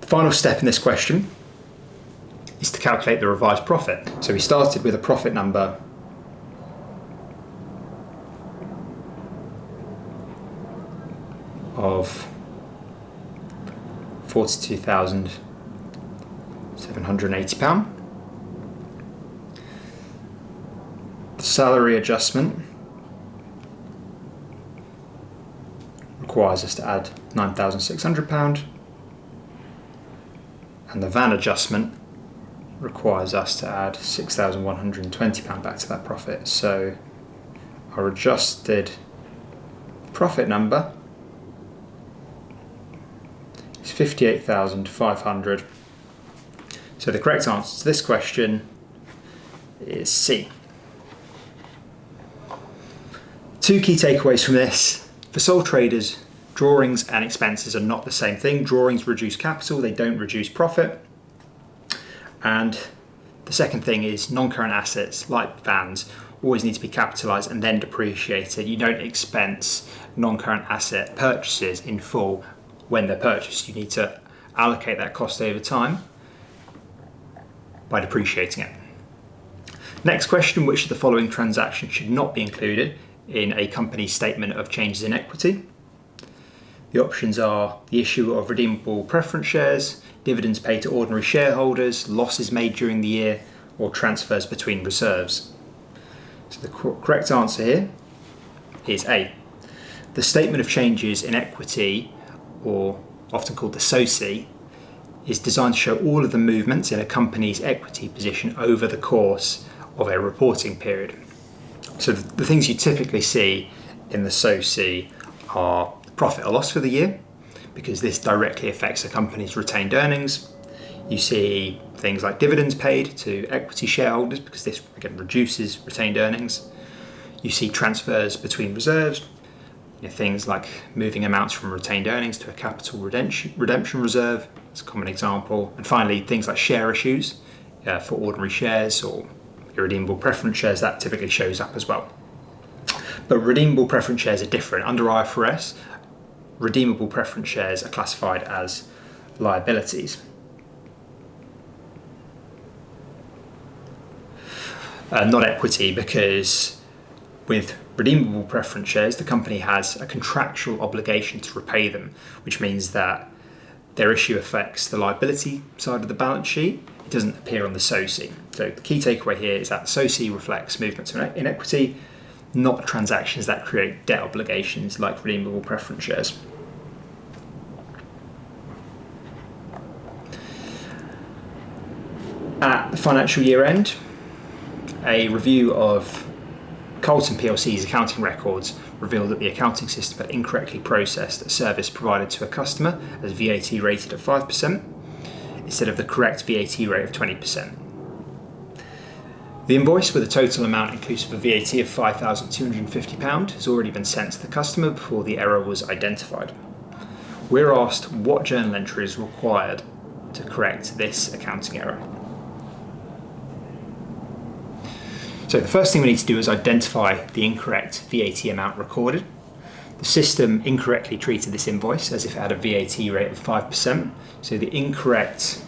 S1: The final step in this question is to calculate the revised profit. So we started with a profit number of £42,780. The salary adjustment requires us to add £9,600, and the van adjustment requires us to add £6,120 back to that profit. So our adjusted profit number is £58,500. So the correct answer to this question is C. Two key takeaways from this. For sole traders, drawings and expenses are not the same thing. Drawings reduce capital, they don't reduce profit. And the second thing is non-current assets like vans always need to be capitalised and then depreciated. You don't expense non-current asset purchases in full when they're purchased. You need to allocate that cost over time by depreciating it. Next question: which of the following transactions should not be included in a company's statement of changes in equity? The options are the issue of redeemable preference shares, dividends paid to ordinary shareholders, losses made during the year, or transfers between reserves. So the correct answer here is A. The statement of changes in equity, or often called the SOCI, is designed to show all of the movements in a company's equity position over the course of a reporting period. So the things you typically see in the SOCI are profit or loss for the year, because this directly affects a company's retained earnings. You see things like dividends paid to equity shareholders, because this again reduces retained earnings. You see transfers between reserves, things like moving amounts from retained earnings to a capital redemption reserve. That's a common example. And finally, things like share issues for ordinary shares or irredeemable preference shares, that typically shows up as well. But redeemable preference shares are different. Under IFRS, redeemable preference shares are classified as liabilities. Not equity, because with redeemable preference shares, the company has a contractual obligation to repay them, which means that their issue affects the liability side of the balance sheet. It doesn't appear on the SOCI. So the key takeaway here is that the SOCI reflects movements in equity, not transactions that create debt obligations like redeemable preference shares. At the financial year end, a review of Colton PLC's accounting records revealed that the accounting system had incorrectly processed a service provided to a customer as VAT rated at 5% instead of the correct VAT rate of 20. The invoice with a total amount inclusive of VAT of £5,250 has already been sent to the customer before the error was identified. We're asked what journal entry is required to correct this accounting error. So the first thing we need to do is identify the incorrect VAT amount recorded. The system incorrectly treated this invoice as if it had a VAT rate of 5%. So the incorrect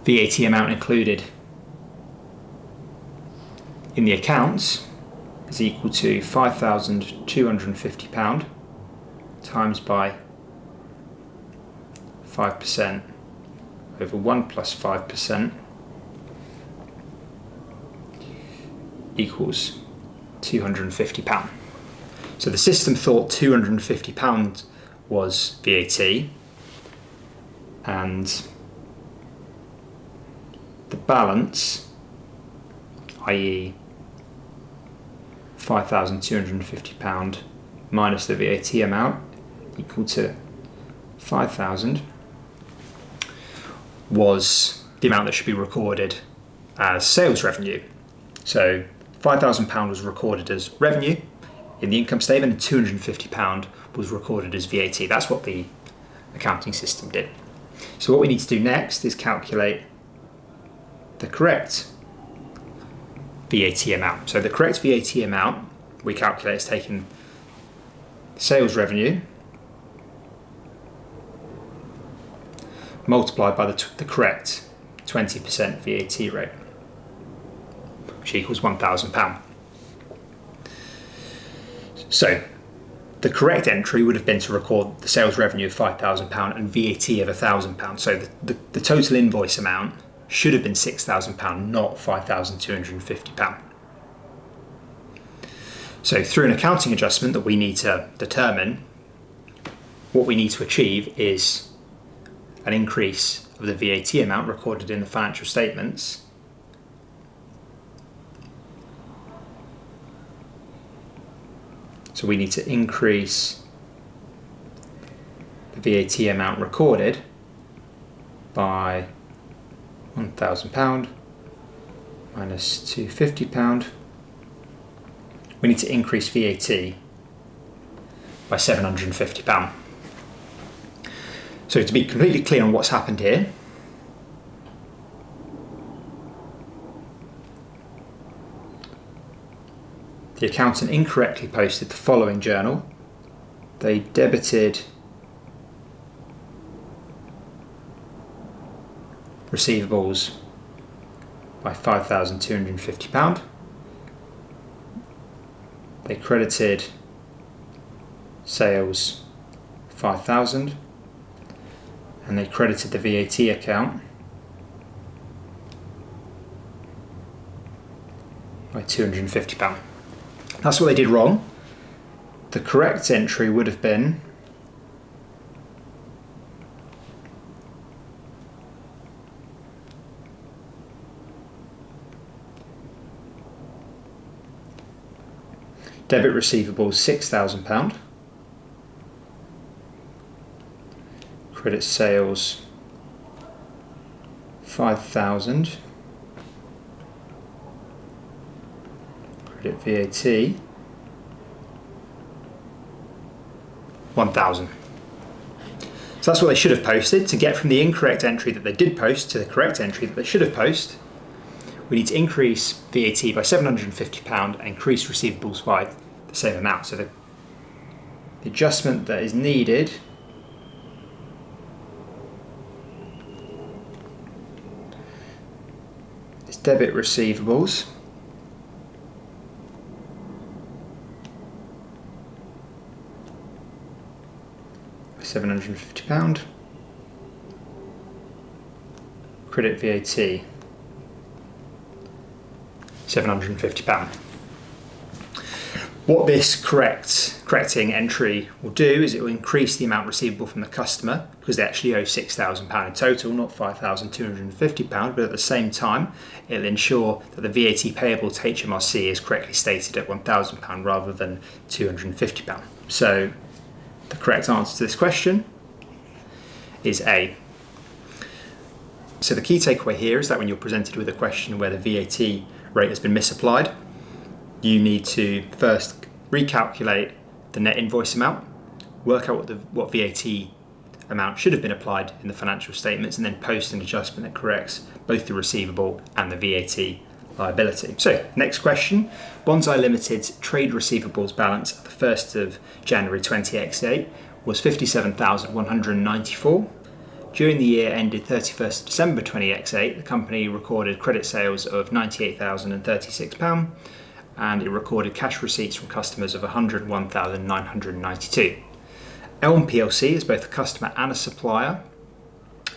S1: VAT amount included in the accounts is equal to £5,250 times by 5% over 1 plus 5% equals £250. So the system thought £250 was VAT, and the balance, i.e. £5,250 minus the VAT amount equal to 5,000, was the amount that should be recorded as sales revenue. So £5,000 was recorded as revenue in the income statement and £250 was recorded as VAT. That's what the accounting system did. So what we need to do next is calculate the correct VAT amount. So the correct VAT amount we calculate is taking sales revenue multiplied by the correct 20% VAT rate, which equals £1,000. So the correct entry would have been to record the sales revenue of £5,000 and VAT of £1,000. So the total invoice amount should have been £6,000, not £5,250. So through an accounting adjustment that we need to determine, what we need to achieve is an increase of the VAT amount recorded in the financial statements so we need to increase the VAT amount recorded by £1,000 minus £250. We need to increase VAT by £750. So to be completely clear on what's happened here, the accountant incorrectly posted the following journal. They debited receivables by £5,250. They credited sales 5,000, and they credited the VAT account by £250. That's what they did wrong. The correct entry would have been debit receivables £6,000, credit sales 5,000, credit VAT 1,000. So that's what they should have posted. To get from the incorrect entry that they did post to the correct entry that they should have posted, we need to increase VAT by £750 and increase receivables by the same amount. So the adjustment that is needed is debit receivables by £750, credit VAT £750. What this correcting entry will do is it will increase the amount receivable from the customer because they actually owe £6,000 in total, not £5,250, but at the same time it'll ensure that the VAT payable to HMRC is correctly stated at £1,000 rather than £250. So the correct answer to this question is A. So the key takeaway here is that when you're presented with a question where the VAT rate has been misapplied, you need to first recalculate the net invoice amount, work out what VAT amount should have been applied in the financial statements, and then post an adjustment that corrects both the receivable and the VAT liability. So, next question. Bonsai Limited's trade receivables balance at the 1st of January 20x8 was £57,194. During the year ended 31st December 20x8, the company recorded credit sales of £98,036, and it recorded cash receipts from customers of £101,992. Elm plc is both a customer and a supplier,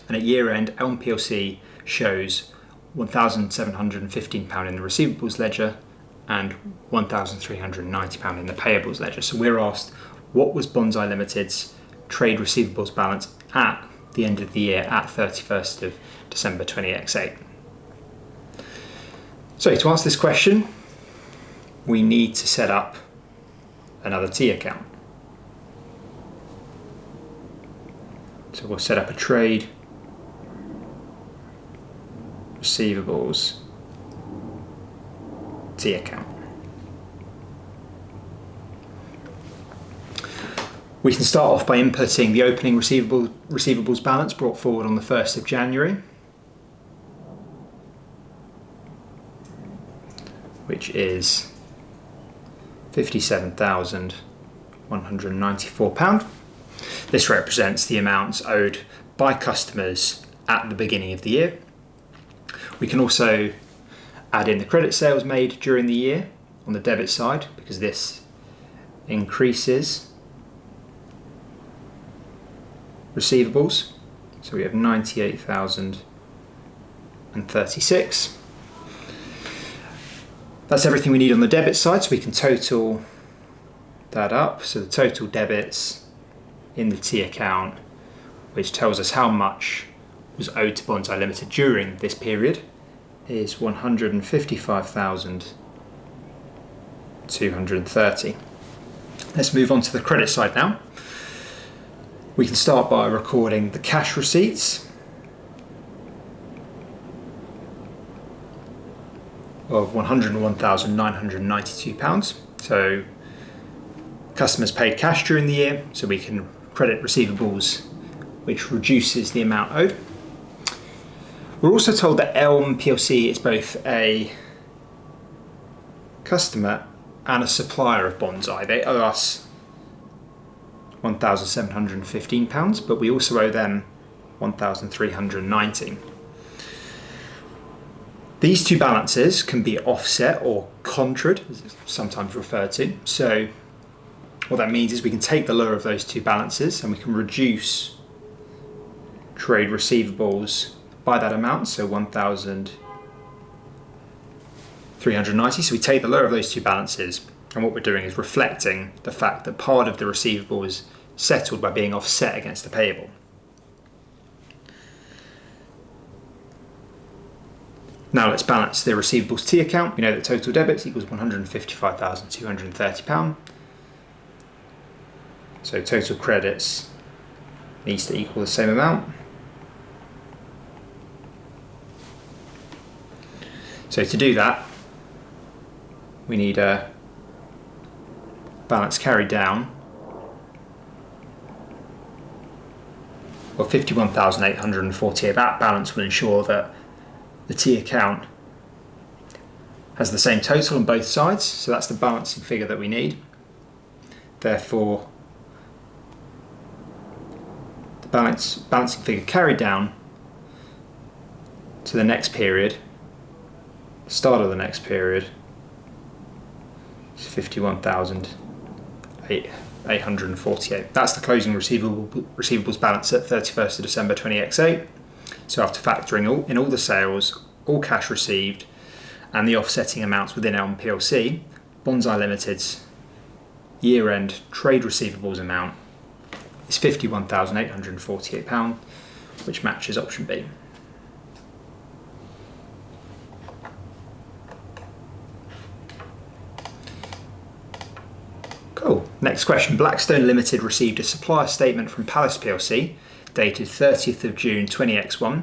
S1: and at year end Elm plc shows £1,715 in the receivables ledger and £1,390 in the payables ledger. So we're asked, what was Bonsai Limited's trade receivables balance at the end of the year at 31st of December 20x8? So to answer this question, we need to set up another T account. So we'll set up a trade receivables T account. We can start off by inputting the opening receivables balance brought forward on the 1st of January, which is £57,194. This represents the amounts owed by customers at the beginning of the year. We can also add in the credit sales made during the year on the debit side, because this increases receivables. So we have 98,036. That's everything we need on the debit side, so we can total that up. So the total debits in the T account, which tells us how much was owed to Bonsai Limited during this period, is £155,230. Let's move on to the credit side now. We can start by recording the cash receipts of £101,992. So customers paid cash during the year, so we can credit receivables, which reduces the amount owed. We're also told that Elm plc is both a customer and a supplier of Bonsai. They owe us £1,715, but we also owe them £1,319. These two balances can be offset or contrad, as it's sometimes referred to. So what that means is we can take the lower of those two balances and we can reduce trade receivables by that amount, so 1,390. So we take the lower of those two balances, and what we're doing is reflecting the fact that part of the receivable is settled by being offset against the payable. Now let's balance the receivables T account. We know that total debits equals £155,230. So total credits needs to equal the same amount. So to do that, we need a balance carried down of 51,848. That balance will ensure that the T account has the same total on both sides, so that's the balancing figure that we need. Therefore, the balancing figure carried down to the next period, the start of the next period, is 51,848. That's the closing receivables balance at 31st of December 20x8. So after factoring in all the sales, all cash received, and the offsetting amounts within Elm plc, Bonsai Limited's year-end trade receivables amount is £51,848, which matches option B. Cool. Next question. Blackstone Limited received a supplier statement from Palace plc dated 30th of June 20x1.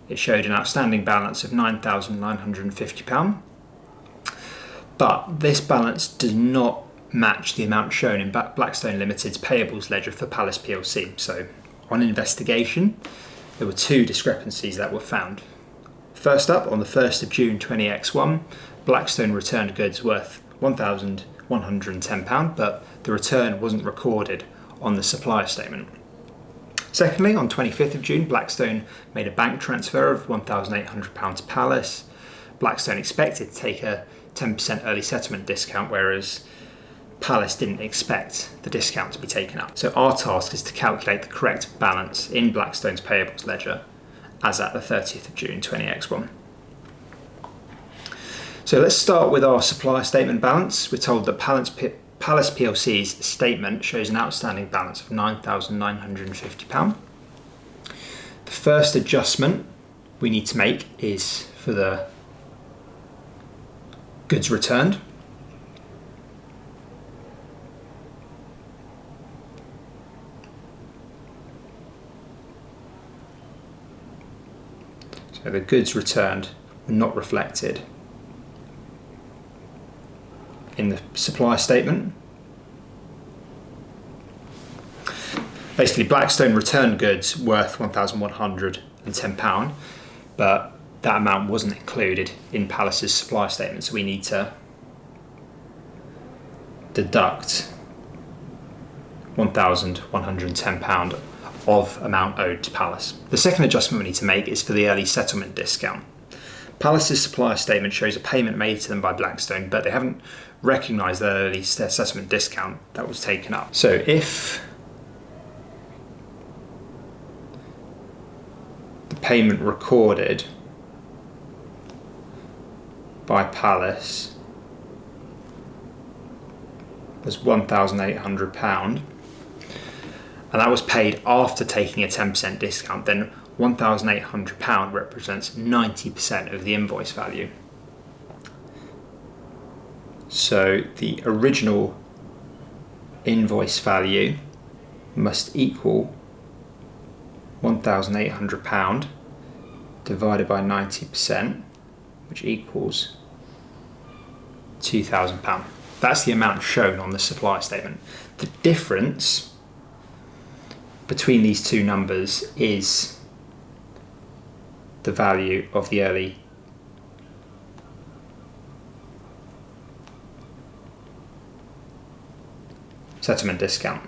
S1: It showed an outstanding balance of £9,950, but this balance does not match the amount shown in Blackstone Limited's payables ledger for Palace plc. So on investigation, there were two discrepancies that were found. First up, on the 1st of June 20x1, Blackstone returned goods worth £1,110, but the return wasn't recorded on the supplier statement. Secondly, on 25th of June, Blackstone made a bank transfer of £1,800 to Palace. Blackstone expected to take a 10% early settlement discount, whereas Palace didn't expect the discount to be taken up. So our task is to calculate the correct balance in Blackstone's payables ledger as at the 30th of June 20x1. So let's start with our supplier statement balance. We're told that Palace plc's statement shows an outstanding balance of £9,950. The first adjustment we need to make is for the goods returned. So the goods returned were not reflected in the supplier statement. Basically, Blackstone returned goods worth £1,110, but that amount wasn't included in Palace's supplier statement, so we need to deduct £1,110 of amount owed to Palace. The second adjustment we need to make is for the early settlement discount. Palace's supplier statement shows a payment made to them by Blackstone, but they haven't recognised the early settlement discount that was taken up. So if the payment recorded by Palace was £1,800, and that was paid after taking a 10% discount, then £1,800 represents 90% of the invoice value. So the original invoice value must equal £1,800 divided by 90%, which equals £2,000. That's the amount shown on the supplier statement. The difference between these two numbers is the value of the early settlement discount.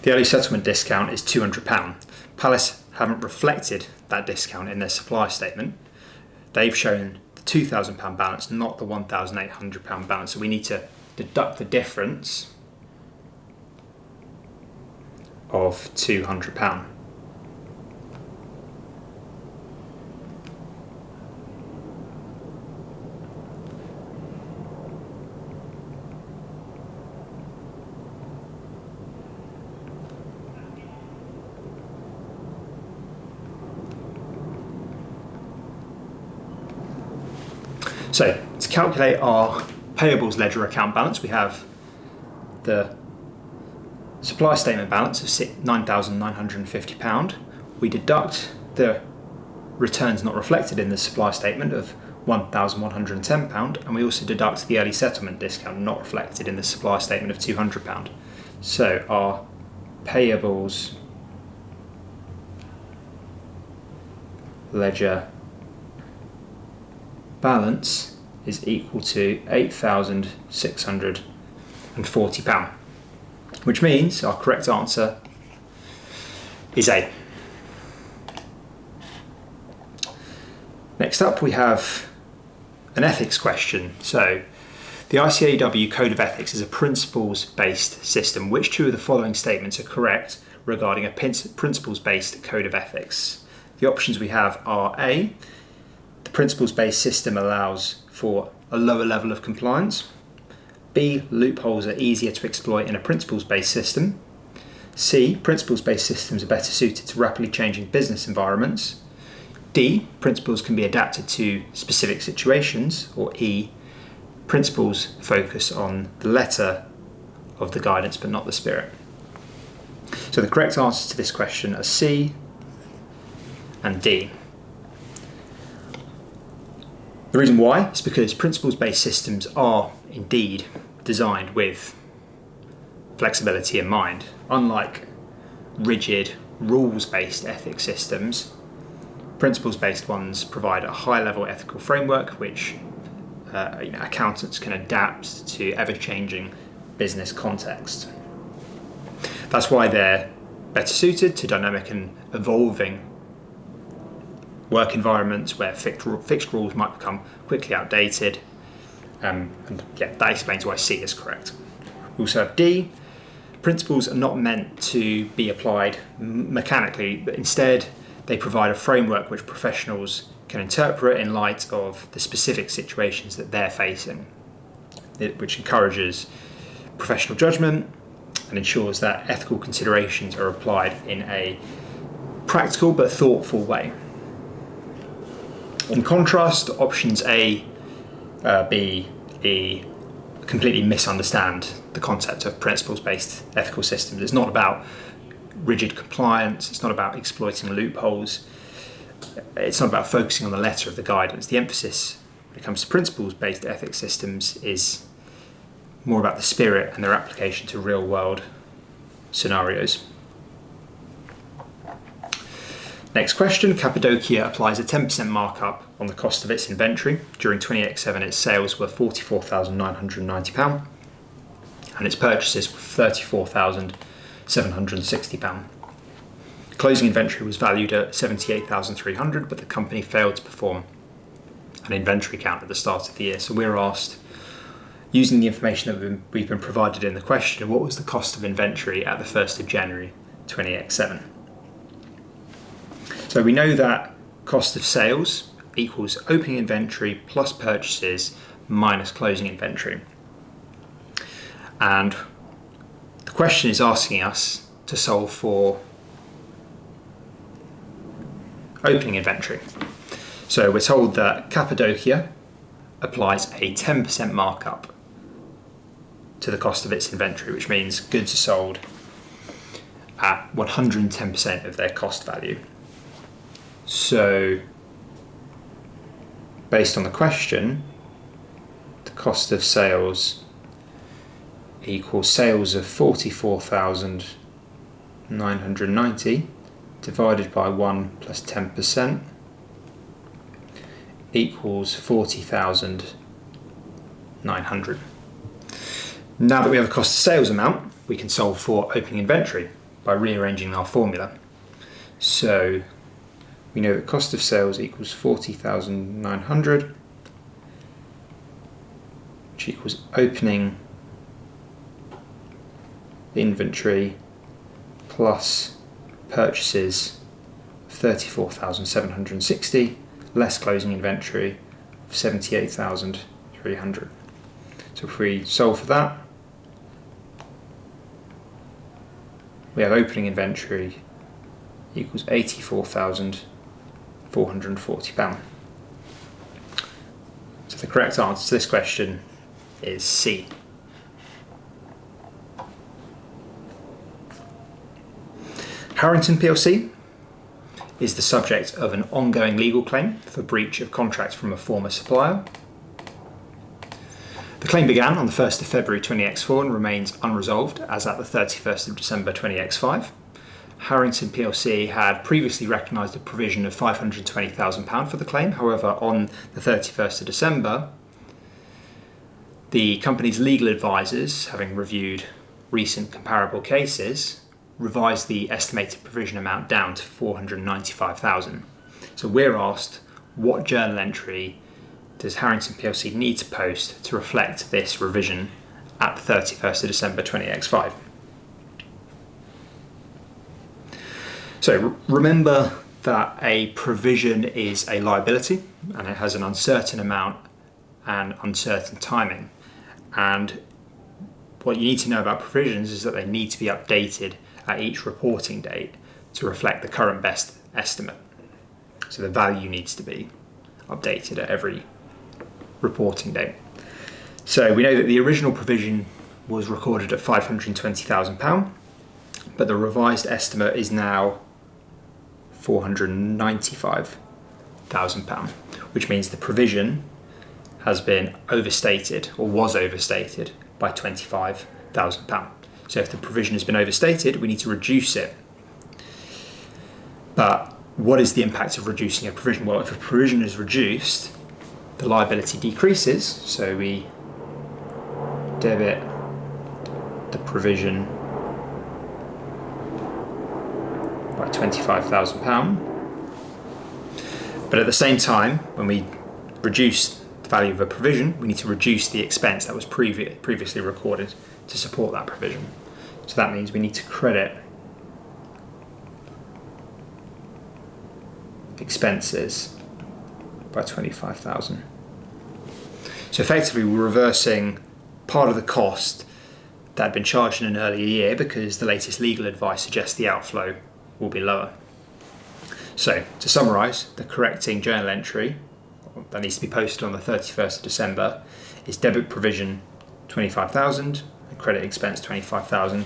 S1: The early settlement discount is £200. Palace haven't reflected that discount in their supplier statement. They've shown the £2,000 balance, not the £1,800 balance. So we need to deduct the difference of £200. So to calculate our payables ledger account balance, we have the supply statement balance of £9,950. We deduct the returns not reflected in the supply statement of £1,110, and we also deduct the early settlement discount not reflected in the supply statement of £200. So our payables ledger balance is equal to £8,640, which means our correct answer is A. Next up we have an ethics question. So the ICAEW Code of Ethics is a principles-based system. Which two of the following statements are correct regarding a principles-based code of ethics? The options we have are A, the principles-based system allows for a lower level of compliance. B, loopholes are easier to exploit in a principles-based system. C, principles-based systems are better suited to rapidly changing business environments. D, principles can be adapted to specific situations. Or E, principles focus on the letter of the guidance but not the spirit. So the correct answers to this question are C and D. The reason why is because principles-based systems are indeed designed with flexibility in mind. Unlike rigid, rules-based ethics systems, principles-based ones provide a high-level ethical framework which accountants can adapt to ever-changing business context. That's why they're better suited to dynamic and evolving work environments where fixed rules might become quickly outdated. That explains why C is correct. We also have D. Principles are not meant to be applied mechanically, but instead they provide a framework which professionals can interpret in light of the specific situations that they're facing, which encourages professional judgment and ensures that ethical considerations are applied in a practical but thoughtful way. In contrast, options A, B, E completely misunderstand the concept of principles-based ethical systems. It's not about rigid compliance, it's not about exploiting loopholes, it's not about focusing on the letter of the guidance. The emphasis when it comes to principles-based ethics systems is more about the spirit and their application to real-world scenarios. Next question, Cappadocia applies a 10% markup on the cost of its inventory. During 20X7, its sales were £44,990 and its purchases were £34,760. Closing inventory was valued at £78,300, but the company failed to perform an inventory count at the start of the year. So we're asked, using the information that we've been provided in the question, what was the cost of inventory at the 1st of January 20X7? So we know that cost of sales equals opening inventory plus purchases minus closing inventory. And the question is asking us to solve for opening inventory. So we're told that Cappadocia applies a 10% markup to the cost of its inventory, which means goods are sold at 110% of their cost value. So, based on the question, the cost of sales equals sales of 44,990 divided by 1 plus 10% equals 40,900. Now that we have a cost of sales amount, we can solve for opening inventory by rearranging our formula. So, we know that cost of sales equals 40,900, which equals opening inventory plus purchases of 34,760 less closing inventory of 78,300. So if we solve for that, we have opening inventory equals £84,440. So the correct answer to this question is C. Harrington plc is the subject of an ongoing legal claim for breach of contract from a former supplier. The claim began on the 1st of February 20X4 and remains unresolved as at the 31st of December 20X5. Harrington plc had previously recognised a provision of £520,000 for the claim. However, on the 31st of December, the company's legal advisors, having reviewed recent comparable cases, revised the estimated provision amount down to £495,000. So we're asked, what journal entry does Harrington plc need to post to reflect this revision at the 31st of December 20X5? So remember that a provision is a liability and it has an uncertain amount and uncertain timing. And what you need to know about provisions is that they need to be updated at each reporting date to reflect the current best estimate. So the value needs to be updated at every reporting date. So we know that the original provision was recorded at £520,000, but the revised estimate is now £495,000, which means the provision has been overstated, or was overstated, by £25,000. So if the provision has been overstated, we need to reduce it. But what is the impact of reducing a provision? Well, if a provision is reduced, the liability decreases, so we debit the provision by £25,000. But at the same time, when we reduce the value of a provision, we need to reduce the expense that was previously recorded to support that provision. So that means we need to credit expenses by £25,000. So effectively we're reversing part of the cost that had been charged in an earlier year because the latest legal advice suggests the outflow will be lower. So to summarise, the correcting journal entry that needs to be posted on the 31st of December is debit provision 25,000 and credit expense 25,000,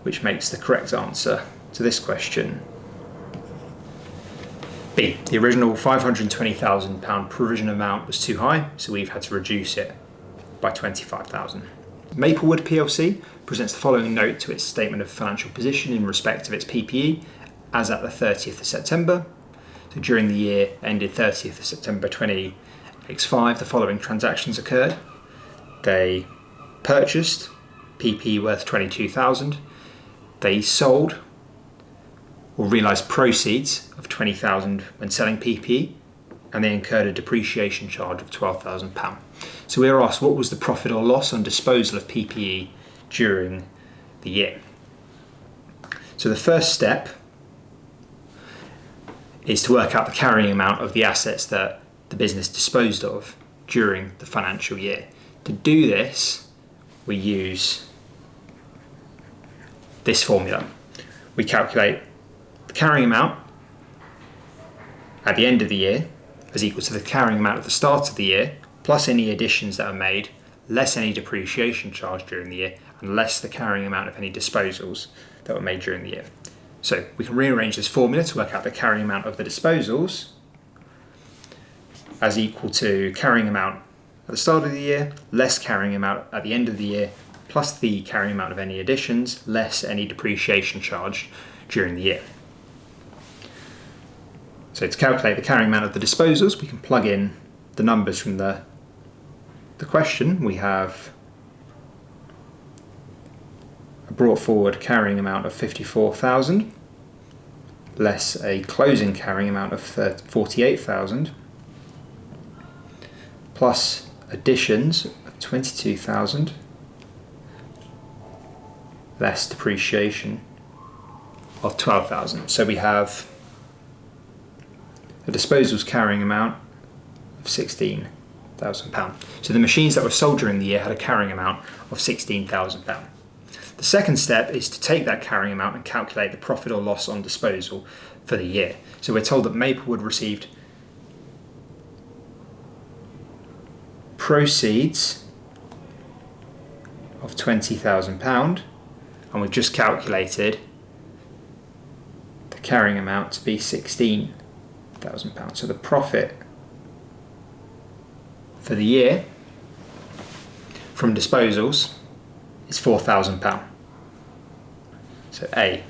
S1: which makes the correct answer to this question B. The original £520,000 provision amount was too high, so we've had to reduce it by £25,000. Maplewood plc presents the following note to its statement of financial position in respect of its PPE as at the 30th of September. So during the year ended 30th of September 20x5, the following transactions occurred. They purchased PPE worth £22,000. They sold or realised proceeds of £20,000 when selling PPE, and they incurred a depreciation charge of £12,000. So we are asked, what was the profit or loss on disposal of PPE during the year? So the first step is to work out the carrying amount of the assets that the business disposed of during the financial year. To do this, we use this formula. We calculate the carrying amount at the end of the year as equal to the carrying amount at the start of the year, plus any additions that are made, less any depreciation charge during the year, and less the carrying amount of any disposals that were made during the year. So we can rearrange this formula to work out the carrying amount of the disposals as equal to carrying amount at the start of the year, less carrying amount at the end of the year, plus the carrying amount of any additions, less any depreciation charge during the year. So to calculate the carrying amount of the disposals, we can plug in the numbers from the question. We have a brought forward carrying amount of 54,000, less a closing carrying amount of 48,000, plus additions of 22,000, less depreciation of 12,000. So we have a disposals carrying amount of £16,000. So the machines that were sold during the year had a carrying amount of £16,000. The second step is to take that carrying amount and calculate the profit or loss on disposal for the year. So we're told that Maplewood received proceeds of £20,000, and we've just calculated the carrying amount to be £16,000. So the profit for the year from disposals is £4,000. So A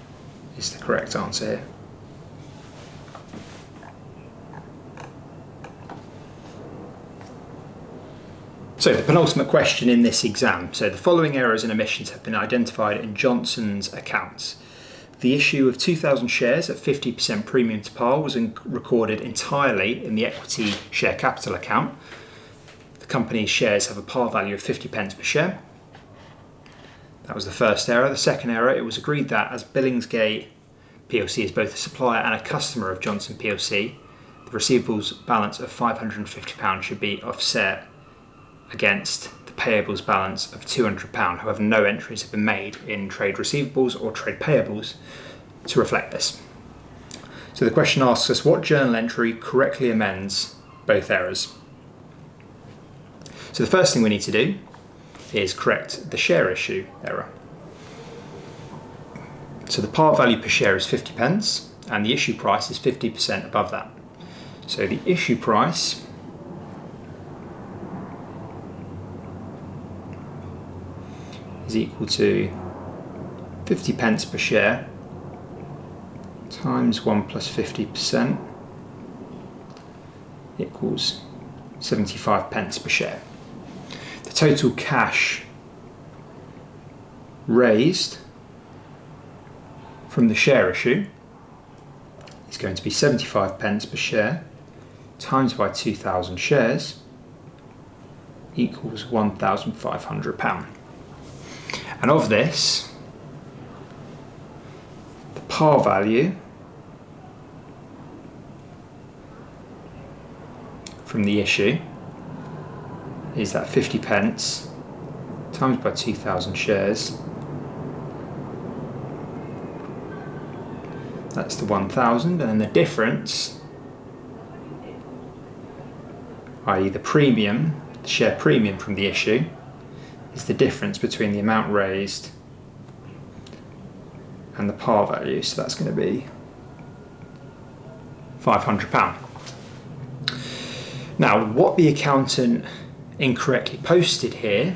S1: is the correct answer here. So the penultimate question in this exam. So the following errors and omissions have been identified in Johnson's accounts. The issue of 2,000 shares at 50% premium to par was recorded entirely in the equity share capital account. The company's shares have a par value of 50 pence per share. That was the first error. The second error, it was agreed that as Billingsgate PLC is both a supplier and a customer of Johnson PLC, the receivables balance of £550 should be offset against the payables balance of £200. However, no entries have been made in trade receivables or trade payables to reflect this. So the question asks us, what journal entry correctly amends both errors? So the first thing we need to do is correct the share issue error. So the par value per share is 50p and the issue price is 50% above that. So the issue price is equal to 50p per share times 1 plus 50% equals 75p per share. The total cash raised from the share issue is going to be 75p per share times by 2,000 shares equals £1,500. And of this, the par value from the issue is that 50p times by 2,000 shares. That's the 1,000, and then the difference, i.e. the premium, the share premium from the issue, is the difference between the amount raised and the par value. So that's going to be £500. Now, what the accountant incorrectly posted here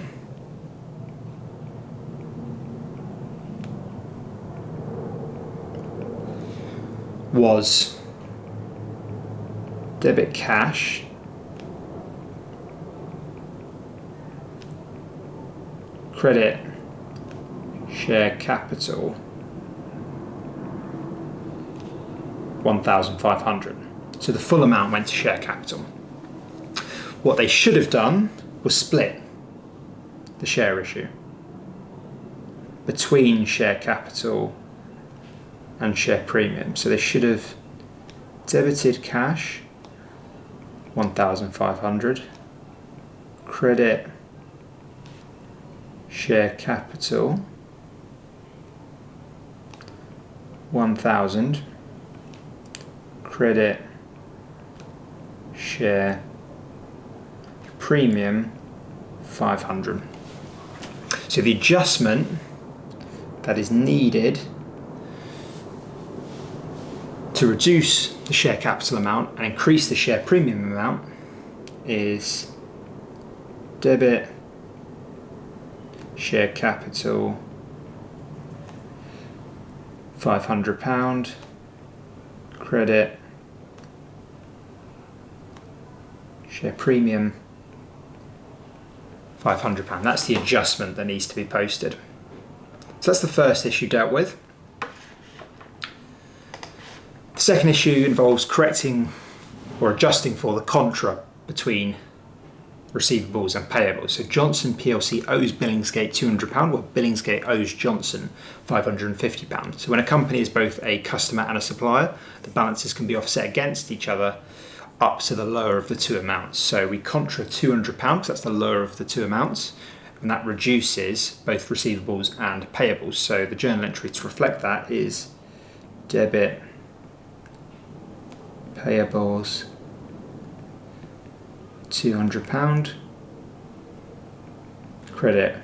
S1: was debit cash credit share capital 1,500. So the full amount went to share capital. What they should have done was split the share issue between share capital and share premium. So they should have debited cash 1,500, credit share capital 1,000, credit share premium 500. So the adjustment that is needed to reduce the share capital amount and increase the share premium amount is debit share capital £500, credit share premium £500. That's the adjustment that needs to be posted. So that's the first issue dealt with. The second issue involves correcting or adjusting for the contra between receivables and payables. So Johnson PLC owes Billingsgate £200, while Billingsgate owes Johnson £550. So when a company is both a customer and a supplier, the balances can be offset against each other up to the lower of the two amounts. So we contra £200 because that's the lower of the two amounts, and that reduces both receivables and payables. So the journal entry to reflect that is debit payables £200, credit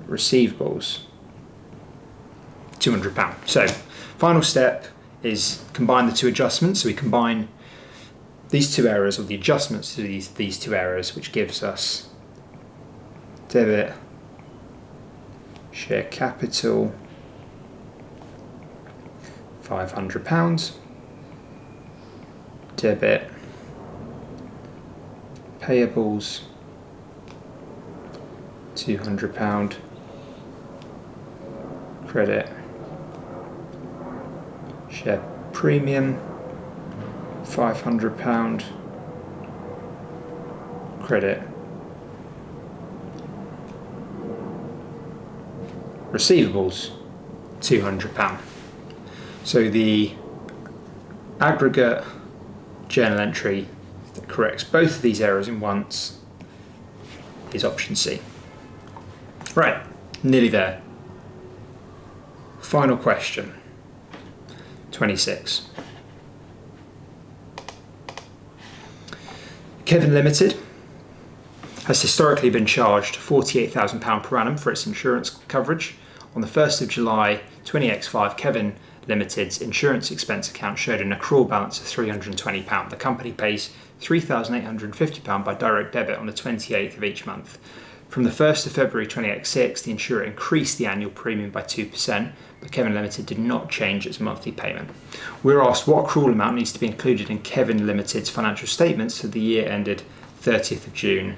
S1: receivables £200. So final step is combine the two adjustments. So we combine these two errors, or the adjustments to these two errors, which gives us debit share capital £500, debit payables £200, credit share premium £500, credit receivables £200. So the aggregate journal entry that corrects both of these errors in once is option C. Right, nearly there. Final question, 26. Kevin Limited has historically been charged £48,000 per annum for its insurance coverage. On the 1st of July 20x5, Kevin Limited's insurance expense account showed an accrual balance of £320. The company pays £3,850 by direct debit on the 28th of each month. From the 1st of February 20x6, the insurer increased the annual premium by 2%, but Kevin Limited did not change its monthly payment. We're asked what accrual amount needs to be included in Kevin Limited's financial statements for the year ended 30th of June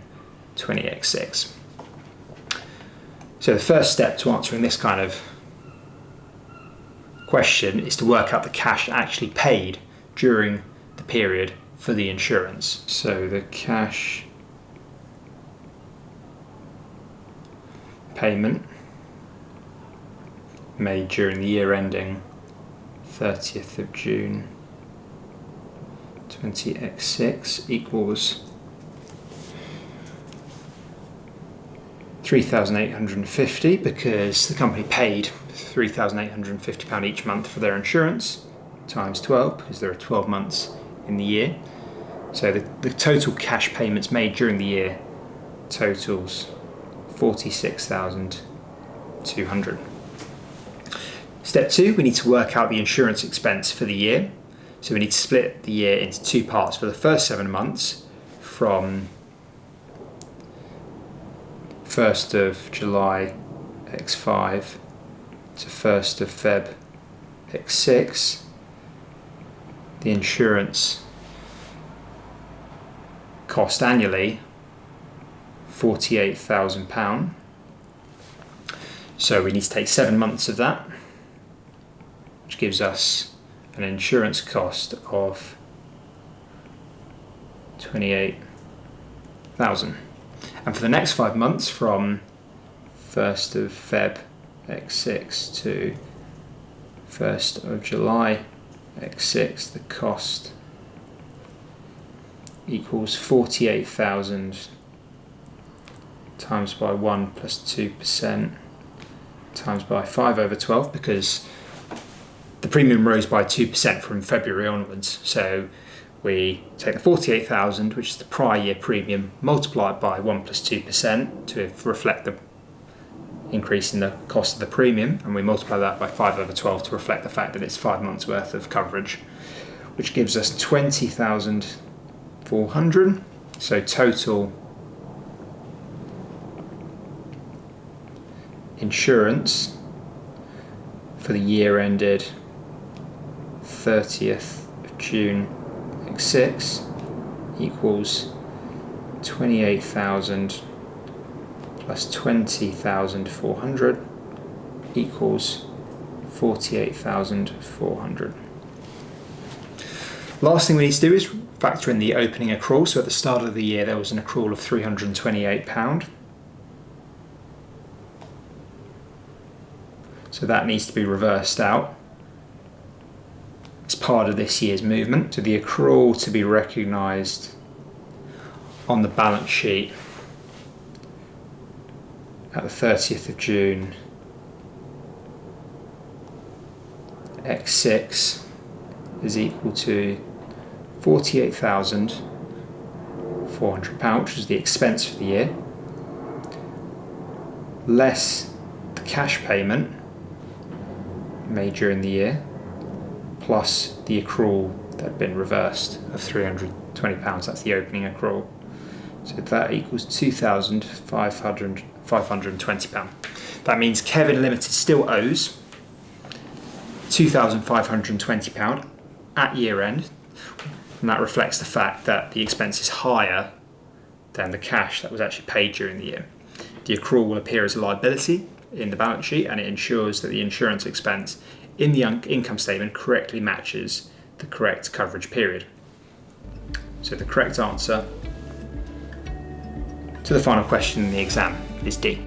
S1: 20x6. So the first step to answering this kind of question is to work out the cash actually paid during the period for the insurance. So the cash payment made during the year ending 30th of June 20x6 equals £3,850 because the company paid £3,850 each month for their insurance, times 12 because there are 12 months in the year. So the total cash payments made during the year totals £46,200. Step 2, we need to work out the insurance expense for the year. So we need to split the year into two parts. For the first 7 months, from 1st of July x5 to 1st of Feb x6, the insurance cost annually £48,000. So we need to take 7 months of that, which gives us an insurance cost of £28,000. And for the next 5 months, from 1st of Feb x6 to 1st of July x6, the cost equals 48,000 times by 1 plus 2% times by 5 over 12, because the premium rose by 2% from February onwards. So we take the 48,000, which is the prior year premium, multiply it by 1 plus 2% to reflect the increase in the cost of the premium, and we multiply that by 5 over 12 to reflect the fact that it's 5 months worth of coverage, which gives us 20,400. So total insurance for the year ended 30th of June x6 equals 28,000 plus 20,400 equals 48,400. Last thing we need to do is factor in the opening accrual. So at the start of the year there was an accrual of £328. So that needs to be reversed out as part of this year's movement. So the accrual to be recognised on the balance sheet at the 30th of June x6 is equal to £48,400, which is the expense for the year, less the cash payment made during the year, plus the accrual that had been reversed of £320. That's the opening accrual. So that equals £2,520. That means Kevin Limited still owes £2,520 at year end, and that reflects the fact that the expense is higher than the cash that was actually paid during the year. The accrual will appear as a liability in the balance sheet, and it ensures that the insurance expense in the income statement correctly matches the correct coverage period. So the correct answer to the final question in the exam is D.